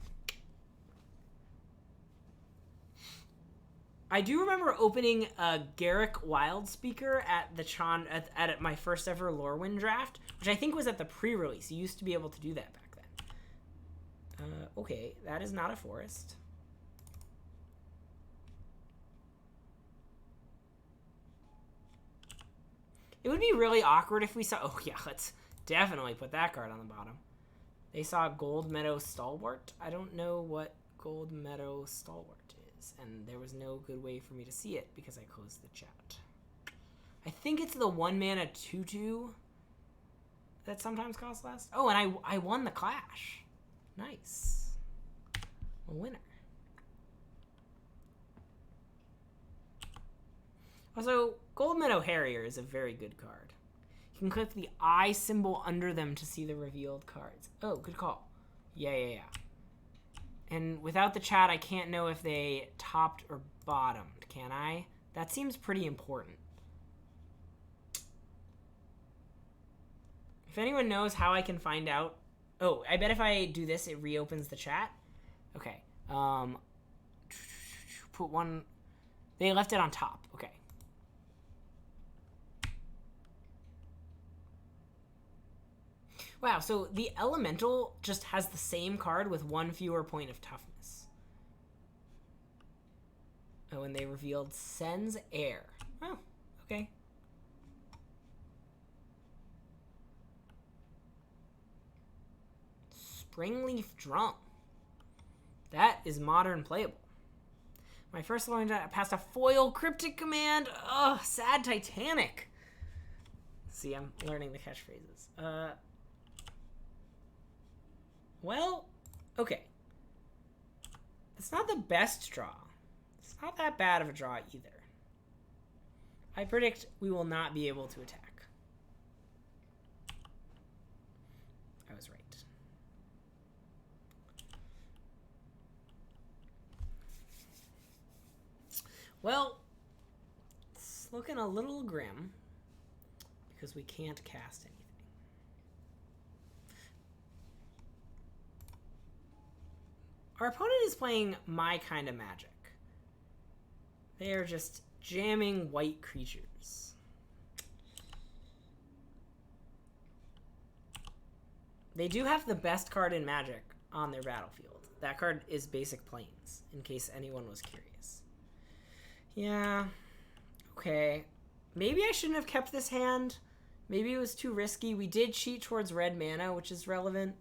I do remember opening a Garrick Wildspeaker at the at my first ever Lorwyn draft, which I think was at the pre-release. You used to be able to do that back then. Okay, that is not a forest. It would be really awkward if we saw... Oh, yeah, let's definitely put that card on the bottom. They saw Gold Meadow Stalwart. I don't know what Gold Meadow Stalwart is, and there was no good way for me to see it because I closed the chat. I think it's the 1-mana 2/2 that sometimes costs less. Oh, and I won the Clash. Nice. A winner. Also, Gold Meadow Harrier is a very good card. You can click the eye symbol under them to see the revealed cards. Oh, good call. Yeah. And without the chat, I can't know if they topped or bottomed, can I? That seems pretty important. If anyone knows how I can find out... Oh, I bet if I do this, it reopens the chat. Okay. Put one... They left it on top. Okay. Wow, so the elemental just has the same card with 1 fewer point of toughness. Oh, and they revealed Sen's Air. Oh, okay. Springleaf Drum. That is modern playable. My first line passed a foil cryptic command. Ugh, sad Titanic. See, I'm learning the catchphrases. Well, okay. It's not the best draw. It's not that bad of a draw either. I predict we will not be able to attack. I was right. Well, it's looking a little grim because we can't cast anything. Our opponent is playing my kind of magic. They are just jamming white creatures. They do have the best card in Magic on their battlefield. That card is Basic Plains, in case anyone was curious. Yeah, okay. Maybe I shouldn't have kept this hand. Maybe it was too risky. We did cheat towards red mana, which is relevant.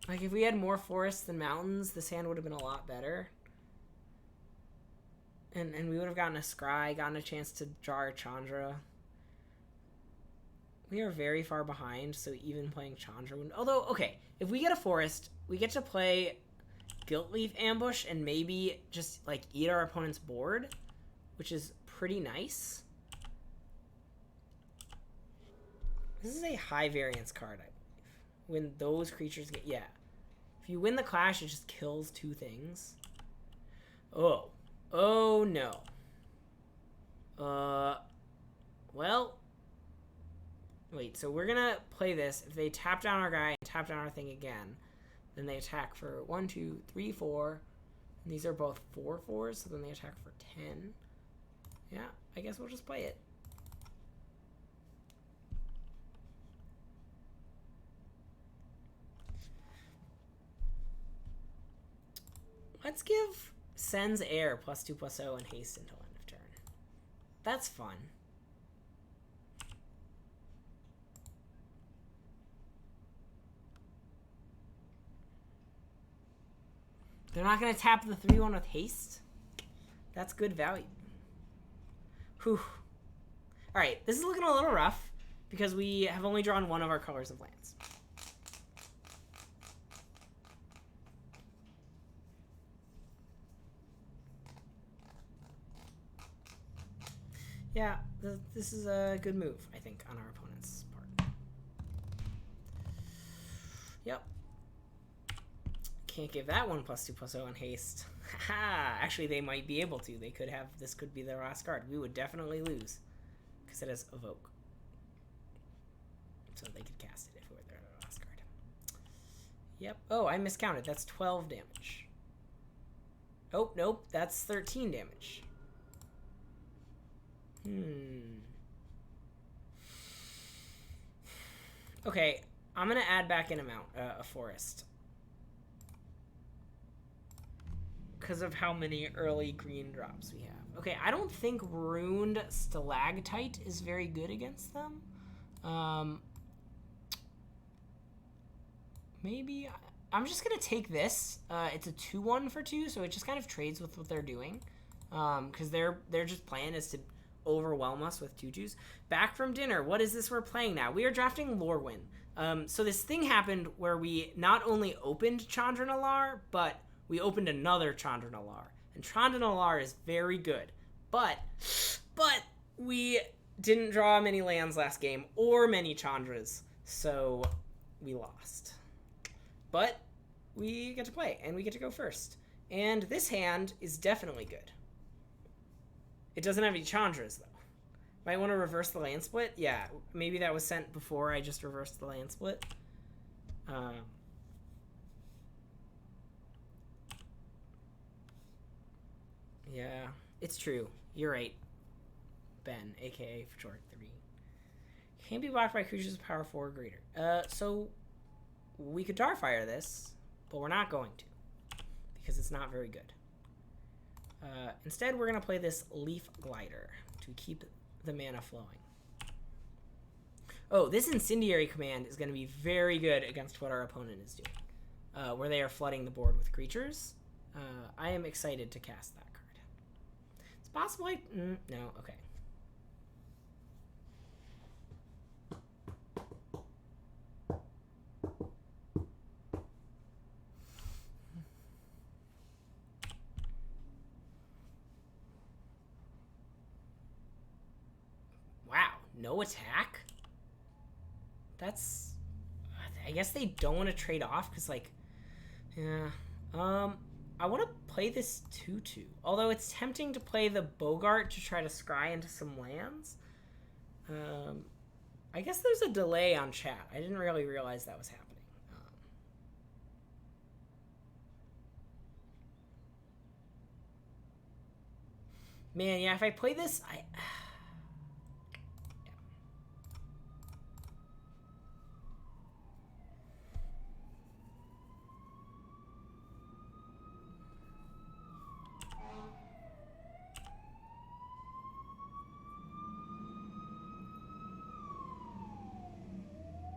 Like, if we had more forests than mountains, this hand would have been a lot better. And we would have gotten a scry, gotten a chance to draw our Chandra. We are very far behind, so even playing Chandra wouldn't... Although, okay, if we get a forest, we get to play Guiltleaf Ambush and maybe just, like, eat our opponent's board, which is pretty nice. This is a high variance card, I believe. When those creatures get... Yeah. If you win the clash, it just kills 2 things. Oh. Oh, no. Well... Wait, so we're gonna play this. If they tap down our guy and tap down our thing again, then they attack for 1, 2, 3, 4. And these are both 4/4s, so then they attack for 10. Yeah, I guess we'll just play it. Let's give Sen's Air +2/+0 and haste until end of turn. That's fun. They're not going to tap the 3/1 with haste? That's good value. Whew. Alright, this is looking a little rough because we have only drawn one of our colors of lands. Yeah, this is a good move, I think, on our opponent's part. Yep. Can't give that one +2/+0 and haste. Haha! Actually, they might be able to. They could have... This could be their last card. We would definitely lose because it has Evoke. So they could cast it if it were their last card. Yep. Oh, I miscounted. That's 12 damage. Oh, nope. That's 13 damage. Okay, I'm gonna add back in a forest because of how many early green drops we have. Okay, I don't think Ruined Stalactite is very good against them. Maybe I'm just gonna take this. It's a 2/1 for 2, so it just kind of trades with what they're doing. Because their just plan is to overwhelm us with 2/2s. Back from dinner. What is this we're playing now? We are drafting Lorwyn. So this thing happened where we not only opened Chandra Nalar, but we opened another Chandra Nalar. And Chandra Nalar is very good. But we didn't draw many lands last game or many Chandras. So we lost. But we get to play and we get to go first. And this hand is definitely good. It doesn't have any Chandras, though. Might want to reverse the land split? Yeah, maybe that was sent before I just reversed the land split. Yeah, it's true. You're right, Ben, a.k.a. for short 3. Can't be blocked by creatures of power 4 or greater. So we could Darfire this, but we're not going to because it's not very good. Instead, we're going to play this Leaf Glider to keep the mana flowing. Oh, this Incendiary command is going to be very good against what our opponent is doing, where they are flooding the board with creatures. I am excited to cast that card. It's possible no, okay. Wow, no attack? That's... I guess they don't want to trade off because, like... Yeah. I want to play this 2/2. Although it's tempting to play the Bogart to try to scry into some lands. I guess there's a delay on chat. I didn't really realize that was happening. Man, yeah, if I play this,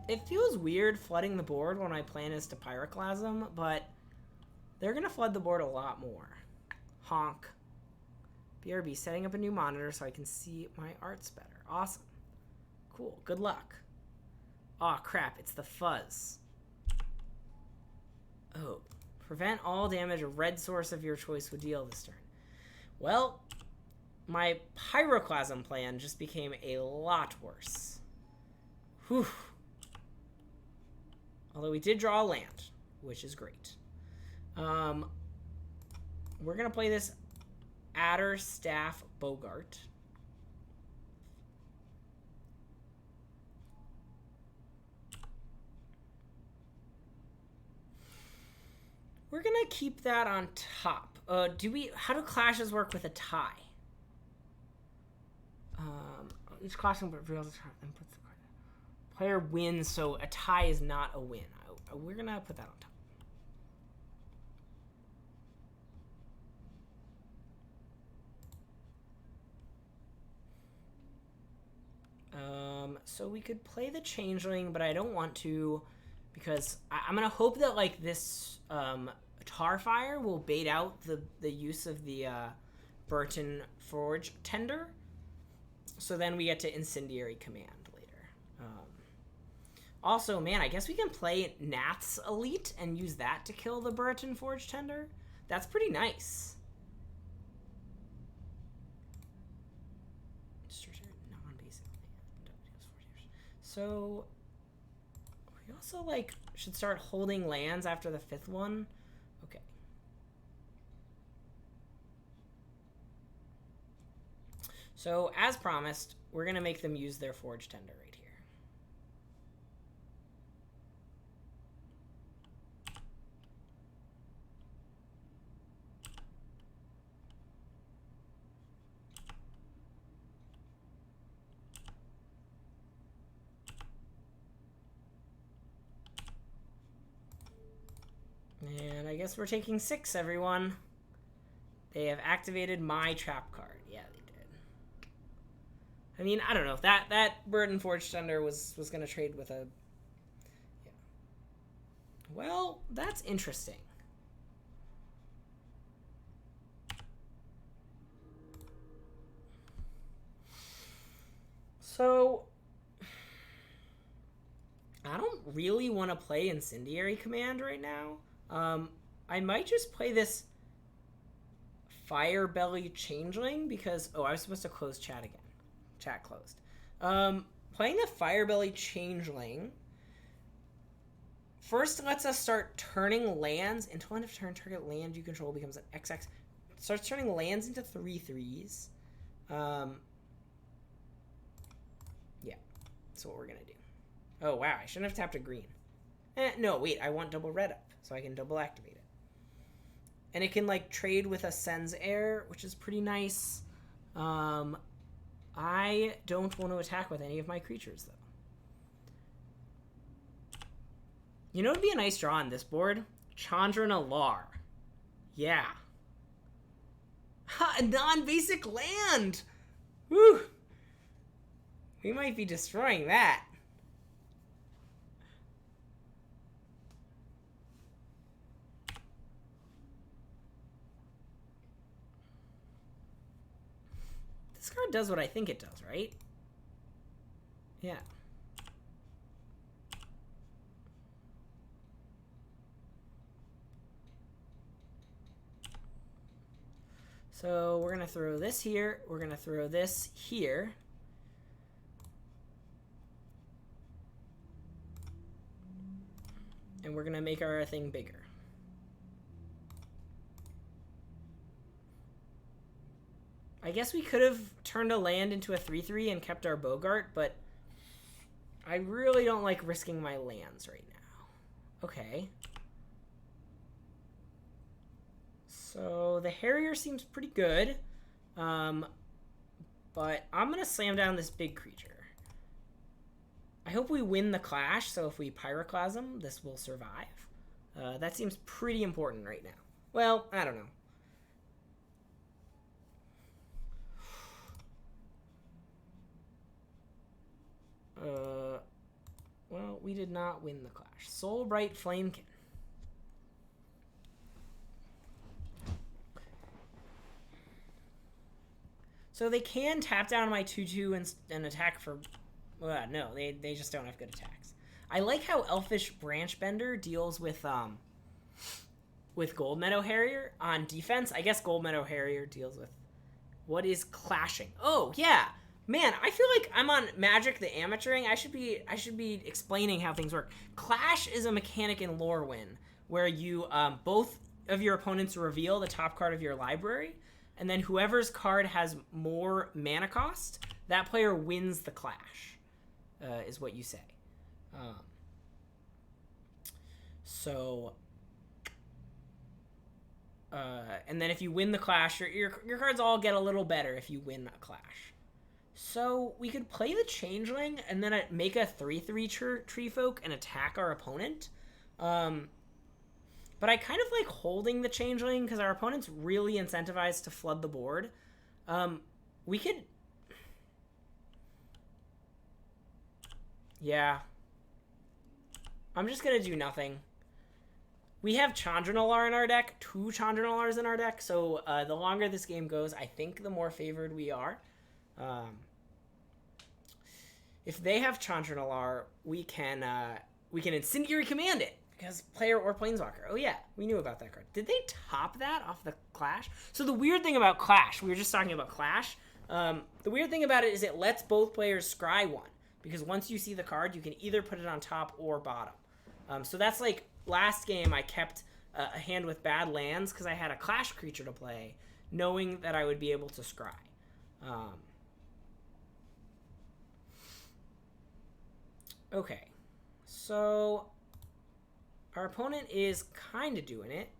it feels weird flooding the board when my plan is to Pyroclasm, but they're going to flood the board a lot more. Honk. BRB, setting up a new monitor so I can see my arts better. Awesome. Cool. Good luck. Aw, crap. It's the fuzz. Oh. Prevent all damage a red source of your choice would deal this turn. Well, my Pyroclasm plan just became a lot worse. Whew. Although we did draw a land, which is great. We're going to play this Adder Staff Bogart. We're going to keep that on top. How do clashes work with a tie? Each clash reveals a chart and puts the card. Player wins, so a tie is not a win. We're going to put that on top. So we could play the Changeling, but I don't want to because I'm going to hope that like this Tarfire will bait out the use of the Burton Forge Tender. So then we get to Incendiary Command later. Also, man, I guess we can play Nath's Elite and use that to kill the Burton Forge Tender. That's pretty nice. So we also like should start holding lands after the 5th one. Okay. So as promised, we're gonna make them use their Forge Tender right here. And I guess we're taking 6, everyone. They have activated my trap card. Yeah, they did. I mean, I don't know. That Burden Forge Thunder was going to trade with a... Yeah. Well, that's interesting. So... I don't really want to play Incendiary Command right now. I might just play this Firebelly Changeling because... Oh, I was supposed to close chat again. Chat closed. Playing the Firebelly Changeling first lets us start turning lands. Until end of turn, target land you control becomes an XX. Starts turning lands into 3/3s. Yeah, that's what we're going to do. Oh, wow, I shouldn't have tapped a green. No, wait, I want double red up, so I can double activate it. And it can, like, trade with a Sen's Heir, which is pretty nice. I don't want to attack with any of my creatures, though. You know what would be a nice draw on this board? Chandra Lar. Yeah. Ha! A non-basic land! Woo! We might be destroying that. This card does what I think it does, right? Yeah. So we're going to throw this here. We're going to throw this here. And we're going to make our thing bigger. I guess we could have turned a land into a 3/3 and kept our Bogart, but I really don't like risking my lands right now. Okay. So the Harrier seems pretty good, but I'm going to slam down this big creature. I hope we win the clash, so if we Pyroclasm, this will survive. That seems pretty important right now. Well, I don't know. Well, we did not win the clash. Soulbright Flamekin. So they can tap down my 2/2 and attack for... Well, no, they just don't have good attacks. I like how Elfish Branchbender deals with Gold Meadow Harrier on defense. I guess Gold Meadow Harrier deals with... What is clashing? Oh, yeah! Man, I feel like I'm on Magic the Amateuring. I should be explaining how things work. Clash is a mechanic in Lorwyn where you both of your opponents reveal the top card of your library, and then whoever's card has more mana cost, that player wins the clash, is what you say. And then if you win the clash, your cards all get a little better if you win a clash. So we could play the Changeling and then make a 3/3 Tree Folk and attack our opponent. But I kind of like holding the Changeling because our opponent's really incentivized to flood the board. We could... Yeah. I'm just going to do nothing. We have Chandra in our deck, 2 Chandra in our deck, so the longer this game goes, I think the more favored we are. If they have Chandra, we can Incendiary Command it, because player or Planeswalker. Oh yeah, we knew about that card. Did they top that off the Clash? So the weird thing about Clash, we were just talking about Clash, the weird thing about it is it lets both players scry one, because once you see the card, you can either put it on top or bottom. So that's like, last game I kept a hand with bad lands because I had a Clash creature to play, knowing that I would be able to scry. Okay, so our opponent is kind of doing it.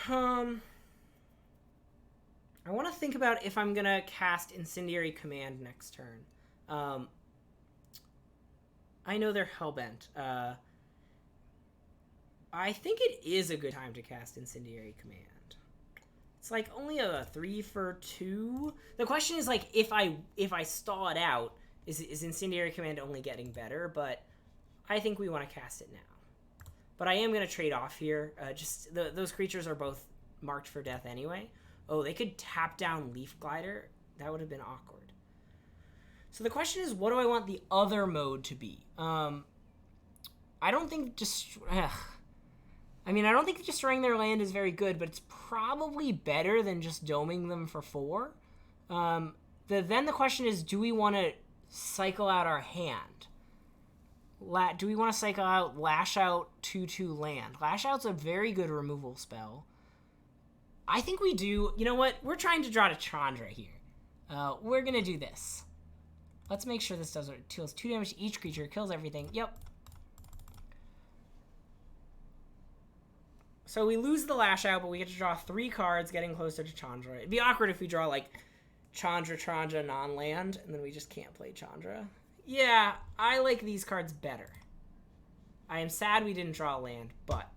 I want to think about if I'm going to cast Incendiary Command next turn. I know they're Hellbent. I think it is a good time to cast Incendiary Command. It's like only a 3/2. The question is like if I stall it out, is Incendiary Command only getting better? But I think we want to cast it now. But I am going to trade off here. Those creatures are both marked for death anyway. Oh, they could tap down Leaf Glider. That would have been awkward. So the question is, what do I want the other mode to be? I don't think I don't think destroying their land is very good, but it's probably better than just doming them for 4. Then the question is, do we want to cycle out our hand? Do we want to cycle out Lash Out 2/2 land? Lash Out's a very good removal spell. I think we do. You know what? We're trying to draw to Chandra here. We're going to do this. Let's make sure this deals 2 damage to each creature, kills everything. Yep. So we lose the Lash Out, but we get to draw 3 cards, getting closer to Chandra. It'd be awkward if we draw, like, Chandra, non-land, and then we just can't play Chandra. Yeah, I like these cards better. I am sad we didn't draw a land, but...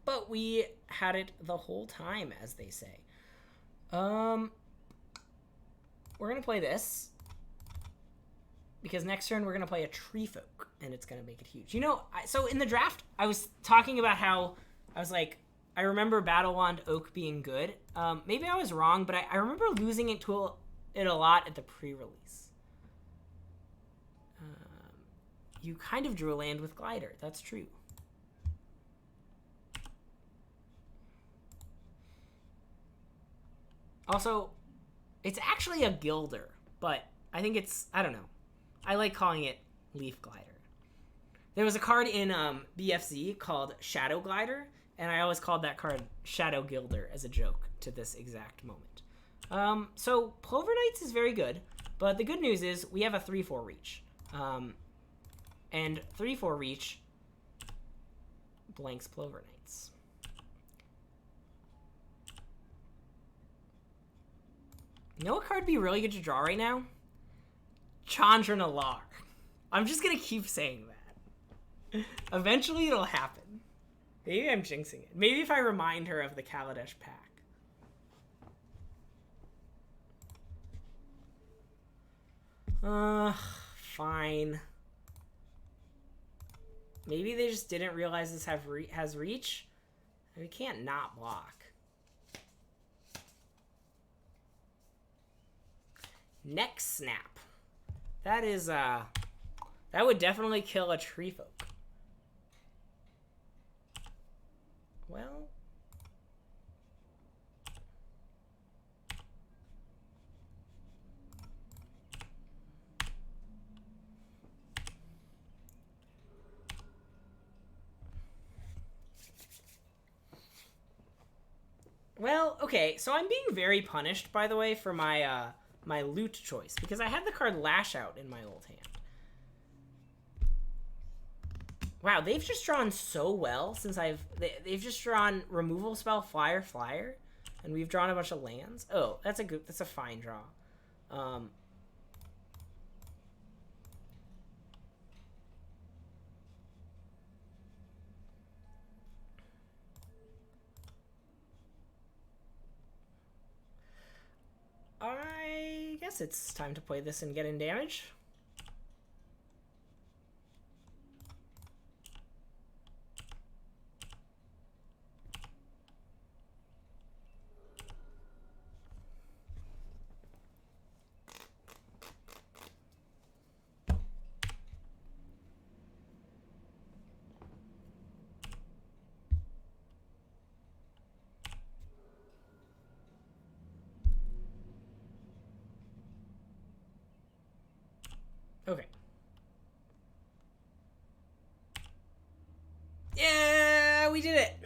But we had it the whole time, as they say. We're going to play this. Because next turn we're going to play a Tree Folk, and it's going to make it huge. You know, so in the draft, I was talking about how, I was like, I remember Battle Wand Oak being good. Maybe I was wrong, but I remember losing it to it a lot at the pre-release. You kind of drew a land with Glider. That's true. Also, it's actually a Gilder, but I think it's, I don't know. I like calling it Leaf Glider. There was a card in BFZ called Shadow Glider, and I always called that card Shadow Gilder as a joke to this exact moment. So Plover Knights is very good, but the good news is we have a 3-4 reach. And 3-4 reach blanks Plover Knights. You know what card would be really good to draw right now? Chandra Nalar. I'm just gonna keep saying that. Eventually it'll happen. Maybe I'm jinxing it. Maybe if I remind her of the Kaladesh pack. Fine. Maybe they just didn't realize this has reach. We can't not block. Neck Snap. That is, that would definitely kill a Tree Folk. Well. Well, okay, so I'm being very punished, by the way, for my, my loot choice, because I had the card Lash Out in my old hand. Wow, they've just drawn so well since they've just drawn removal spell, flyer, and we've drawn a bunch of lands. Oh, that's a fine draw. I guess it's time to play this and get in damage. Okay. Yeah, we did it.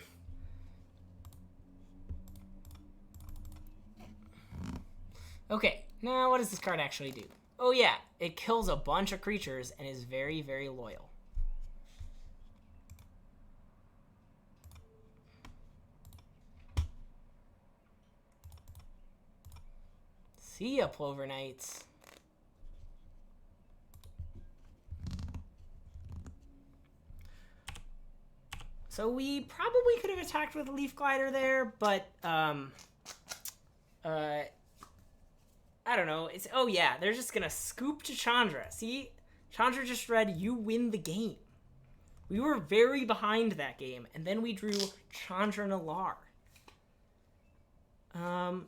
Okay, now what does this card actually do? Oh yeah, it kills a bunch of creatures and is very, very loyal. See ya, Plover Knights. So we probably could have attacked with a Leaf Glider there, but I don't know. It's, oh yeah, they're just gonna scoop to Chandra. See, Chandra just read, "You win the game." We were very behind that game, and then we drew Chandra Nalar. I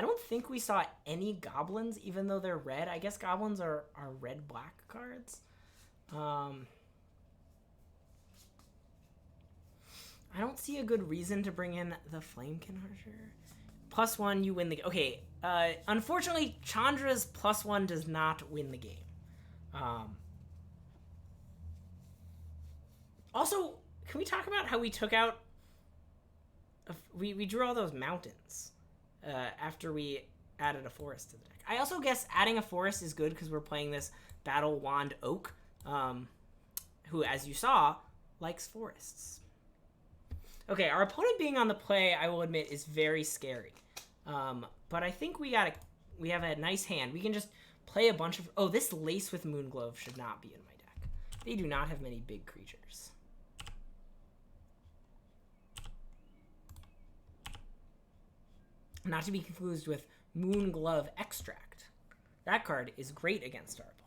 don't think we saw any goblins, even though they're red. I guess goblins are red-black cards. I don't see a good reason to bring in the Flamekin Archer. +1, you win the game. Okay, unfortunately, Chandra's +1 does not win the game. Also, can we talk about how we took out... We drew all those mountains after we added a forest to the deck. I also guess adding a forest is good because we're playing this Battle Wand Oak, who, as you saw, likes forests. Okay, our opponent being on the play, I will admit, is very scary. But I think we have a nice hand. We can just play a bunch of... Oh, this Lace with Moonglove should not be in my deck. They do not have many big creatures. Not to be confused with Moonglove Extract. That card is great against our opponent.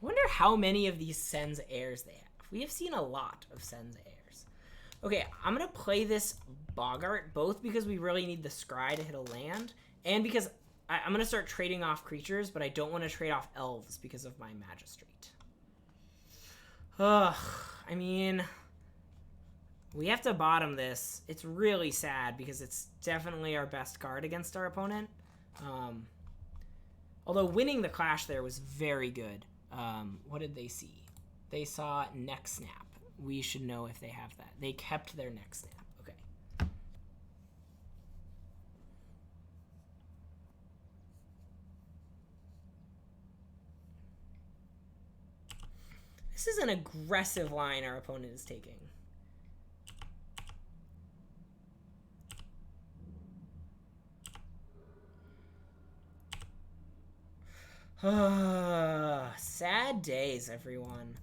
I wonder how many of these Sen's Heirs they have. We have seen a lot of Sen's Heirs. Okay, I'm going to play this Boggart, both because we really need the Scry to hit a land, and because I'm going to start trading off creatures, but I don't want to trade off elves because of my Magistrate. Ugh, I mean, we have to bottom this. It's really sad because it's definitely our best card against our opponent. Although winning the Clash there was very good. What did they see? They saw Neck Snap. We should know if they have that. They kept their Neck Snap. Okay. This is an aggressive line our opponent is taking. Sad days, everyone.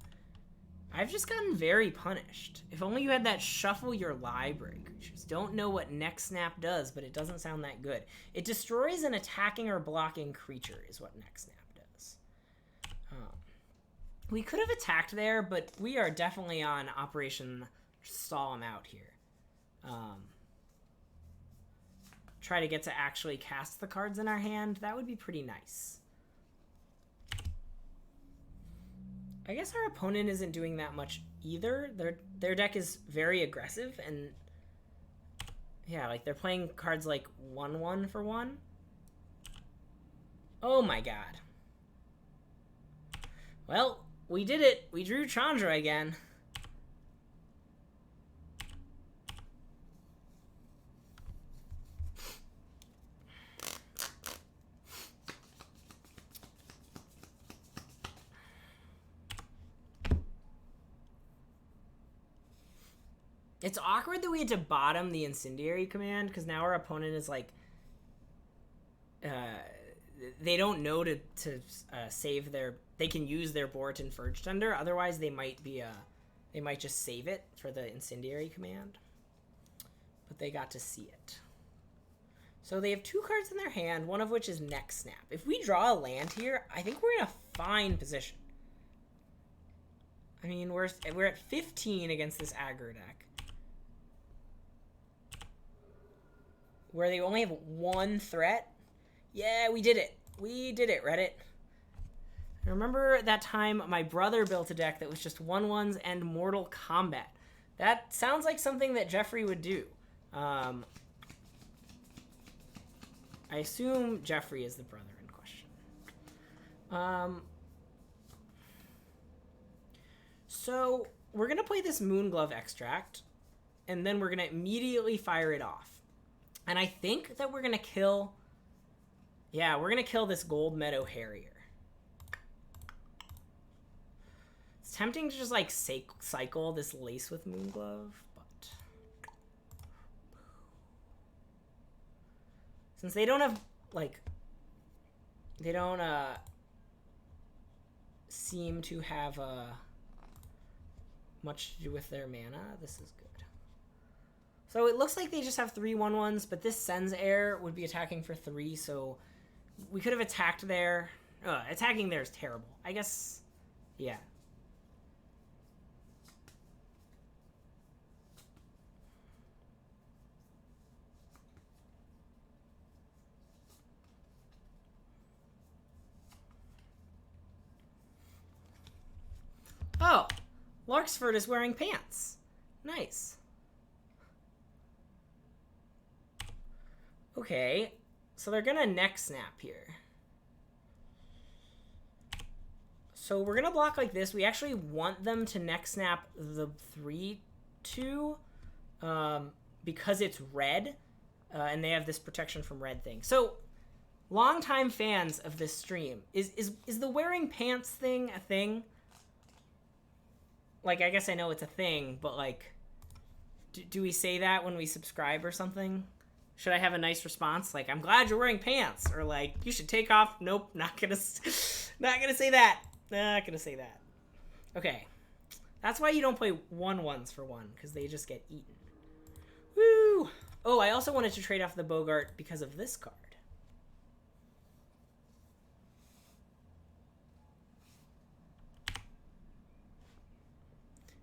I've just gotten very punished. If only you had that shuffle your library creatures. Don't know what Neck Snap does, but it doesn't sound that good. It destroys an attacking or blocking creature is what Neck Snap does. We could have attacked there, but we are definitely on Operation Stall him out here. Try to get to actually cast the cards in our hand. That would be pretty nice. I guess our opponent isn't doing that much either. Their deck is very aggressive, and yeah, like they're playing cards like 1/1 for 1. Oh my god. Well, we did it. We drew Chandra again. It's awkward that we had to bottom the Incendiary command, because now our opponent is like... they don't know to save their... They can use their Borutan Furge Tender, otherwise they might be... they might just save it for the Incendiary command. But they got to see it. So they have 2 cards in their hand, one of which is Neck Snap. If we draw a land here, I think we're in a fine position. I mean, we're at 15 against this aggro deck, where they only have 1 threat. Yeah, we did it. We did it, Reddit. I remember that time my brother built a deck that was just 1/1s and Mortal Kombat. That sounds like something that Jeffrey would do. I assume Jeffrey is the brother in question. So we're going to play this Moonglove Extract, and then we're going to immediately fire it off. And I think that we're going to kill... Yeah, we're going to kill this Gold Meadow Harrier. It's tempting to just, like, cycle this Lace with Moonglove, but... Since they don't have, like... They don't, seem to have, much to do with their mana, this is good. So it looks like they just have 3 1/1s, but this Sen's Heir would be attacking for 3, so we could have attacked there. Attacking there is terrible. I guess, yeah. Oh, Larksford is wearing pants. Nice. Okay, so they're gonna Neck Snap here. So we're going to block like this. We actually want them to neck snap the 3-2 because it's red, and they have this protection from red thing. So longtime fans of this stream, is the wearing pants thing a thing? Like, I guess I know it's a thing, but like, do we say that when we subscribe or something? Should I have a nice response? Like, I'm glad you're wearing pants. Or like, you should take off. Nope, not gonna say that. Not gonna say that. Okay. That's why you don't play 1/1s for 1, because they just get eaten. Woo! Oh, I also wanted to trade off the Bogart because of this card.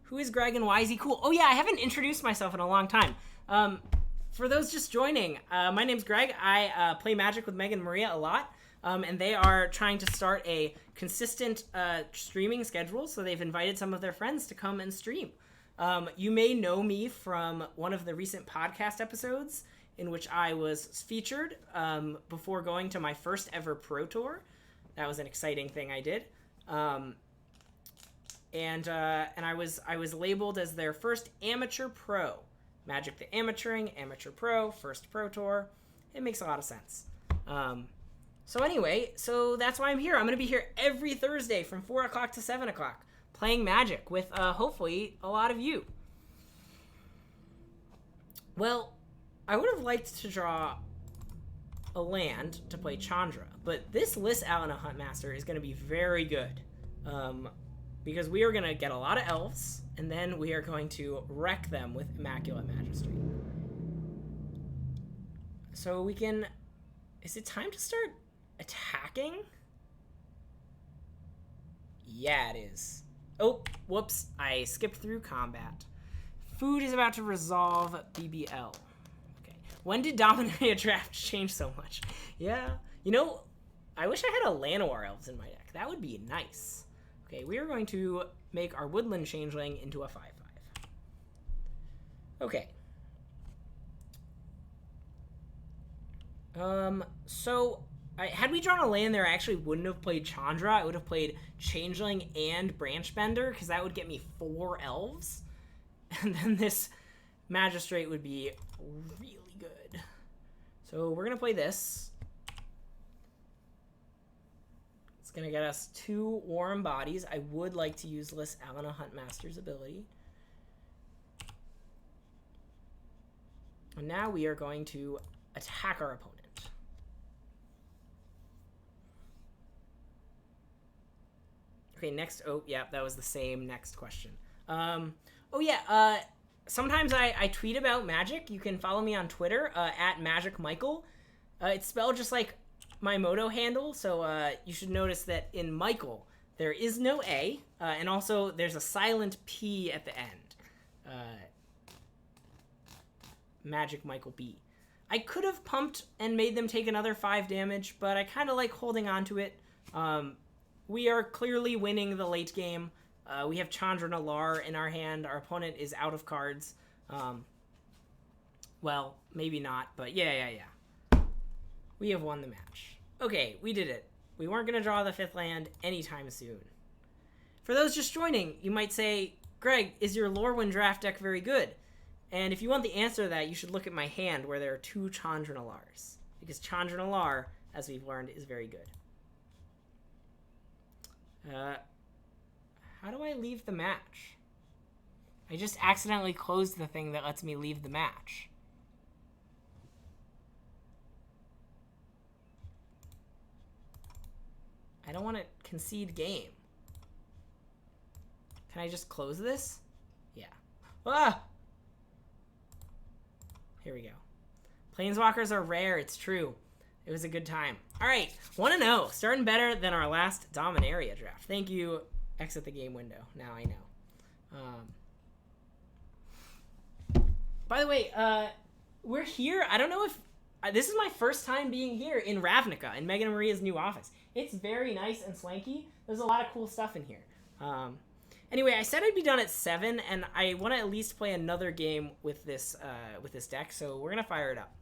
Who is Greg and why is he cool? Oh yeah, I haven't introduced myself in a long time. For those just joining, my name's Greg. I play Magic with Meg and Maria a lot, and they are trying to start a consistent streaming schedule, so they've invited some of their friends to come and stream. You may know me from one of the recent podcast episodes in which I was featured before going to my first ever Pro Tour. That was an exciting thing I did. And I was labeled as their first amateur pro. Magic the Amateuring, Amateur Pro, first Pro Tour. It makes a lot of sense. So anyway, so that's why I'm here. I'm going to be here every Thursday from 4 o'clock to 7 o'clock playing Magic with hopefully a lot of you. Well, I would have liked to draw a land to play Chandra, but this Lys Alana Huntmaster is going to be very good. Because we are going to get a lot of elves, and then we are going to wreck them with Immaculate Magistry. So we can... Is it time to start attacking? Yeah, it is. Oh, whoops. I skipped through combat. Food is about to resolve BBL. Okay. When did Dominaria draft change so much? Yeah. You know, I wish I had a Llanowar Elves in my deck. That would be nice. Okay, we are going to make our Woodland Changeling into a 5/5. Okay. So, had we drawn a land there, I actually wouldn't have played Chandra. I would have played Changeling and Branchbender, because that would get me 4 elves. And then this Magistrate would be really good. So, we're going to play this. It's going to get us 2 Warm Bodies. I would like to use Lys Alana Huntmaster's ability. And now we are going to attack our opponent. Okay, next. Oh, yeah, that was the same next question. Sometimes I tweet about Magic. You can follow me on Twitter at MagicMichael. It's spelled just like my Moto handle, so you should notice that in Michael there is no A, and also there's a silent P at the end. Magic Michael B. I could have pumped and made them take another 5 damage, but I kind of like holding on to it. We are clearly winning the late game. We have Chandra Nalar in our hand. Our opponent is out of cards. Well, maybe not, but yeah. We have won the match. Okay, we did it. We weren't going to draw the 5th land anytime soon. For those just joining, you might say, Greg, is your Lorwyn draft deck very good? And if you want the answer to that, you should look at my hand where there are 2 Chandra Nalars. Because Chandra Nalar, as we've learned, is very good. How do I leave the match? I just accidentally closed the thing that lets me leave the match. I don't want to concede game. Can I just close this? Yeah. Ah! Here we go. Planeswalkers are rare, it's true. It was a good time. Alright, 1-0. Starting better than our last Dominaria draft. Thank you. Exit the game window. Now I know. By the way, we're here. I don't know if... this is my first time being here in Ravnica, in Megan and Maria's new office. It's very nice and swanky. There's a lot of cool stuff in here. Anyway, I said I'd be done at 7, and I want to at least play another game with this deck, so we're going to fire it up.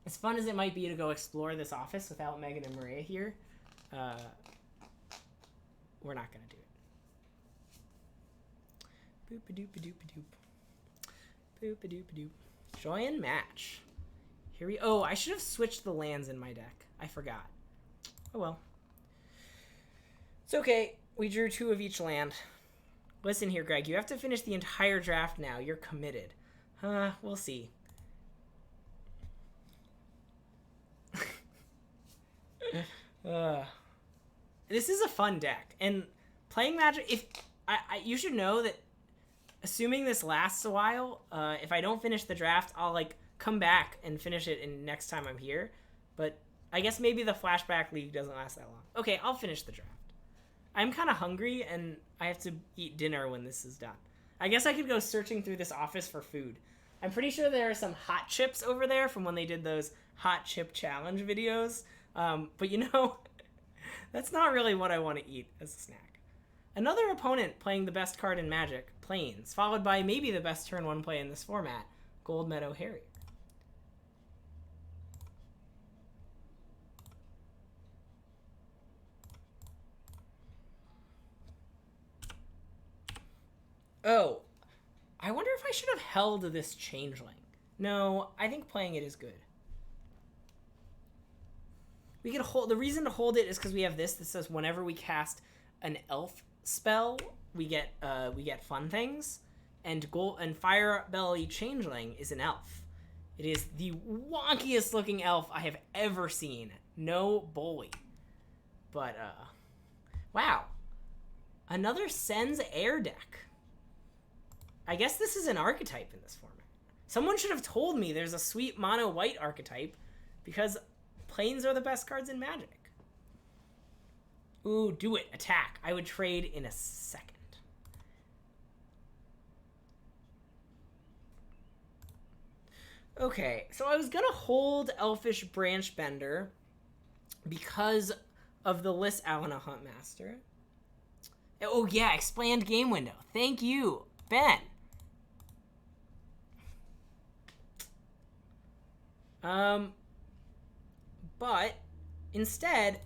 As fun as it might be to go explore this office without Megan and Maria here, we're not going to do it. Boop-a-doop-a-doop-a-doop. Boop-a-doop-a-doop. Join match. Here we... Oh, I should have switched the lands in my deck. I forgot. Oh, well. It's okay. We drew 2 of each land. Listen here, Greg. You have to finish the entire draft now. You're committed. We'll see. This is a fun deck. And playing Magic... you should know that assuming this lasts a while, if I don't finish the draft, I'll, like, come back and finish it in next time I'm here. But I guess maybe the Flashback League doesn't last that long. Okay, I'll finish the draft. I'm kind of hungry, and I have to eat dinner when this is done. I guess I could go searching through this office for food. I'm pretty sure there are some hot chips over there from when they did those hot chip challenge videos. But you know, that's not really what I want to eat as a snack. Another opponent playing the best card in Magic, Plains, followed by maybe the best turn 1 play in this format, Gold Meadow Harrier. Oh, I wonder if I should have held this Changeling. No, I think playing it is good. We could hold. The reason to hold it is because we have this that says whenever we cast an elf spell, we get fun things, and Fire Belly Changeling is an elf. It is the wonkiest looking elf I have ever seen. No bully, but wow, another Sen's Air deck. I guess this is an archetype in this format. Someone should have told me there's a sweet mono white archetype, because Plains are the best cards in Magic. Ooh, do it. Attack. I would trade in a second. Okay, so I was going to hold Elfish Branchbender because of the Lys Alana Huntmaster. Oh, yeah, expand game window. Thank you, Ben. But instead,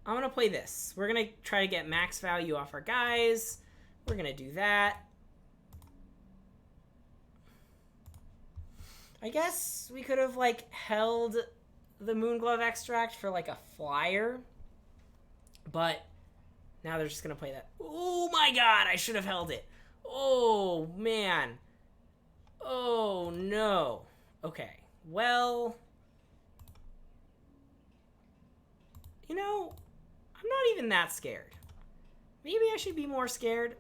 I'm going to play this. We're going to try to get max value off our guys. We're going to do that. I guess we could have, like, held the Moonglove Extract for, like, a flyer. But now they're just going to play that. Oh, my God, I should have held it. Oh, man. Oh, no. Okay, well, you know, I'm not even that scared. Maybe I should be more scared,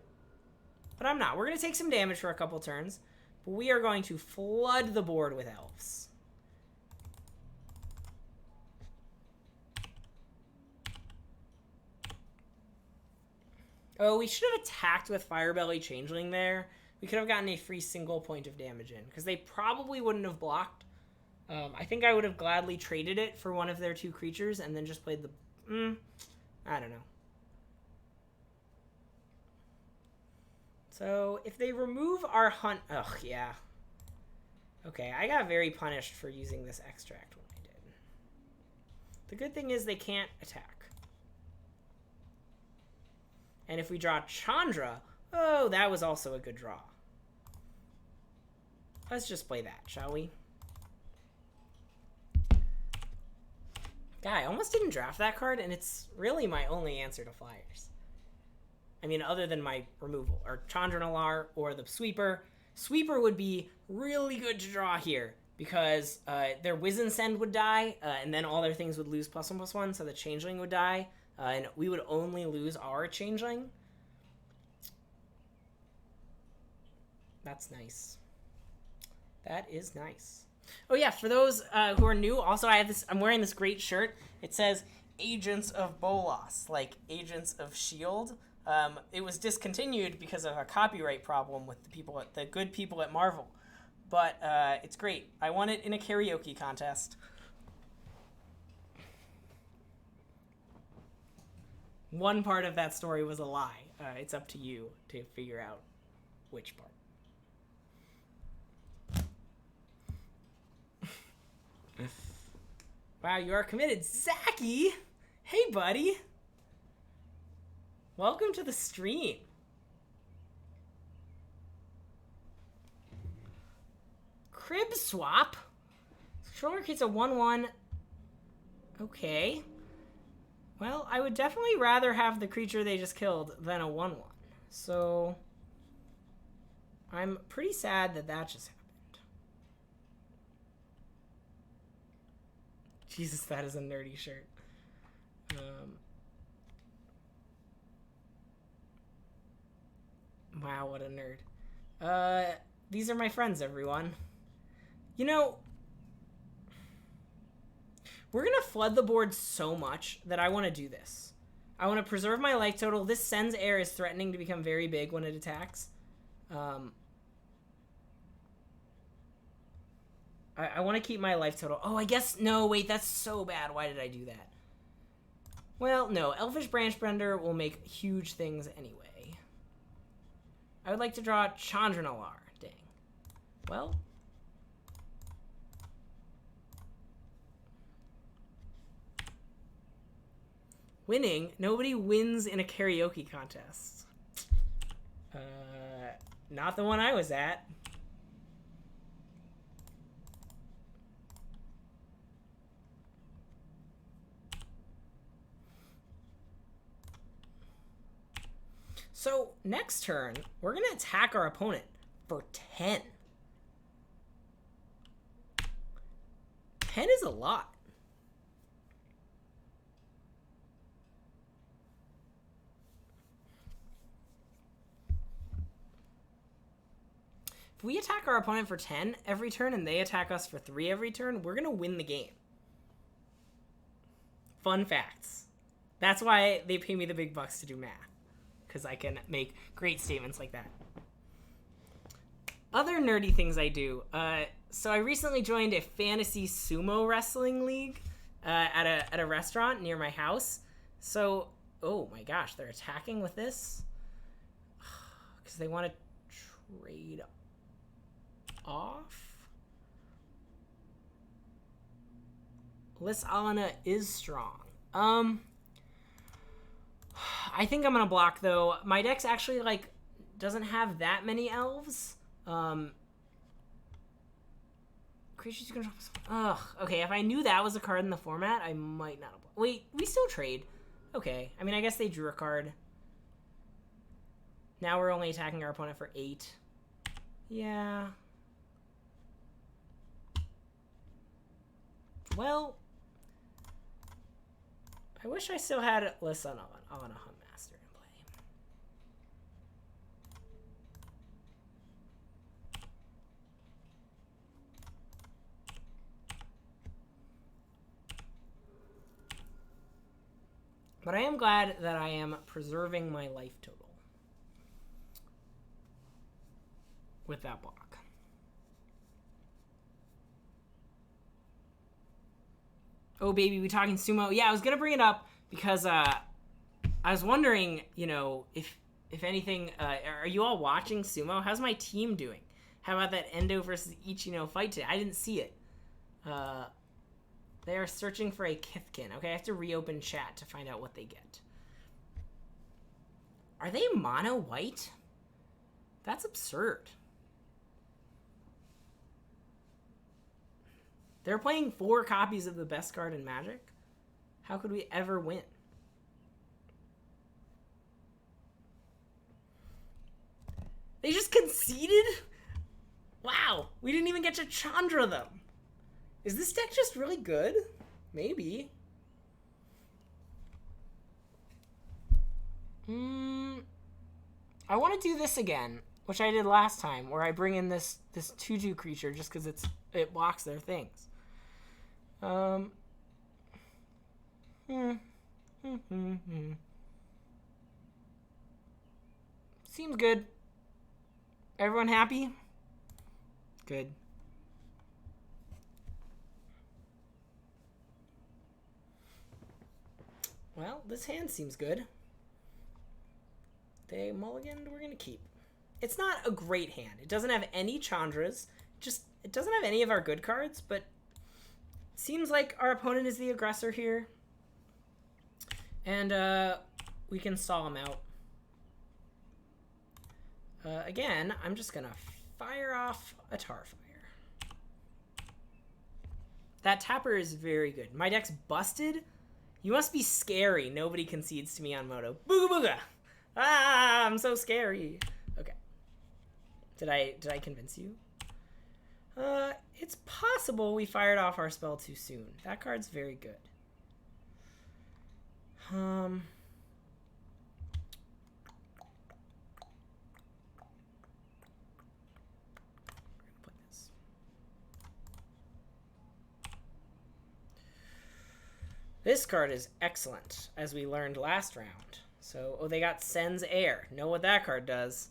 but I'm not. We're going to take some damage for a couple turns, but we are going to flood the board with elves. Oh, we should have attacked with Firebelly Changeling there. We could have gotten a free single point of damage in, because they probably wouldn't have blocked. I think I would have gladly traded it for one of their 2 creatures and then just played the... I don't know. So, if they remove our hunt... Ugh, yeah. Okay, I got very punished for using this extract when I did. The good thing is they can't attack. And if we draw Chandra... Oh, that was also a good draw. Let's just play that, shall we? Yeah, I almost didn't draft that card, and it's really my only answer to flyers. I mean, other than my removal, or Chandra Nalar, or the Sweeper. Sweeper would be really good to draw here, because their Wizen Send would die, and then all their things would lose +1/+1, so the Changeling would die, and we would only lose our Changeling. That's nice. That is nice. Oh yeah, for those who are new, also I'm wearing this great shirt. It says Agents of Bolas, like Agents of S.H.I.E.L.D. It was discontinued because of a copyright problem with the good people at Marvel. But it's great. I won it in a karaoke contest. One part of that story was a lie. It's up to you to figure out which part. Wow, you are committed. Zachy! Hey, buddy! Welcome to the stream. Crib swap? Controller creates a 1/1. Okay. Well, I would definitely rather have the creature they just killed than a 1/1. So, I'm pretty sad that that just happened. Jesus, that is a nerdy shirt. Wow, what a nerd. These are my friends, everyone. You know, we're going to flood the board so much that I want to do this. I want to preserve my life total. This Sen's Heir is threatening to become very big when it attacks. I want to keep my life total. Oh, I guess... No, wait, that's so bad. Why did I do that? Well, no. Elfish Branchbender will make huge things anyway. I would like to draw Chandranalar. Dang. Well... Winning? Nobody wins in a karaoke contest. Not the one I was at. So, next turn, we're going to attack our opponent for 10. 10 is a lot. If we attack our opponent for 10 every turn and they attack us for 3 every turn, we're going to win the game. Fun facts. That's why they pay me the big bucks to do math. Because I can make great statements like that. Other nerdy things I do. So I recently joined a fantasy sumo wrestling league at a restaurant near my house. So, oh my gosh, they're attacking with this? Because they want to trade off? Liz Alana is strong. I think I'm gonna block though. My deck's actually like doesn't have that many elves. Creatures you can drop. Ugh. Okay, if I knew that was a card in the format, I might not have. Wait, we still trade. Okay. I mean, I guess they drew a card. Now we're only attacking our opponent for 8. Yeah. Well, I wish I still had Listen on a Hunt Master in play. But I am glad that I am preserving my life total with that block. Oh, baby, we talking sumo? Yeah, I was going to bring it up because I was wondering, you know, if anything, are you all watching sumo? How's my team doing? How about that Endo versus Ichino fight today? I didn't see it. They are searching for a Kithkin. Okay, I have to reopen chat to find out what they get. Are they mono white? That's absurd. They're playing 4 copies of the best card in Magic? How could we ever win? They just conceded? Wow, we didn't even get to Chandra them. Is this deck just really good? Maybe. I want to do this again, which I did last time, where I bring in this 2/2 creature just because it blocks their things. Seems good. Everyone happy? Good. Well, this hand seems good. They mulliganed, we're gonna keep. It's not a great hand. It doesn't have any Chandras. It doesn't have any of our good cards, but seems like our opponent is the aggressor here. And we can stall him out. Again, I'm just going to fire off a Tarfire. That Tapper is very good. My deck's busted. You must be scary. Nobody concedes to me on Moto. Booga booga! Ah, I'm so scary. Okay. Did I convince you? It's possible we fired off our spell too soon. That card's very good. Put this. This card is excellent, as we learned last round. So, oh, they got Sen's Heir. Know what that card does.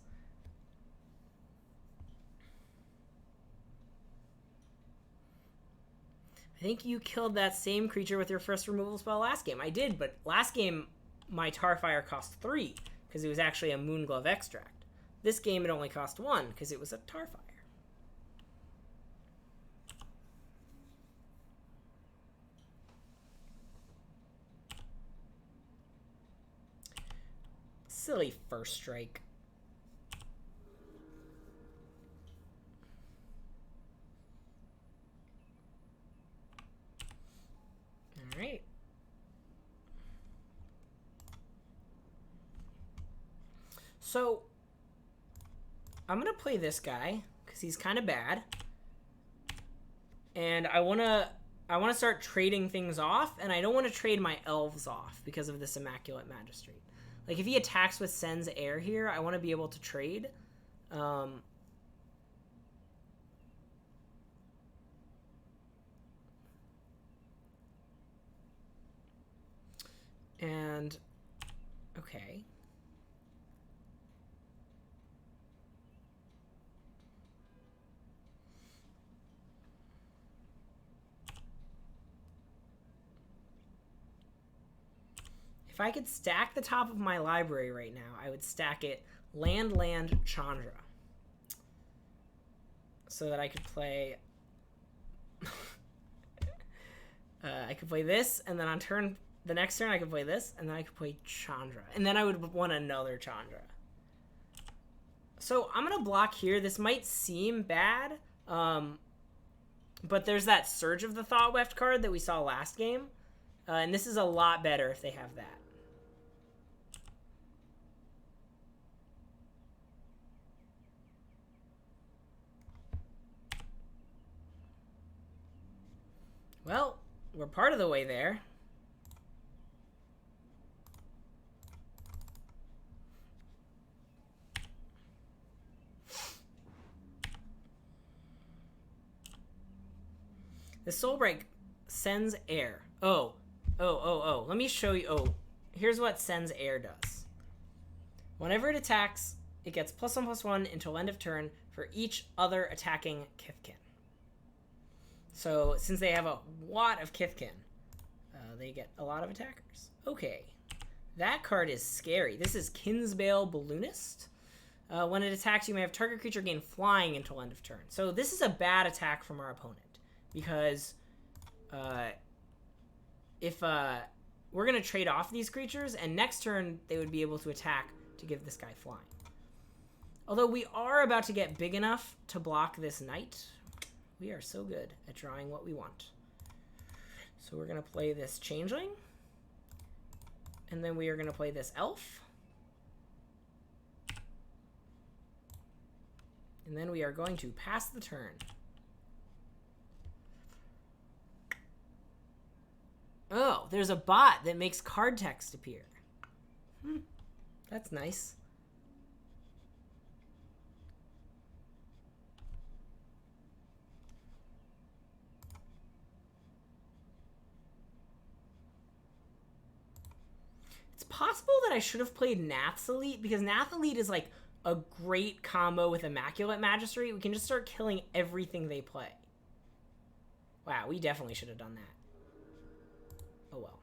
I think you killed that same creature with your first removal spell last game. I did, but last game my Tarfire cost 3 because it was actually a Moonglove Extract. This game it only cost 1 because it was a Tarfire. Silly first strike. All right. So I'm gonna play this guy because he's kind of bad, and I wanna start trading things off, and I don't want to trade my elves off because of this Immaculate Magistrate. Like if he attacks with Sen's Heir here, I want to be able to trade. And okay. If I could stack the top of my library right now, I would stack it land, Chandra. So that I could play... I could play this, and then on the next turn I could play this, and then I could play Chandra. And then I would want another Chandra. So I'm going to block here. This might seem bad, but there's that Surge of the Thought Weft card that we saw last game. And this is a lot better if they have that. Well, we're part of the way there. The Soulbreak Sen's Heir. Oh. Let me show you. Oh, here's what Sen's Heir does. Whenever it attacks, it gets +1/+1 until end of turn for each other attacking Kithkin. So, since they have a lot of Kithkin, they get a lot of attackers. Okay. That card is scary. This is Kinsbale Balloonist. When it attacks, you may have target creature gain flying until end of turn. So, this is a bad attack from our opponent. Because if we're going to trade off these creatures, and next turn they would be able to attack to give this guy flying. Although we are about to get big enough to block this knight. We are so good at drawing what we want. So we're going to play this Changeling. And then we are going to play this Elf. And then we are going to pass the turn. Oh, there's a bot that makes card text appear. That's nice. It's possible that I should have played Nath's Elite, because Nath's Elite is like a great combo with Immaculate Magistrate. We can just start killing everything they play. Wow, we definitely should have done that. Oh well.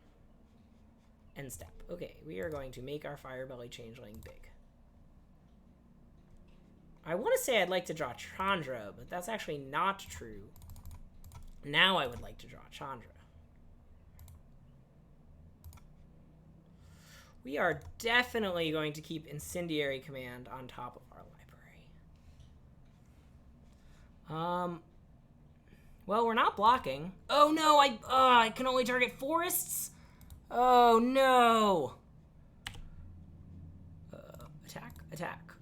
End step. Okay, we are going to make our Firebelly Changeling big. I want to say I'd like to draw Chandra, but that's actually not true. Now I would like to draw Chandra. We are definitely going to keep Incendiary Command on top of our library. Well, we're not blocking. Oh no, I can only target forests? Oh no. Attack.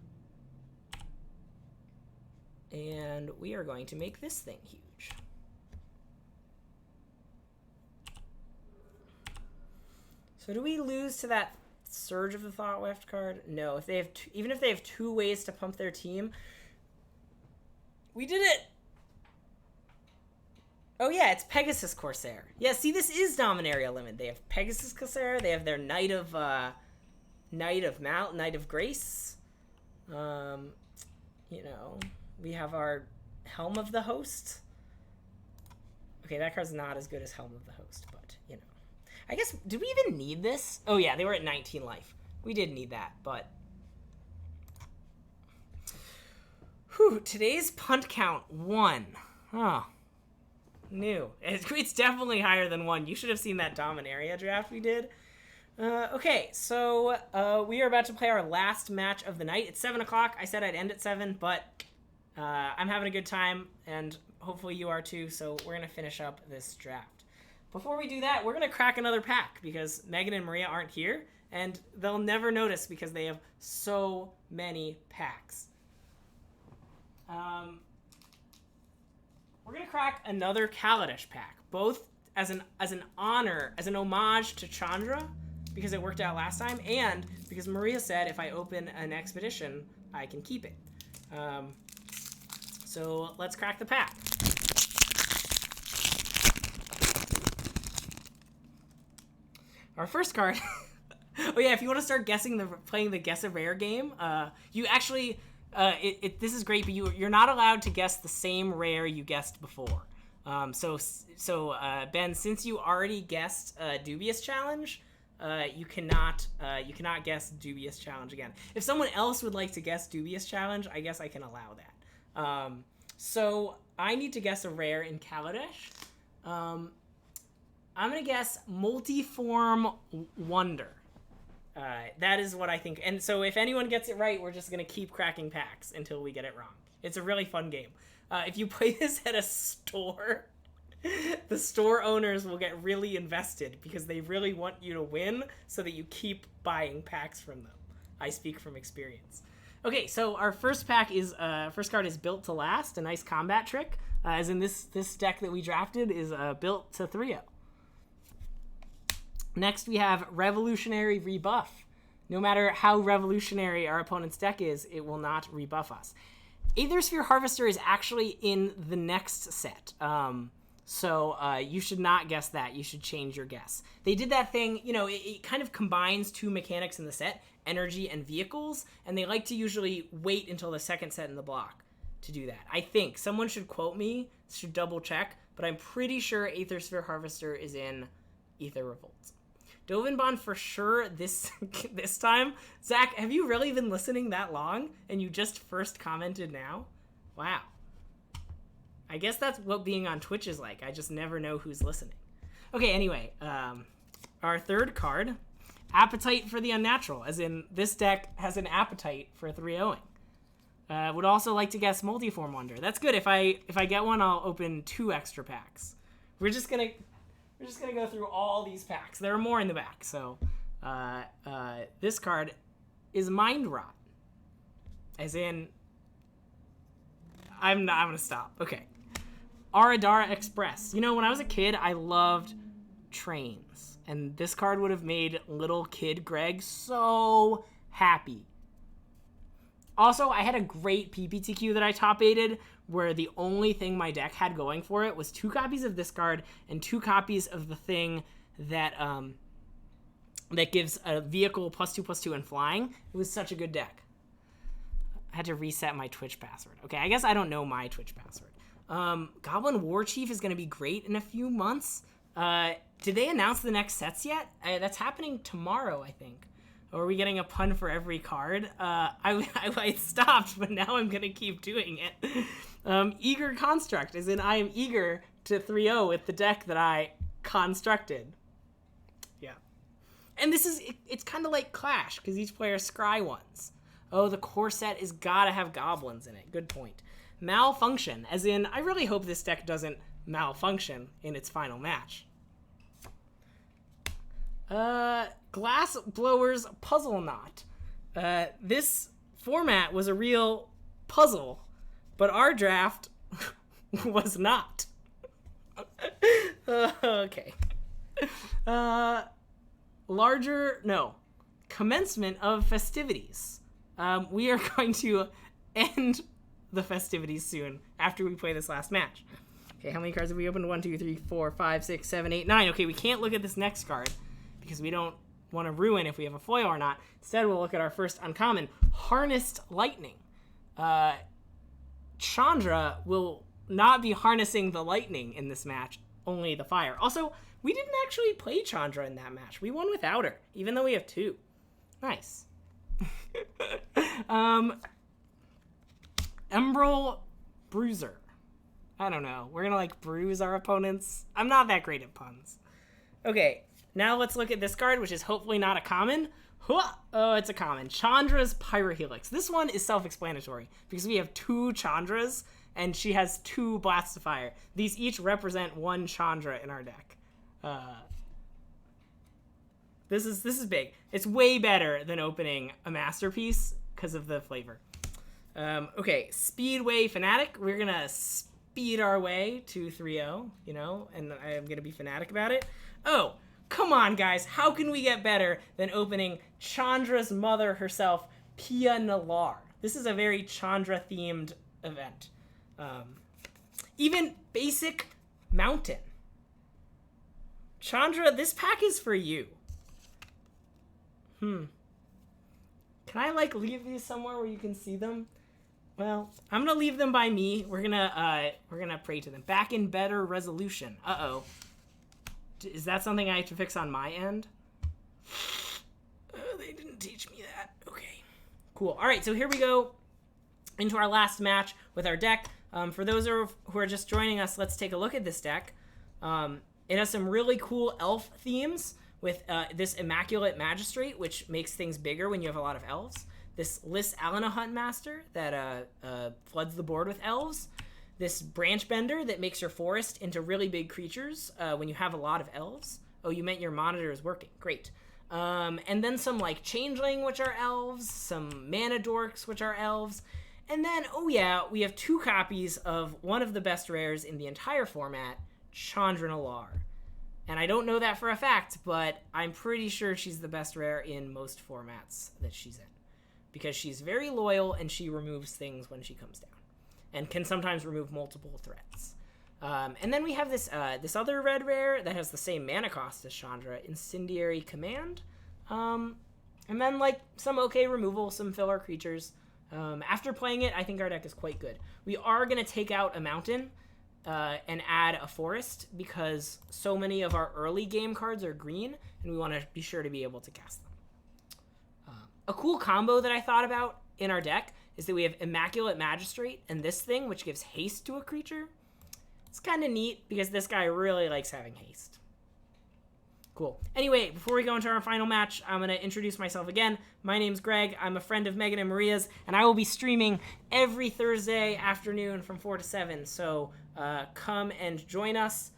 And we are going to make this thing huge. So do we lose to that Surge of the Thought Weft card? No, if they have even if they have 2 ways to pump their team. We did it! Oh yeah, it's Pegasus Corsair. Yeah, see, this is Dominaria Limited. They have Pegasus Corsair. They have their Knight of Grace. You know, we have our Helm of the Host. Okay, that card's not as good as Helm of the Host, but you know. I guess, did we even need this? Oh yeah, they were at 19 life. We did need that, but whew, today's punt count 1. Huh. New. It's definitely higher than 1. You should have seen that Dominaria draft we did. Okay, so we are about to play our last match of the night. It's 7 o'clock. I said I'd end at 7, but I'm having a good time, and hopefully you are too, so we're going to finish up this draft. Before we do that, we're going to crack another pack, because Megan and Maria aren't here, and they'll never notice because they have so many packs. We're going to crack another Kaladesh pack, both as an honor, as an homage to Chandra, because it worked out last time, and because Maria said if I open an expedition, I can keep it. So let's crack the pack. Our first card. Oh yeah, if you want to start playing the Guess a Rare game, you actually this is great, but you're not allowed to guess the same rare you guessed before. So Ben, since you already guessed Dubious Challenge, you cannot guess Dubious Challenge again. If someone else would like to guess Dubious Challenge, I guess I can allow that. So I need to guess a rare in Kaladesh. I'm gonna guess Multiform Wonder. That is what I think. And so if anyone gets it right, we're just gonna keep cracking packs until we get it wrong. It's a really fun game. If you play this at a store, the store owners will get really invested because they really want you to win so that you keep buying packs from them. I speak from experience. Okay, so our first card is Built to Last, a nice combat trick. As in this deck that we drafted is built to 3-0. Next we have Revolutionary Rebuff. No matter how revolutionary our opponent's deck is, it will not rebuff us. Aethersphere Harvester is actually in the next set. So you should not guess that. You should change your guess. They did that thing, it kind of combines 2 mechanics in the set, energy and vehicles, and they like to usually wait until the second set in the block to do that. I think. Someone should quote me, should double check, but I'm pretty sure Aethersphere Harvester is in Aether Revolt. Dovinbond for sure this time. Zach, have you really been listening that long and you just first commented now? Wow. I guess that's what being on Twitch is like. I just never know who's listening. Okay, anyway, our third card, Appetite for the Unnatural, as in this deck has an appetite for 3-0ing. Would also like to guess Multiform Wonder. That's good. If I get one, I'll open 2 extra packs. We're just gonna go through all these packs. There are more in the back. So this card is Mind Rot. As in, I'm gonna stop. Okay. Aradara Express. When I was a kid, I loved trains. And this card would have made little kid Greg so happy. Also, I had a great PPTQ that I top-aided where the only thing my deck had going for it was 2 copies of this card and 2 copies of the thing that that gives a vehicle +2/+2 and flying. It was such a good deck. I had to reset my Twitch password. Okay, I guess I don't know my Twitch password. Goblin War Chief is going to be great in a few months. Did they announce the next sets yet? That's happening tomorrow, I think. Or are we getting a pun for every card? I stopped, but now I'm going to keep doing it. Eager Construct, as in I am eager to 3-0 with the deck that I constructed. Yeah. And it's kind of like Clash, because each player scry ones. Oh, the core set is gotta have goblins in it. Good point. Malfunction, as in, I really hope this deck doesn't malfunction in its final match. Glass Blower's Puzzle Knot. This format was a real puzzle, but our draft was not. Okay. Commencement of festivities. We are going to end the festivities soon after we play this last match. Okay, how many cards have we opened? 1, 2, 3, 4, 5, 6, 7, 8, 9. Okay, we can't look at this next card because we don't want to ruin if we have a foil or not. Instead, we'll look at our first uncommon, Harnessed Lightning. Chandra will not be harnessing the lightning in this match, only the fire. Also, we didn't actually play Chandra in that match. We won without her, even though we have 2. Nice. Emerald Bruiser. I don't know. We're gonna bruise our opponents. I'm not that great at puns. Okay, now let's look at this card, which is hopefully not a common. Oh, it's a common. Chandra's Pyrohelix. This one is self-explanatory because we have 2 Chandras and she has 2 Blasts of Fire. These each represent 1 Chandra in our deck. This is big. It's way better than opening a Masterpiece because of the flavor. Okay, Speedway Fanatic. We're gonna speed our way to 3-0, and I'm gonna be fanatic about it. Oh, come on, guys. How can we get better than opening Chandra's mother herself, Pia Nalar? This is a very Chandra-themed event. Even basic Mountain. Chandra, this pack is for you. Can I, leave these somewhere where you can see them? Well, I'm gonna leave them by me. We're gonna pray to them. Back in better resolution. Uh-oh. Is that something I have to fix on my end? They didn't teach me that. Okay. Cool. All right, so here we go into our last match with our deck. For those who are just joining us, let's take a look at this deck. It has some really cool elf themes with this Immaculate Magistrate, which makes things bigger when you have a lot of elves. This Lys Alana Huntmaster that floods the board with elves. This Branch Bender that makes your forest into really big creatures when you have a lot of elves. Oh, you meant your monitor is working. Great. And then some Changeling, which are elves. Some Mana Dorks, which are elves. And then, oh yeah, we have 2 copies of one of the best rares in the entire format, Chandra Nalar. And I don't know that for a fact, but I'm pretty sure she's the best rare in most formats that she's in. Because she's very loyal and she removes things when she comes down. And can sometimes remove multiple threats. And then we have this other red rare that has the same mana cost as Chandra, Incendiary Command. And then some okay removal, some filler creatures. After playing it, I think our deck is quite good. We are going to take out a mountain and add a forest because so many of our early game cards are green and we want to be sure to be able to cast them. A cool combo that I thought about in our deck is that we have Immaculate Magistrate and this thing, which gives haste to a creature. It's kind of neat because this guy really likes having haste. Cool. Anyway, before we go into our final match, I'm going to introduce myself again. My name's Greg. I'm a friend of Megan and Maria's, and I will be streaming every Thursday afternoon from 4 to 7. So come and join us.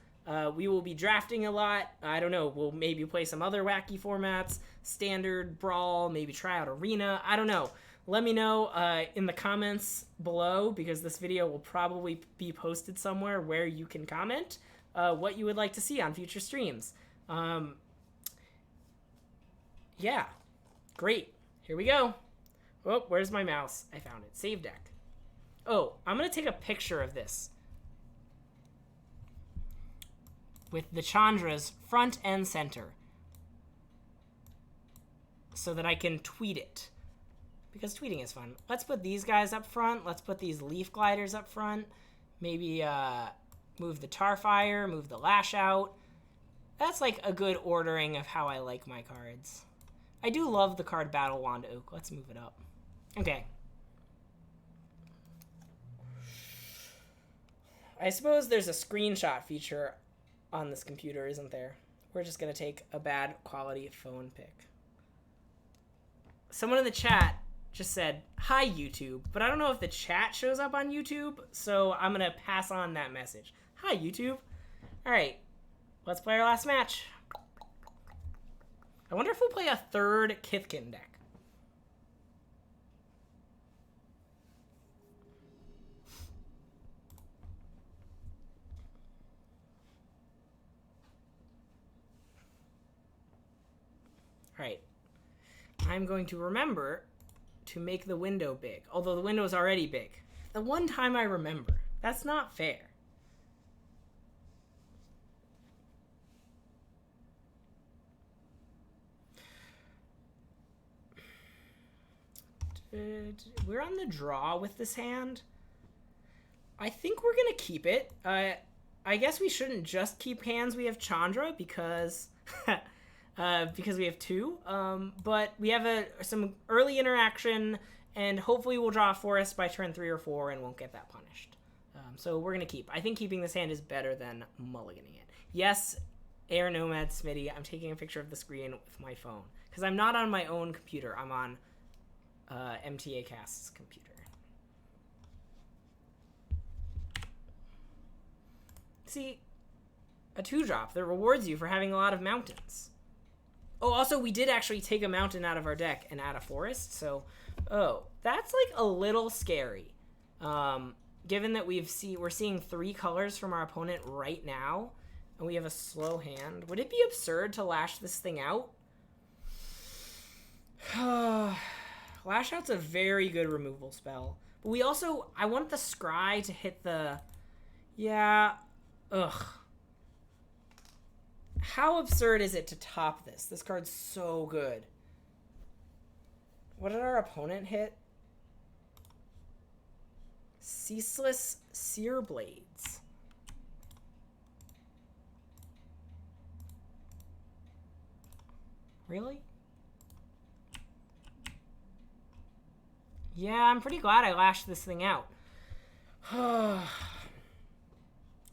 We will be drafting a lot. I don't know. We'll maybe play some other wacky formats, standard, brawl, maybe try out arena. I don't know. Let me know in the comments below because this video will probably be posted somewhere where you can comment what you would like to see on future streams. Yeah, great. Here we go. Oh, where's my mouse? I found it. Save deck. Oh, I'm going to take a picture of this with the Chandras front and center so that I can tweet it because tweeting is fun. Let's put these guys up front. Let's put these leaf gliders up front. Maybe move the Tarfire, move the Lash Out. That's a good ordering of how I like my cards. I do love the card Battle Wand Oak. Let's move it up. Okay. I suppose there's a screenshot feature on this computer, isn't there? We're just going to take a bad quality phone pic. Someone in the chat just said, "Hi, YouTube," but I don't know if the chat shows up on YouTube, so I'm going to pass on that message. Hi, YouTube. All right, let's play our last match. I wonder if we'll play a third Kithkin deck. All right. I'm going to remember to make the window big, although the window is already big. The one time I remember. That's not fair. We're on the draw with this hand. I think we're going to keep it. I guess we shouldn't just keep hands we have Chandra because... because we have two, but we have some early interaction, and hopefully we'll draw a forest by turn 3 or 4 and won't get that punished. So we're going to keep. I think keeping this hand is better than mulliganing it. Yes, Air Nomad Smitty, I'm taking a picture of the screen with my phone, because I'm not on my own computer. I'm on MtA Cast's computer. See, a 2-drop that rewards you for having a lot of mountains. Oh, also, we did actually take a mountain out of our deck and add a forest, so... Oh, that's, like, a little scary. Given that we're seeing 3 colors from our opponent right now, and we have a slow hand. Would it be absurd to lash this thing out? Lash out's a very good removal spell. But we also... I want the scry to hit the... Yeah... Ugh. How absurd is it to top this? This card's so good. What did our opponent hit? Ceaseless Sear Blades. Really? Yeah, I'm pretty glad I lashed this thing out.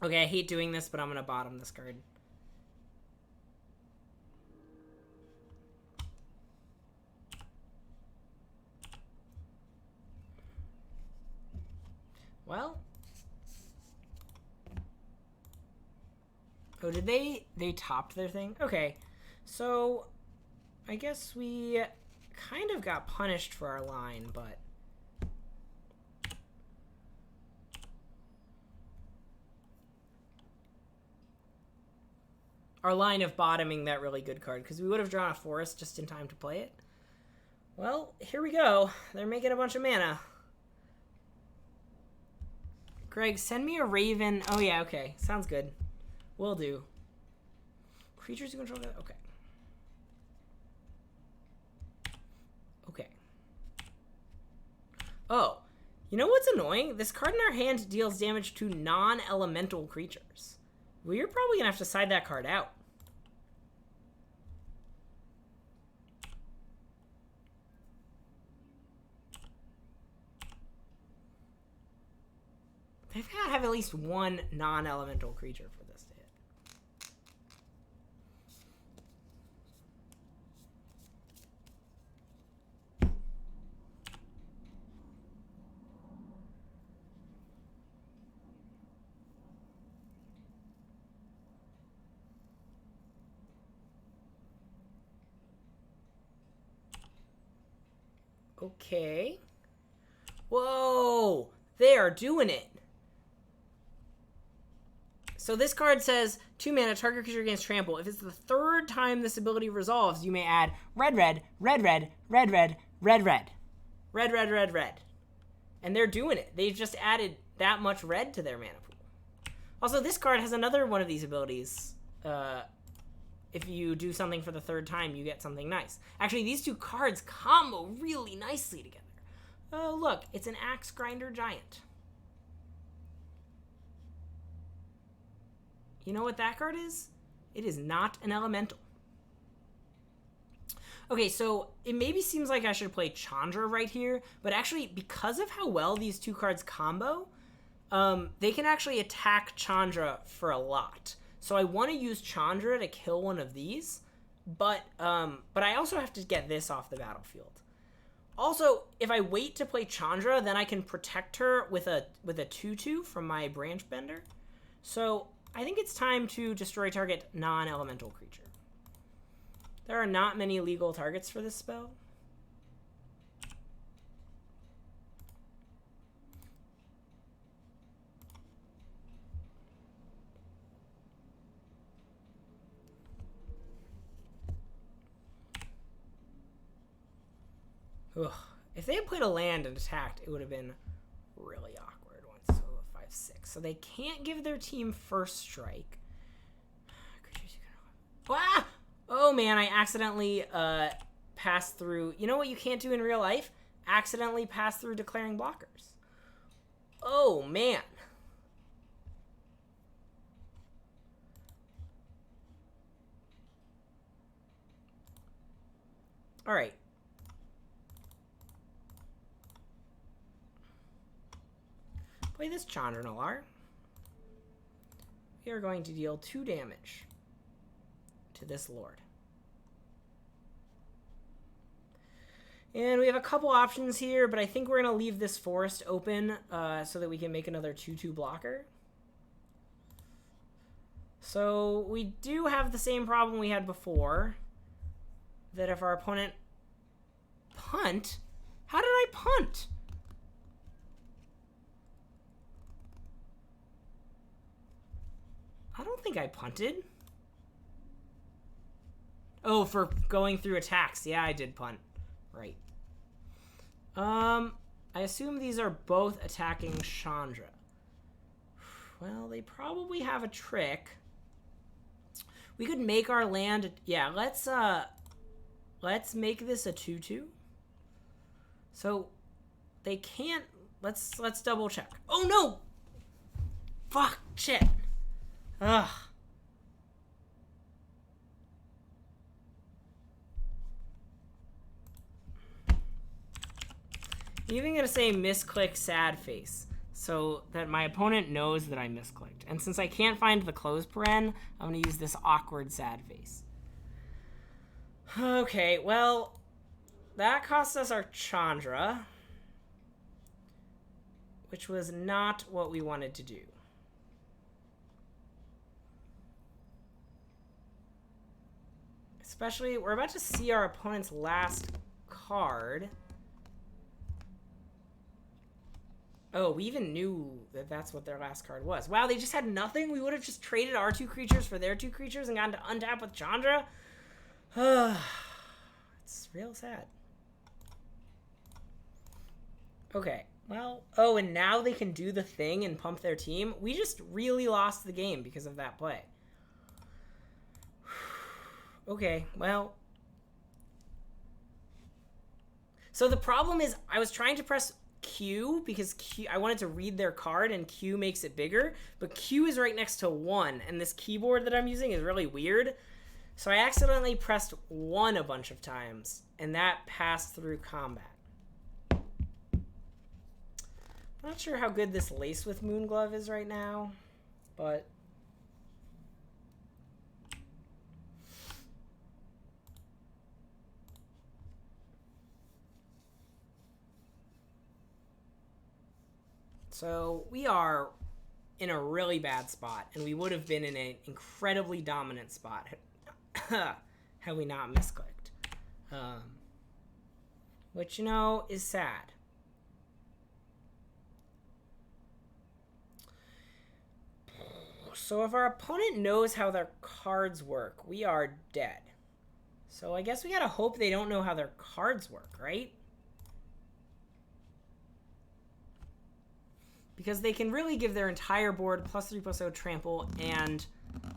Okay, I hate doing this, but I'm going to bottom this card. Well. Oh, did they topped their thing? Okay. So, I guess we kind of got punished for our line, but... Our line of bottoming that really good card, because we would have drawn a forest just in time to play it. Well, here we go. They're making a bunch of mana. Greg, send me a Raven. Oh, yeah, okay. Sounds good. Will do. Creatures you control... Okay. Okay. Oh. You know what's annoying? This card in our hand deals damage to non-elemental creatures. We're probably going to have to side that card out. They've got to have at least one non-elemental creature for this to hit. Okay. Whoa! They are doing it. So this card says, 2 mana, target creature gains trample. If it's the 3rd time this ability resolves, you may add red, red, red, red, red, red, red, red. Red, red, red, red. And they're doing it. They've just added that much red to their mana pool. Also, this card has another one of these abilities. If you do something for the 3rd time, you get something nice. Actually, these 2 cards combo really nicely together. Oh, look, it's an Axe Grinder Giant. You know what that card is? It is not an elemental. Okay, so it maybe seems like I should play Chandra right here, but actually, because of how well these 2 cards combo, they can actually attack Chandra for a lot. So I want to use Chandra to kill one of these, but I also have to get this off the battlefield. Also, if I wait to play Chandra, then I can protect her with a 2/2 from my Branch Bender. So I think it's time to destroy target non-elemental creature. There are not many legal targets for this spell. Ugh. If they had played a land and attacked, it would have been really awkward. 1, 5, 6. So they can't give their team first strike. Ah! Oh man, I accidentally passed through. You know what you can't do in real life? Accidentally pass through declaring blockers. Oh man. All right. Play this Chandra Nalar. We are going to deal 2 damage to this lord. And we have a couple options here, but I think we're going to leave this forest open so that we can make another 2/2 blocker. So we do have the same problem we had before, that if our opponent punt, how did I punt? I don't think I punted. Oh, for going through attacks. Yeah, I did punt. Right. I assume these are both attacking Chandra. Well, they probably have a trick. We could make our land. Yeah, let's make this a 2/2. So they can't. Let's double check. Oh no! Fuck! Shit! Ugh. I'm even gonna say misclick sad face so that my opponent knows that I misclicked. And since I can't find the close paren, I'm gonna use this awkward sad face. Okay, well, that cost us our Chandra, which was not what we wanted to do. Especially, we're about to see our opponent's last card. Oh, we even knew that that's what their last card was. Wow, they just had nothing? We would have just traded our 2 creatures for their 2 creatures and gotten to untap with Chandra? It's real sad. Okay, well, oh, and now they can do the thing and pump their team? We just really lost the game because of that play. Okay, well. So the problem is I was trying to press Q because I wanted to read their card and Q makes it bigger, but Q is right next to 1 and this keyboard that I'm using is really weird. So I accidentally pressed 1 a bunch of times and that passed through combat. I'm not sure how good this Lace with Moonglove is right now, but so we are in a really bad spot, and we would have been in an incredibly dominant spot had we not misclicked. Which, you know, is sad. So if our opponent knows how their cards work, we are dead. So I guess we gotta hope they don't know how their cards work, right? Because they can really give their entire board +3/+0 trample and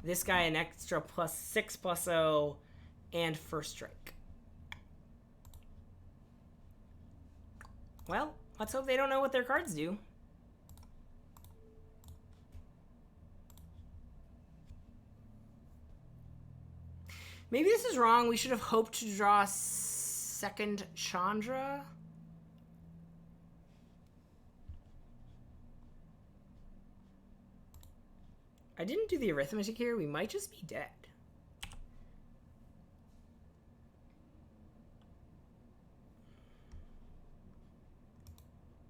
this guy an extra +6/+0 and first strike. Well, let's hope they don't know what their cards do. Maybe this is wrong. We should have hoped to draw a second Chandra. I didn't do the arithmetic here. We might just be dead.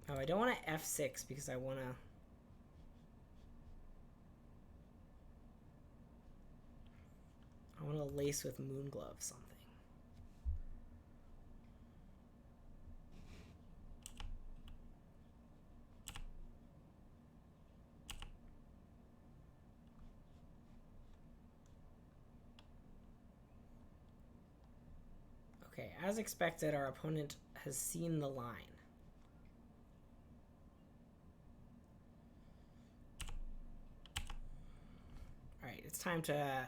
Oh, I don't want to F6 because I want to lace with Moonglove something. Okay, as expected, our opponent has seen the line. All right, it's time to...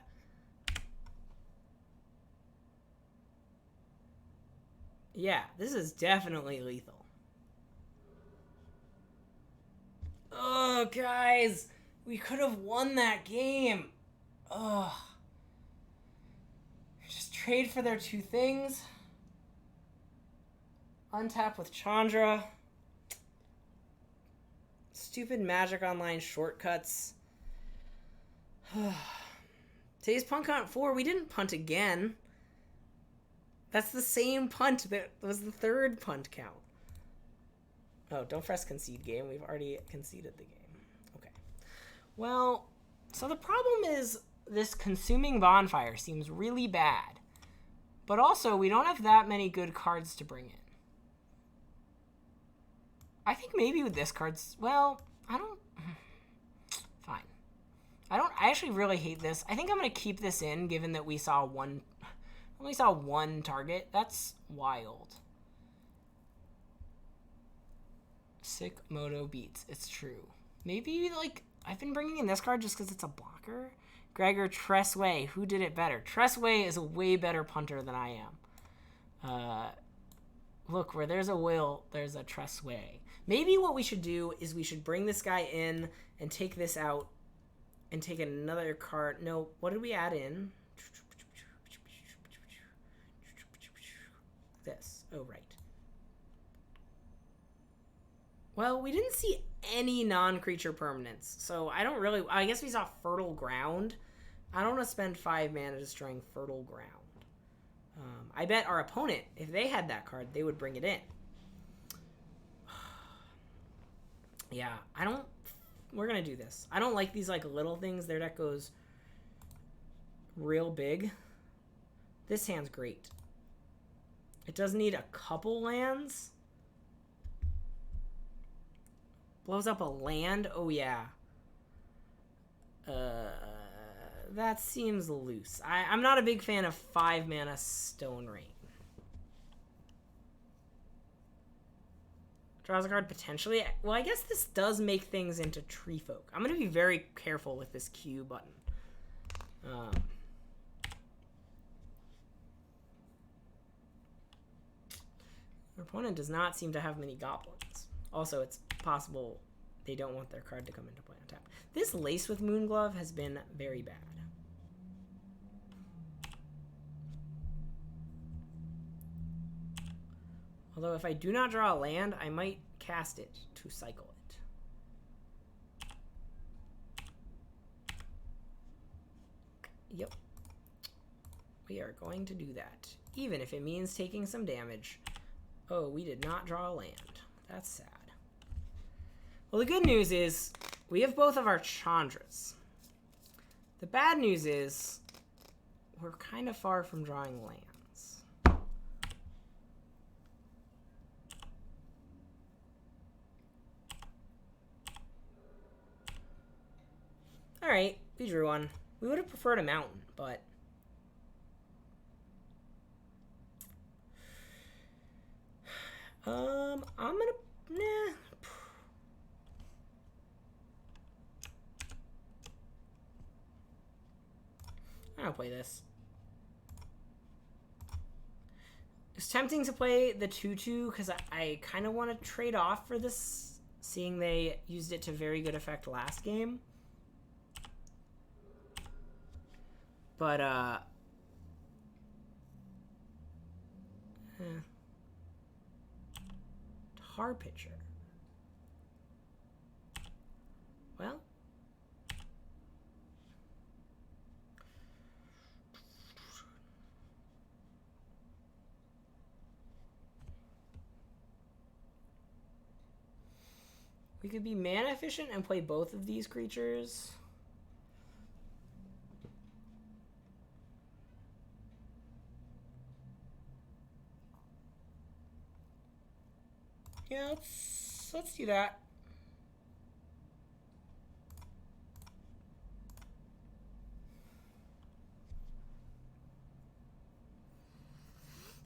Yeah, this is definitely lethal. Oh, guys, we could have won that game. Ugh. Just trade for their 2 things. Untap with Chandra. Stupid Magic Online shortcuts. Today's punt count 4. We didn't punt again. That's the same punt that was the 3rd punt count. Oh, don't press concede game. We've already conceded the game. Okay. Well, so the problem is this consuming bonfire seems really bad. But also, we don't have that many good cards to bring in. I think maybe with this card's... Well, I don't... Fine. I actually really hate this. I think I'm going to keep this in, given that we saw only saw 1 target. That's wild. Sick Moto beats. It's true. Maybe, like, I've been bringing in this card just because it's a blocker. Gregor Tressway. Who did it better? Tressway is a way better punter than I am. Look, where there's a will, there's a Tressway. Maybe what we should do is we should bring this guy in and take this out and take another card. No, what did we add in? This. Oh, right. Well, we didn't see any non-creature permanents, so I don't really... I guess we saw Fertile Ground. I don't want to spend 5 mana destroying Fertile Ground. I bet our opponent, if they had that card, they would bring it in. Yeah, I don't... We're going to do this. I don't like these, like, little things. Their deck goes real big. This hand's great. It does need a couple lands. Blows up a land? Oh, yeah. That seems loose. I'm not a big fan of 5 mana Stone Rain. Draws a card potentially. Well, I guess this does make things into Tree Folk. I'm going to be very careful with this Q button. Our opponent does not seem to have many goblins. Also, it's possible they don't want their card to come into play on tap. This Lace with Moonglove has been very bad. Although if I do not draw a land, I might cast it to cycle it. Yep. We are going to do that, even if it means taking some damage. Oh, we did not draw a land. That's sad. Well, the good news is we have both of our Chandras. The bad news is we're kind of far from drawing lands. All right, we drew one. We would have preferred a mountain, but... I'm gonna... Nah. I'll play this. It's tempting to play the 2/2 because I kind of want to trade off for this, seeing they used it to very good effect last game. But, Tar Pitcher. Well, We could be mana efficient and play both of these creatures. Yeah, let's do that.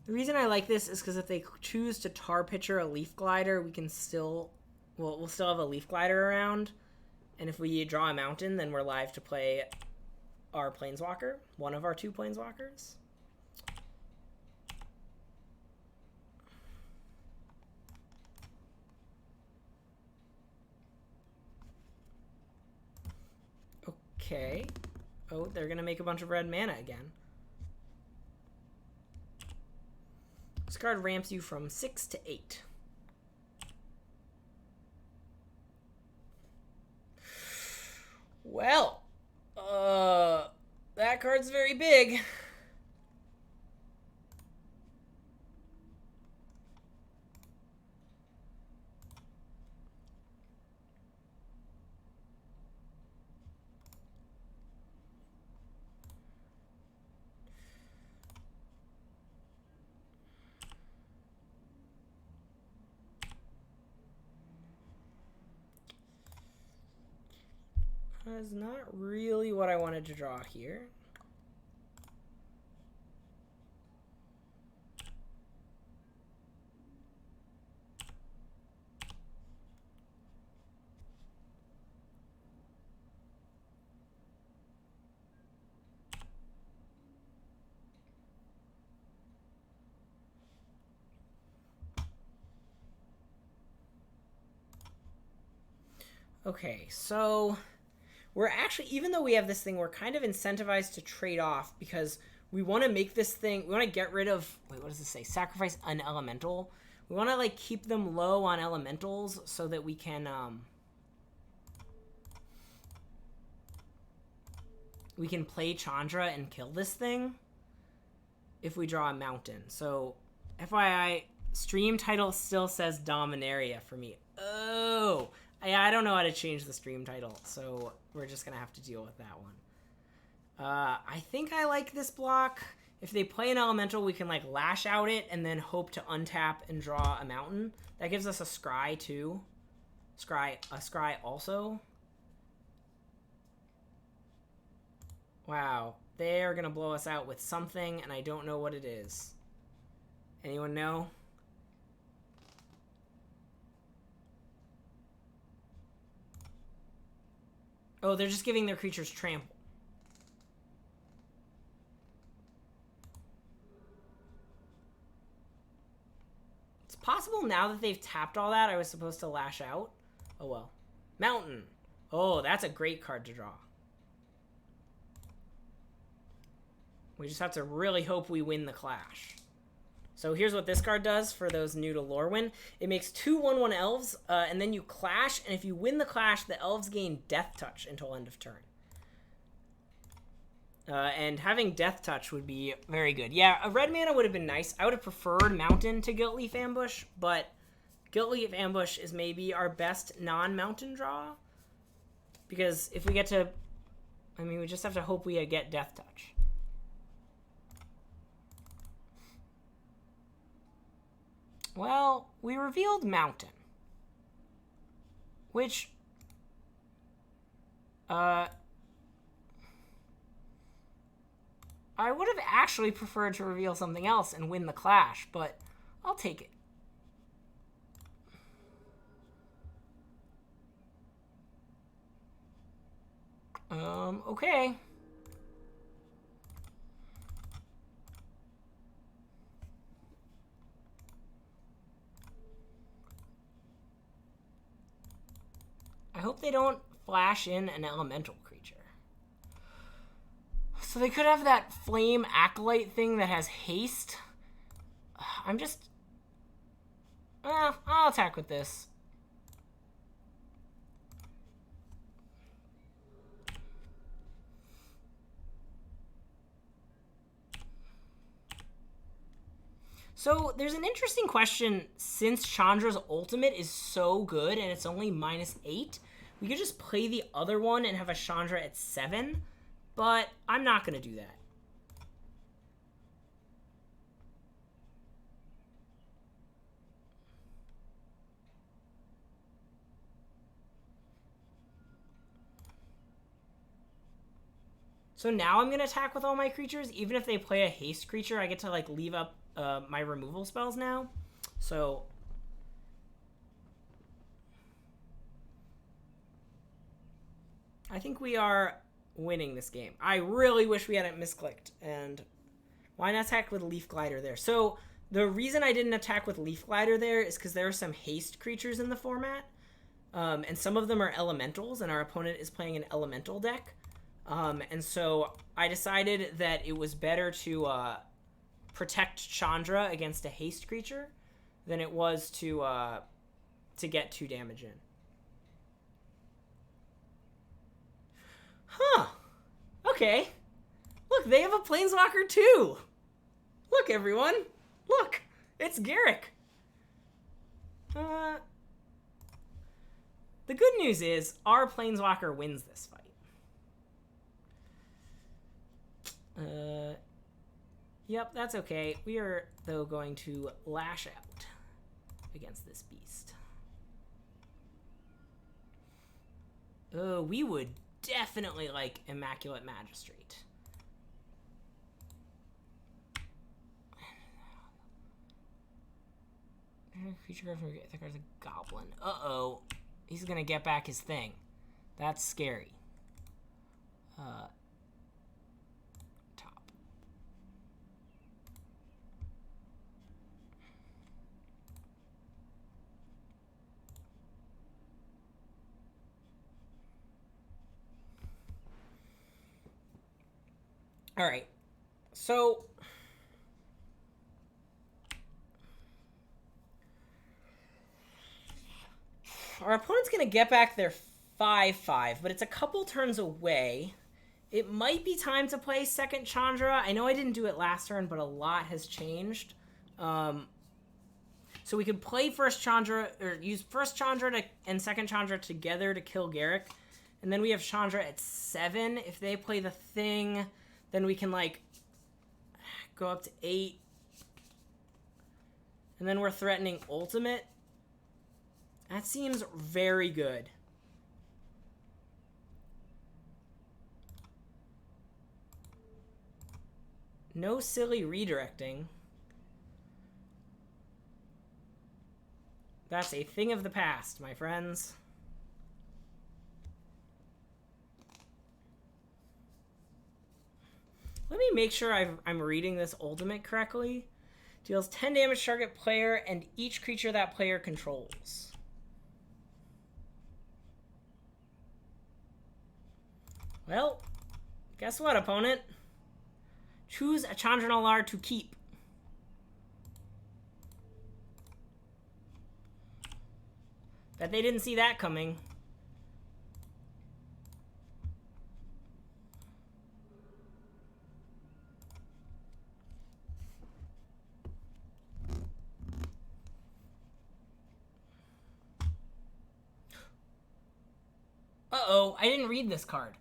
The reason I like this is because if they choose to Tar Pitcher a Leaf Glider, we can still, well, we'll still have a Leaf Glider around. And if we draw a mountain, then we're live to play our Planeswalker, one of our 2 Planeswalkers. Okay. Oh, they're going to make a bunch of red mana again. This card ramps you from 6 to 8. Well, that card's very big. That's not really what I wanted to draw here. Okay, so we're actually, even though we have this thing, we're kind of incentivized to trade off because we want to make this thing, we want to get rid of, wait, what does this say? Sacrifice an elemental. We want to like keep them low on elementals so that we can play Chandra and kill this thing if we draw a mountain. So FYI, stream title still says Dominaria for me. Oh, I don't know how to change the stream title, so we're just going to have to deal with that one. I think I like this block. If they play an elemental, we can like lash out it and then hope to untap and draw a mountain. That gives us a scry too. A scry also. Wow, they're going to blow us out with something, and I don't know what it is. Anyone know? Oh, they're just giving their creatures trample. It's possible now that they've tapped all that, I was supposed to lash out. Oh, well. Mountain. Oh, that's a great card to draw. We just have to really hope we win the clash. So here's what this card does for those new to Lorwyn. It makes 2 1/1 elves, and then you clash, and if you win the clash, the elves gain Death Touch until end of turn. And having Death Touch would be very good. Yeah, a red mana would have been nice. I would have preferred Mountain to Guiltleaf Ambush, but Guiltleaf Ambush is maybe our best non-mountain draw. Because if we get to... I mean, we just have to hope we get Death Touch. Well, we revealed Mountain, which, I would have actually preferred to reveal something else and win the clash, but I'll take it. Okay. I hope they don't flash in an elemental creature. So they could have that Flame Acolyte thing that has haste. I'm just... I'll attack with this. So there's an interesting question. Since Chandra's ultimate is so good and it's only -8, we could just play the other one and have a Chandra at 7, but I'm not going to do that. So now I'm going to attack with all my creatures. Even if they play a haste creature, I get to like leave up my removal spells now. So I think we are winning this game. I really wish we hadn't misclicked. And why not attack with Leaf Glider there? So the reason I didn't attack with Leaf Glider there is because there are some haste creatures in the format. And some of them are elementals, and our opponent is playing an elemental deck. And so I decided that it was better to protect Chandra against a haste creature than it was to get 2 damage in. Huh. Okay. Look, they have a Planeswalker too. Look, everyone. Look, it's Garrick. The good news is our Planeswalker wins this fight. Yep, that's okay. We are, though, going to lash out against this beast. Oh, we would definitely like Immaculate Magistrate. Creature card from that card's a goblin. Uh-oh. He's gonna get back his thing. That's scary. Top. All right. So our opponent's going to get back their 5/5, but it's a couple turns away. It might be time to play second Chandra. I know I didn't do it last turn, but a lot has changed. So we could play first Chandra, or use first Chandra and second Chandra together to kill Garrick. And then we have Chandra at 7. If they play the thing, then we can, like, go up to 8. And then we're threatening ultimate. That seems very good. No silly redirecting. That's a thing of the past, my friends. Let me make sure I'm reading this ultimate correctly. Deals 10 damage to target player and each creature that player controls. Well, guess what, opponent? Choose a Chandra Nalaar to keep. Bet they didn't see that coming. Uh-oh, I didn't read this card.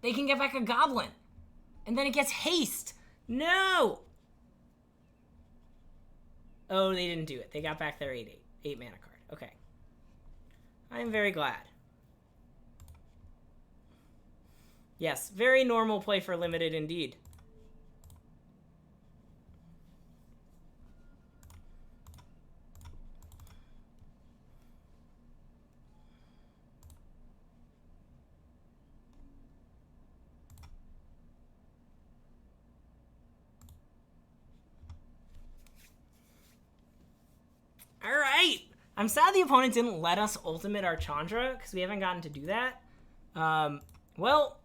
They can get back a goblin. And then it gets haste. No! Oh, they didn't do it. They got back their 8 mana card. Okay. I'm very glad. Yes, very normal play for limited indeed. All right. I'm sad the opponent didn't let us ultimate our Chandra because we haven't gotten to do that. Well,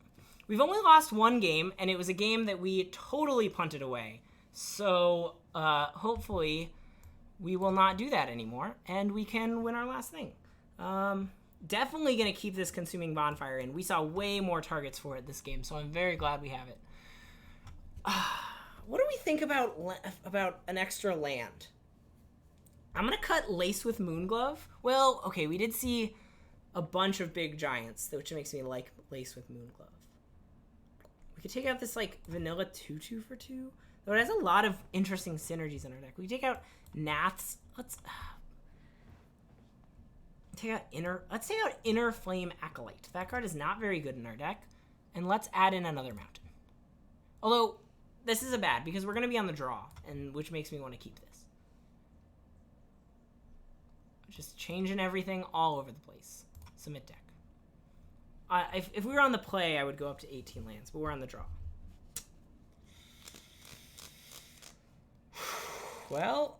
we've only lost one game, and it was a game that we totally punted away. So hopefully we will not do that anymore, and we can win our last thing. Definitely going to keep this Consuming Bonfire in. We saw way more targets for it this game, so I'm very glad we have it. What do we think about an extra land? I'm going to cut Lace with Moonglove. Well, okay, we did see a bunch of big giants, which makes me like Lace with Moonglove. We could take out this, like, vanilla 2/2 for 2. Though it has a lot of interesting synergies in our deck. We take out Naths. Let's take out Inner Flame Acolyte. That card is not very good in our deck. And let's add in another mountain. Although, this is a bad, because we're going to be on the draw, and which makes me want to keep this. Just changing everything all over the place. Submit deck. If we were on the play, I would go up to 18 lands, but we're on the draw. Well...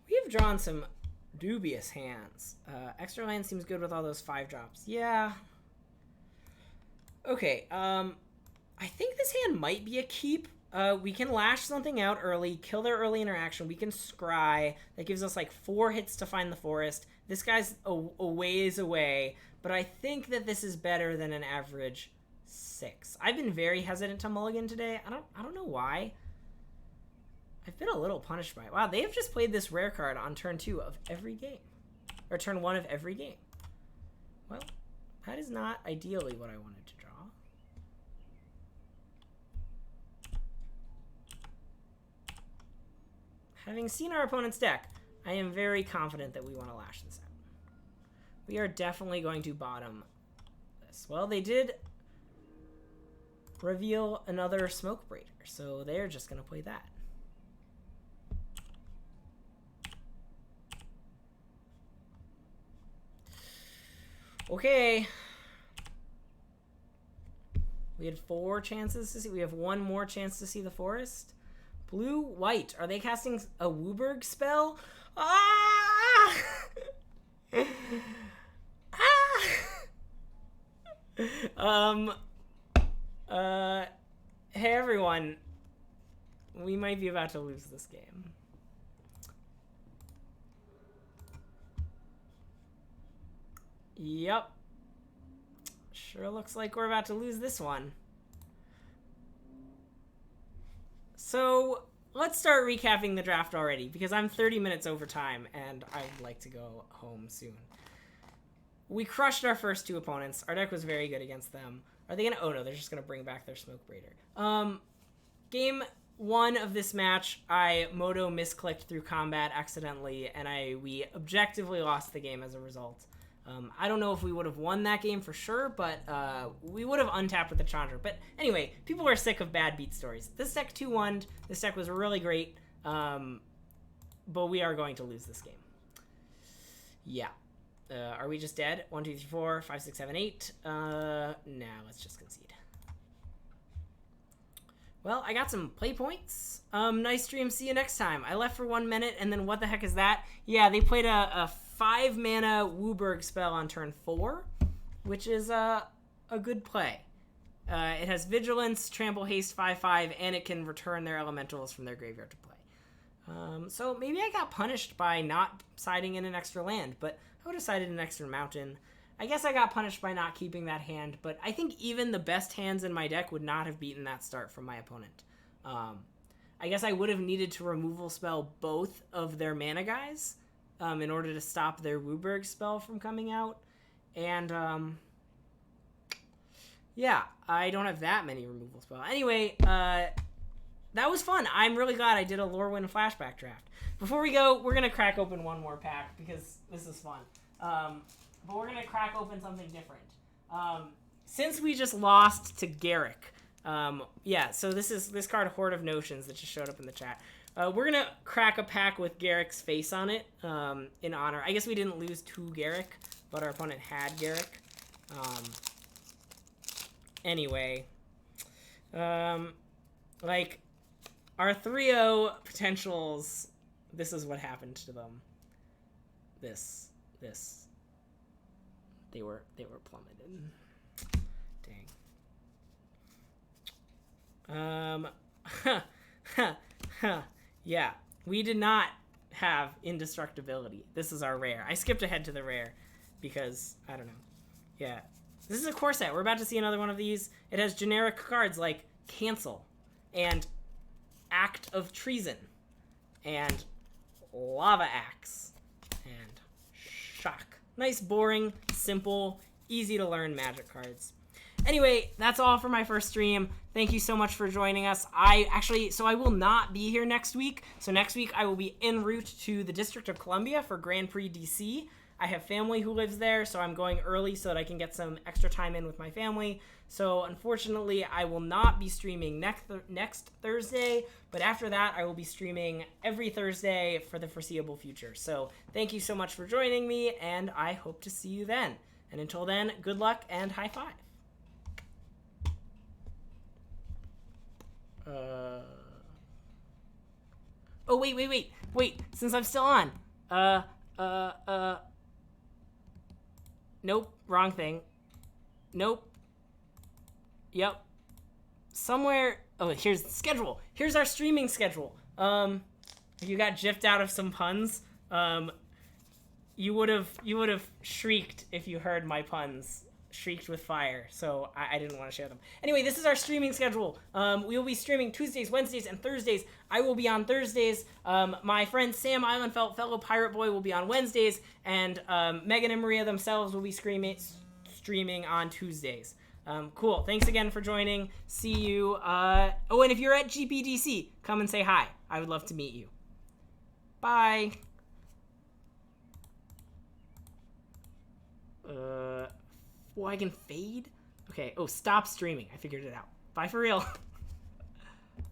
we have drawn some dubious hands. Extra land seems good with all those 5-drops. Yeah. Okay, I think this hand might be a keep. We can lash something out early, kill their early interaction. We can scry. That gives us like 4 hits to find the forest. This guy's a ways away, but I think that this is better than an average 6. I've been very hesitant to mulligan today. I don't know why. I've been a little punished by it. Wow, they have just played this rare card on turn 2 of every game. Or turn 1 of every game. Well, that is not ideally what I wanted to draw. Having seen our opponent's deck, I am very confident that we want to lash this out. We are definitely going to bottom this. Well, they did reveal another Smoke Braider, so they're just going to play that. Okay. We had 4 chances to see. We have 1 more chance to see the forest. Blue, white. Are they casting a Wooburg spell? Ah! ah! Hey everyone. We might be about to lose this game. Yep. Sure looks like we're about to lose this one. So, let's start recapping the draft already, because I'm 30 minutes over time, and I'd like to go home soon. We crushed our first 2 opponents. Our deck was very good against them. Are they gonna... oh no, they're just gonna bring back their Smoke Braider. Game 1 of this match, I Moto misclicked through combat accidentally, and we objectively lost the game as a result. I don't know if we would have won that game for sure, but we would have untapped with the Chandra. But anyway, people are sick of bad beat stories. This deck 2-1'd. This deck was really great, but we are going to lose this game. Yeah. Are we just dead? 1, 2, 3, 4, 5, 6, 7, 8. Nah, let's just concede. Well, I got some play points. Nice stream. See you next time. I left for 1 minute, and then what the heck is that? Yeah, they played a 5-mana Wooburg spell on turn 4, which is a good play. It has Vigilance, Trample, Haste, 5/5, and it can return their elementals from their graveyard to play. So maybe I got punished by not siding in an extra land, but I would have sided an extra mountain. I guess I got punished by not keeping that hand, but I think even the best hands in my deck would not have beaten that start from my opponent. I guess I would have needed to removal spell both of their mana guys, in order to stop their Wooburg spell from coming out. And, yeah, I don't have that many removal spells. Anyway, that was fun. I'm really glad I did a Lorwyn flashback draft. Before we go, we're going to crack open one more pack, because this is fun. But we're going to crack open something different. Since we just lost to Garrick, yeah, so this card, Horde of Notions, that just showed up in the chat. We're going to crack a pack with Garrick's face on it, in honor. I guess we didn't lose to Garrick, but our opponent had Garrick. Anyway. Like, our 3-0 potentials, this is what happened to them. This. They were plummeted. Dang. Yeah, we did not have indestructibility. This is our rare. I skipped ahead to the rare because, I don't know. Yeah. This is a core set. We're about to see another one of these. It has generic cards like Cancel and Act of Treason and Lava Axe and Shock. Nice, boring, simple, easy to learn Magic cards. Anyway, that's all for my first stream. Thank you so much for joining us. I will not be here next week. So next week I will be en route to the District of Columbia for Grand Prix DC. I have family who lives there, so I'm going early so that I can get some extra time in with my family. So unfortunately, I will not be streaming next Thursday, but after that, I will be streaming every Thursday for the foreseeable future. So thank you so much for joining me, and I hope to see you then. And until then, good luck and high five. Oh, wait, since I'm still on. Nope, wrong thing. Nope. Yep. Somewhere, oh, here's the schedule. Here's our streaming schedule. If you got gypped out of some puns, you would have shrieked if you heard my puns. Shrieked with fire, so I didn't want to share them. Anyway, this is our streaming schedule. We will be streaming Tuesdays, Wednesdays, and Thursdays. I will be on Thursdays. My friend Sam Islandfeld, fellow Pirate Boy, will be on Wednesdays, and Megan and Maria themselves will be streaming on Tuesdays. Cool. Thanks again for joining. See you. Oh, and if you're at GPDC, come and say hi. I would love to meet you. Bye. Oh, I can fade? Okay. Oh, stop streaming. I figured it out. Bye for real.